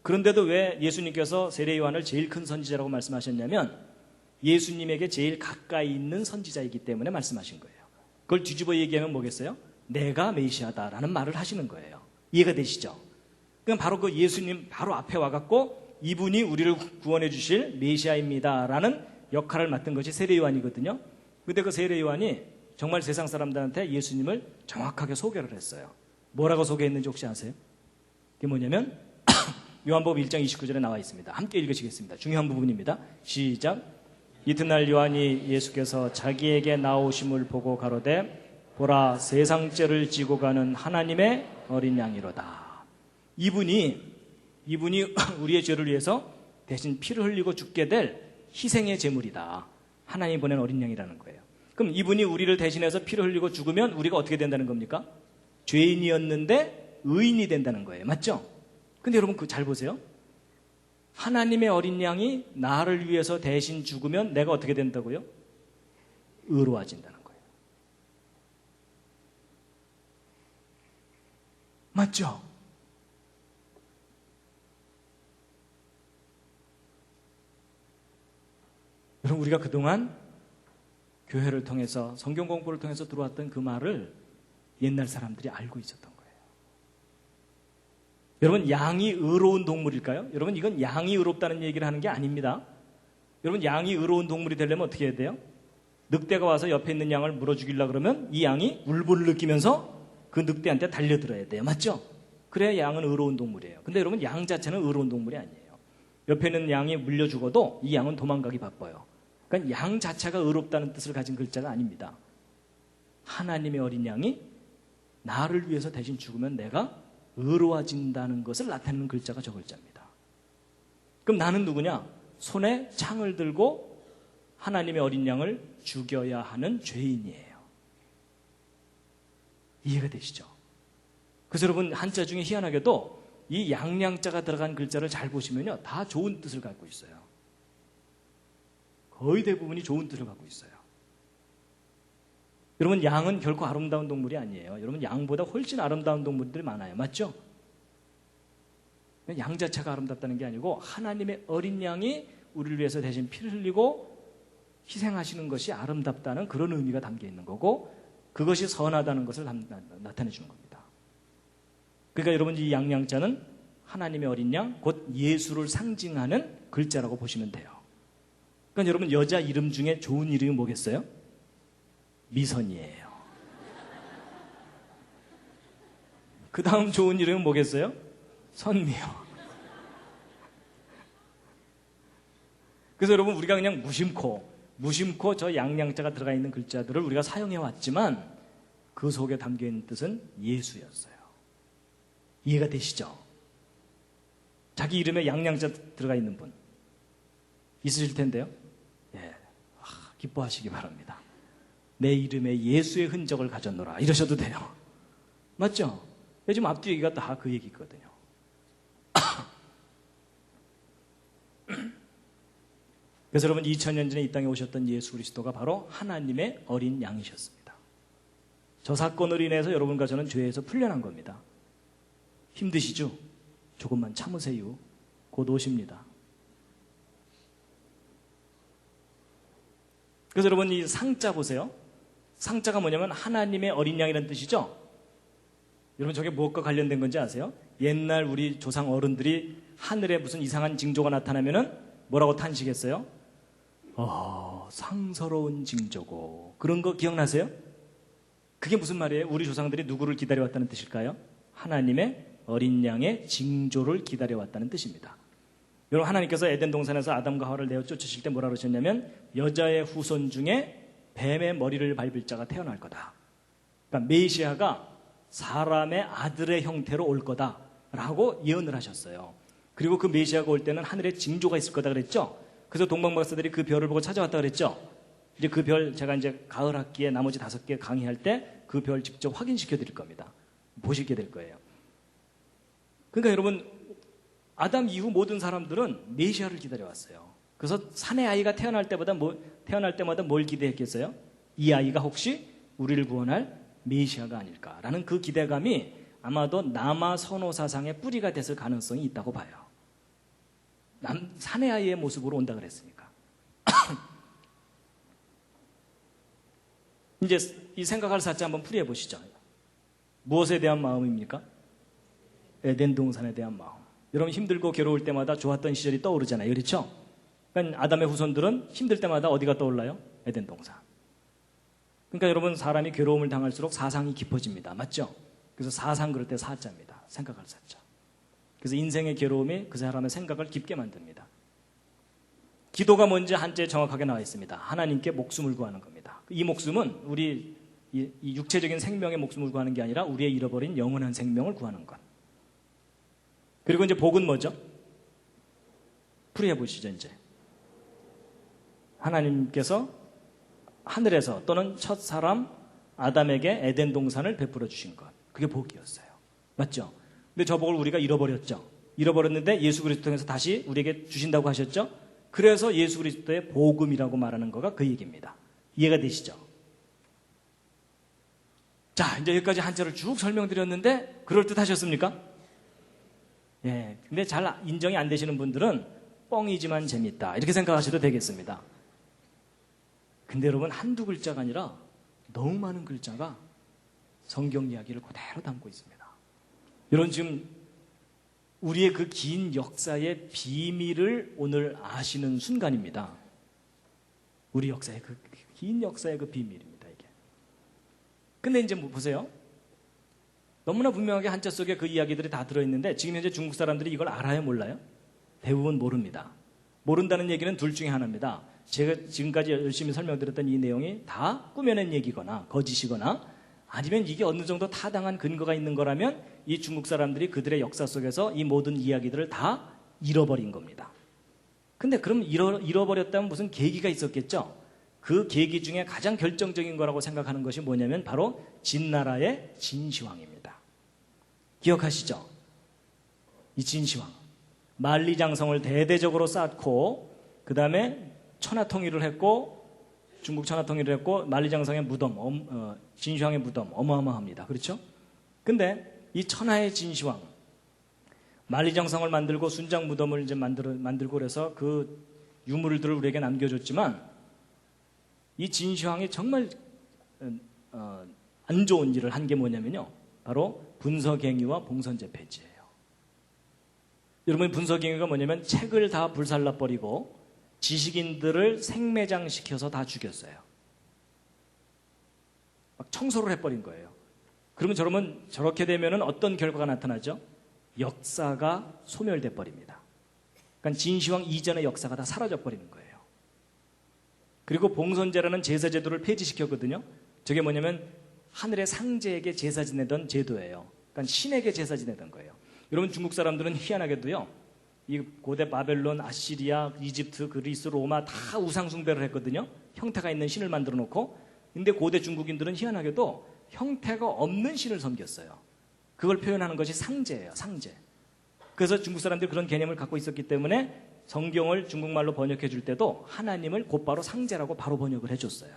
그런데도 왜 예수님께서 세례 요한을 제일 큰 선지자라고 말씀하셨냐면 예수님에게 제일 가까이 있는 선지자이기 때문에 말씀하신 거예요. 그걸 뒤집어 얘기하면 뭐겠어요? 내가 메시아다라는 말을 하시는 거예요. 이해가 되시죠? 그럼 바로 그 예수님 바로 앞에 와갖고 이분이 우리를 구원해 주실 메시아입니다라는 역할을 맡은 것이 세례 요한이거든요. 근데 그 세례 요한이 정말 세상 사람들한테 예수님을 정확하게 소개를 했어요. 뭐라고 소개했는지 혹시 아세요? 그게 뭐냐면 요한복음 1장 29절에 나와 있습니다. 함께 읽으시겠습니다. 중요한 부분입니다. 시작. 이튿날 요한이 예수께서 자기에게 나오심을 보고 가로되 보라, 세상 죄를 지고 가는 하나님의 어린 양이로다. 이분이 우리의 죄를 위해서 대신 피를 흘리고 죽게 될 희생의 제물이다. 하나님이 보낸 어린 양이라는 거예요. 그럼 이분이 우리를 대신해서 피를 흘리고 죽으면 우리가 어떻게 된다는 겁니까? 죄인이었는데 의인이 된다는 거예요. 맞죠? 근데 여러분, 잘 보세요. 하나님의 어린 양이 나를 위해서 대신 죽으면 내가 어떻게 된다고요? 의로워진다는 거예요. 맞죠? 여러분, 우리가 그동안 교회를 통해서 성경 공부를 통해서 들어왔던 그 말을 옛날 사람들이 알고 있었던 거예요. 여러분, 양이 의로운 동물일까요? 여러분, 이건 양이 의롭다는 얘기를 하는 게 아닙니다. 여러분, 양이 의로운 동물이 되려면 어떻게 해야 돼요? 늑대가 와서 옆에 있는 양을 물어 죽이려고 그러면 이 양이 울분을 느끼면서 그 늑대한테 달려들어야 돼요. 맞죠? 그래야 양은 의로운 동물이에요. 근데 여러분, 양 자체는 의로운 동물이 아니에요. 옆에 있는 양이 물려 죽어도 이 양은 도망가기 바빠요. 그러니까 양 자체가 의롭다는 뜻을 가진 글자가 아닙니다. 하나님의 어린 양이 나를 위해서 대신 죽으면 내가 의로워진다는 것을 나타내는 글자가 저 글자입니다. 그럼 나는 누구냐? 손에 창을 들고 하나님의 어린 양을 죽여야 하는 죄인이에요. 이해가 되시죠? 그래서 여러분, 한자 중에 희한하게도 이 양양자가 들어간 글자를 잘 보시면요, 다 좋은 뜻을 갖고 있어요. 거의 대부분이 좋은 뜻을 갖고 있어요. 여러분, 양은 결코 아름다운 동물이 아니에요. 여러분, 양보다 훨씬 아름다운 동물들이 많아요. 맞죠? 양 자체가 아름답다는 게 아니고 하나님의 어린 양이 우리를 위해서 대신 피를 흘리고 희생하시는 것이 아름답다는 그런 의미가 담겨 있는 거고, 그것이 선하다는 것을 나타내 주는 겁니다. 그러니까 여러분, 이 양양자는 하나님의 어린 양, 곧 예수를 상징하는 글자라고 보시면 돼요. 그러니까 여러분, 여자 이름 중에 좋은 이름이 뭐겠어요? 미선이에요. 그 다음 좋은 이름은 뭐겠어요? 선미요. 그래서 여러분, 우리가 그냥 무심코 무심코 저 양양자가 들어가 있는 글자들을 우리가 사용해 왔지만 그 속에 담겨있는 뜻은 예수였어요. 이해가 되시죠? 자기 이름에 양양자 들어가 있는 분 있으실 텐데요. 예, 기뻐하시기 바랍니다. 내 이름에 예수의 흔적을 가졌노라 이러셔도 돼요. 맞죠? 요즘 앞뒤 얘기가 다 그 얘기거든요. 그래서 여러분 2000년 전에 이 땅에 오셨던 예수 그리스도가 바로 하나님의 어린 양이셨습니다. 저 사건으로 인해서 여러분과 저는 죄에서 풀려난 겁니다. 힘드시죠? 조금만 참으세요. 곧 오십니다. 그래서 여러분 이 상자 보세요. 상자가 뭐냐면 하나님의 어린 양이라는 뜻이죠. 여러분 저게 무엇과 관련된 건지 아세요? 옛날 우리 조상 어른들이 하늘에 무슨 이상한 징조가 나타나면은 뭐라고 탄식했어요? 상서로운 징조고. 그런 거 기억나세요? 그게 무슨 말이에요? 우리 조상들이 누구를 기다려왔다는 뜻일까요? 하나님의 어린 양의 징조를 기다려왔다는 뜻입니다. 여러분 하나님께서 에덴 동산에서 아담과 하와를 내어 쫓으실 때 뭐라 그러셨냐면 여자의 후손 중에 뱀의 머리를 밟을 자가 태어날 거다. 그러니까 메시아가 사람의 아들의 형태로 올 거다라고 예언을 하셨어요. 그리고 그 메시아가 올 때는 하늘에 징조가 있을 거다 그랬죠. 그래서 동방박사들이 그 별을 보고 찾아왔다 그랬죠. 이제 그 별 제가 이제 가을 학기에 나머지 5개 강의할 때 그 별 직접 확인시켜 드릴 겁니다. 보시게 될 거예요. 그러니까 여러분 아담 이후 모든 사람들은 메시아를 기다려왔어요. 그래서 사내 아이가 태어날 때마다 뭘 기대했겠어요? 이 아이가 혹시 우리를 구원할 메시아가 아닐까라는 그 기대감이 아마도 남아 선호 사상의 뿌리가 됐을 가능성이 있다고 봐요. 사내 아이의 모습으로 온다 그랬으니까. 이제 이 생각할 사자 한번 풀이해 보시죠. 무엇에 대한 마음입니까? 에덴 동산에 대한 마음. 여러분 힘들고 괴로울 때마다 좋았던 시절이 떠오르잖아요. 그렇죠? 그러니까 아담의 후손들은 힘들 때마다 어디가 떠올라요? 에덴 동산. 그러니까 여러분 사람이 괴로움을 당할수록 사상이 깊어집니다. 맞죠? 그래서 사상 그럴 때 사자입니다. 생각할 사자. 그래서 인생의 괴로움이 그 사람의 생각을 깊게 만듭니다. 기도가 뭔지 한자에 정확하게 나와 있습니다. 하나님께 목숨을 구하는 겁니다. 이 목숨은 우리 이 육체적인 생명의 목숨을 구하는 게 아니라 우리의 잃어버린 영원한 생명을 구하는 것. 그리고 이제 복은 뭐죠? 풀이해 보시죠. 이제 하나님께서 하늘에서 또는 첫 사람 아담에게 에덴 동산을 베풀어 주신 것. 그게 복이었어요. 맞죠? 근데 저 복을 우리가 잃어버렸죠. 잃어버렸는데 예수 그리스도 통해서 다시 우리에게 주신다고 하셨죠. 그래서 예수 그리스도의 복음이라고 말하는 거가 그 얘기입니다. 이해가 되시죠? 자, 이제 여기까지 한자를 쭉 설명드렸는데 그럴듯하셨습니까? 예, 근데 잘 인정이 안 되시는 분들은 뻥이지만 재밌다 이렇게 생각하셔도 되겠습니다. 근데 여러분 한두 글자가 아니라 너무 많은 글자가 성경 이야기를 그대로 담고 있습니다. 여러분 지금 우리의 그 긴 역사의 비밀을 오늘 아시는 순간입니다. 우리 역사의 그 긴 역사의 그 비밀입니다. 이게. 근데 이제 뭐 보세요. 너무나 분명하게 한자 속에 그 이야기들이 다 들어있는데 지금 현재 중국 사람들이 이걸 알아요? 몰라요? 대부분 모릅니다. 모른다는 얘기는 둘 중에 하나입니다. 제가 지금까지 열심히 설명드렸던 이 내용이 다 꾸며낸 얘기거나 거짓이거나 아니면 이게 어느 정도 타당한 근거가 있는 거라면 이 중국 사람들이 그들의 역사 속에서 이 모든 이야기들을 다 잃어버린 겁니다. 근데 그럼 잃어버렸다면 무슨 계기가 있었겠죠? 그 계기 중에 가장 결정적인 거라고 생각하는 것이 뭐냐면 바로 진나라의 진시황입니다. 기억하시죠? 이 진시황. 만리장성을 대대적으로 쌓고 그 다음에 천하통일을 했고 중국 천하통일을 했고 만리장성의 무덤, 진시황의 무덤 어마어마합니다. 그렇죠? 근데 이 천하의 진시황 만리장성을 만들고 순장 무덤을 이제 만들고 그래서 그 유물들을 우리에게 남겨줬지만 이 진시황이 정말 안 좋은 일을 한 게 뭐냐면요. 바로 분서갱유와 봉선제 폐지예요. 여러분 분서갱유가 뭐냐면 책을 다 불살라버리고 지식인들을 생매장시켜서 다 죽였어요. 막 청소를 해버린 거예요. 그러면 저렇게 되면은 어떤 결과가 나타나죠? 역사가 소멸돼 버립니다. 그러니까 진시황 이전의 역사가 다 사라져 버리는 거예요. 그리고 봉선제라는 제사 제도를 폐지시켰거든요. 저게 뭐냐면 하늘의 상제에게 제사 지내던 제도예요. 그러니까 신에게 제사 지내던 거예요. 여러분 중국 사람들은 희한하게도요. 이 고대 바벨론, 아시리아, 이집트, 그리스, 로마 다 우상 숭배를 했거든요. 형태가 있는 신을 만들어 놓고. 근데 고대 중국인들은 희한하게도 형태가 없는 신을 섬겼어요. 그걸 표현하는 것이 상제예요. 상제. 그래서 중국 사람들이 그런 개념을 갖고 있었기 때문에 성경을 중국말로 번역해 줄 때도 하나님을 곧바로 상제라고 바로 번역을 해줬어요.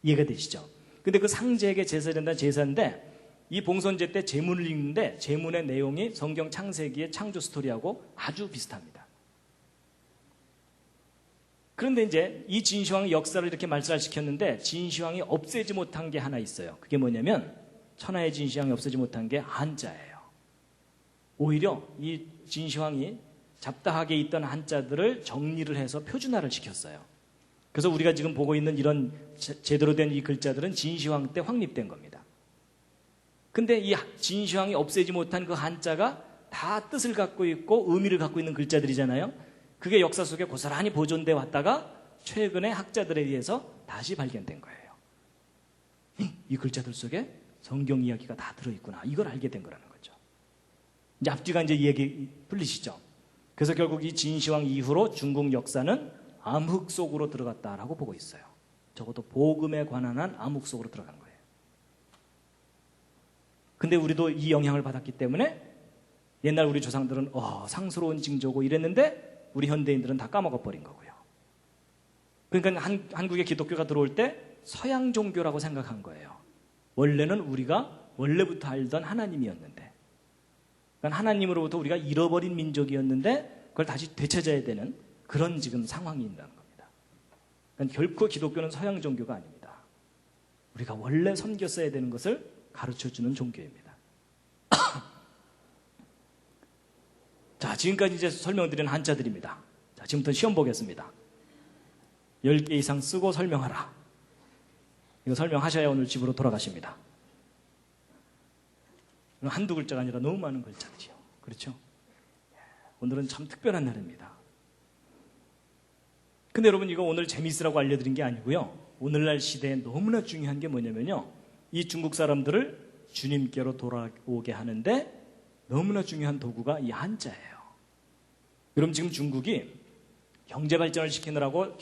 이해가 되시죠? 근데 그 상제에게 제사 된다는 제사인데 이 봉선제 때 제문을 읽는데 제문의 내용이 성경 창세기의 창조 스토리하고 아주 비슷합니다. 그런데 이제 이 진시황의 역사를 이렇게 말살시켰는데 진시황이 없애지 못한 게 하나 있어요. 그게 뭐냐면 천하의 진시황이 없애지 못한 게 한자예요. 오히려 이 진시황이 잡다하게 있던 한자들을 정리를 해서 표준화를 시켰어요. 그래서 우리가 지금 보고 있는 이런 제대로 된 이 글자들은 진시황 때 확립된 겁니다. 근데 이 진시황이 없애지 못한 그 한자가 다 뜻을 갖고 있고 의미를 갖고 있는 글자들이잖아요. 그게 역사 속에 고스란히 보존돼 왔다가 최근에 학자들에 의해서 다시 발견된 거예요. 이 글자들 속에 성경 이야기가 다 들어있구나. 이걸 알게 된 거라는 거죠. 이제 앞뒤가 이제 얘기 풀리시죠? 그래서 결국 이 진시황 이후로 중국 역사는 암흑 속으로 들어갔다라고 보고 있어요. 적어도 복음에 관한 한 암흑 속으로 들어간 거예요. 근데 우리도 이 영향을 받았기 때문에 옛날 우리 조상들은 상스러운 징조고 이랬는데 우리 현대인들은 다 까먹어버린 거고요. 그러니까 한국에 기독교가 들어올 때 서양 종교라고 생각한 거예요. 원래는 우리가 원래부터 알던 하나님이었는데, 그러니까 하나님으로부터 우리가 잃어버린 민족이었는데 그걸 다시 되찾아야 되는 그런 지금 상황이 있다는 겁니다. 그러니까 결코 기독교는 서양 종교가 아닙니다. 우리가 원래 섬겼어야 되는 것을 가르쳐주는 종교입니다. 자, 지금까지 이제 설명드린 한자들입니다. 자, 지금부터 시험 보겠습니다. 10개 이상 쓰고 설명하라. 이거 설명하셔야 오늘 집으로 돌아가십니다. 한두 글자가 아니라 너무 많은 글자들이요. 그렇죠? 오늘은 참 특별한 날입니다. 근데 여러분 이거 오늘 재미있으라고 알려드린 게 아니고요. 오늘날 시대에 너무나 중요한 게 뭐냐면요. 이 중국 사람들을 주님께로 돌아오게 하는데 너무나 중요한 도구가 이 한자예요. 여러분 지금 중국이 경제 발전을 시키느라고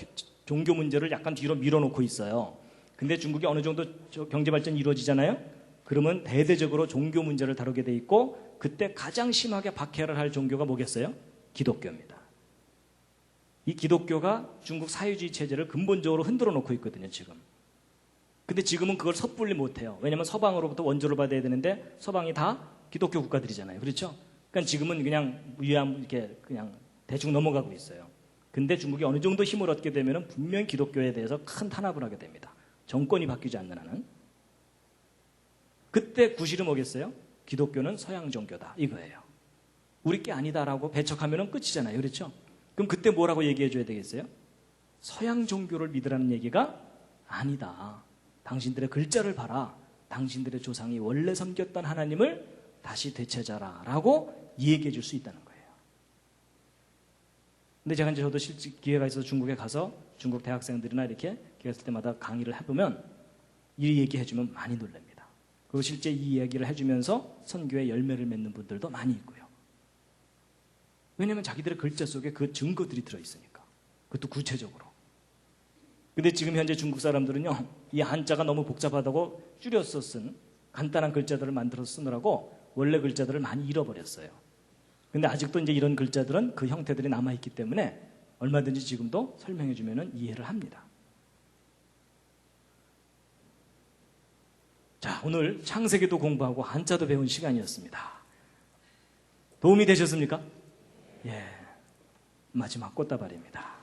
종교 문제를 약간 뒤로 밀어놓고 있어요. 근데 중국이 어느 정도 경제 발전이 이루어지잖아요. 그러면 대대적으로 종교 문제를 다루게 돼 있고 그때 가장 심하게 박해를 할 종교가 뭐겠어요? 기독교입니다. 이 기독교가 중국 사회주의 체제를 근본적으로 흔들어 놓고 있거든요, 지금. 근데 지금은 그걸 섣불리 못해요. 왜냐하면 서방으로부터 원조를 받아야 되는데 서방이 다 기독교 국가들이잖아요. 그렇죠? 그러니까 지금은 그냥 위암 이렇게 그냥 대충 넘어가고 있어요. 근데 중국이 어느 정도 힘을 얻게 되면 분명히 기독교에 대해서 큰 탄압을 하게 됩니다. 정권이 바뀌지 않는 한은. 그때 구실은 뭐겠어요? 기독교는 서양 종교다 이거예요. 우리 게 아니다라고 배척하면 끝이잖아요. 그렇죠? 그럼 그때 뭐라고 얘기해 줘야 되겠어요? 서양 종교를 믿으라는 얘기가 아니다. 당신들의 글자를 봐라. 당신들의 조상이 원래 섬겼던 하나님을 다시 되찾아라 라고 얘기해 줄 수 있다는 거예요. 근데 제가 이제 저도 실제 기회가 있어서 중국에 가서 중국 대학생들이나 이렇게 기회 있을 때마다 강의를 해보면 이 얘기 해주면 많이 놀랍니다. 그리고 실제 이 얘기를 해주면서 선교에 열매를 맺는 분들도 많이 있고요. 왜냐하면 자기들의 글자 속에 그 증거들이 들어있으니까. 그것도 구체적으로. 근데 지금 현재 중국 사람들은요, 이 한자가 너무 복잡하다고 줄여서 쓴 간단한 글자들을 만들어서 쓰느라고 원래 글자들을 많이 잃어버렸어요. 근데 아직도 이제 이런 글자들은 그 형태들이 남아있기 때문에 얼마든지 지금도 설명해주면 이해를 합니다. 자, 오늘 창세기도 공부하고 한자도 배운 시간이었습니다. 도움이 되셨습니까? 예, 마지막 꽃다발입니다.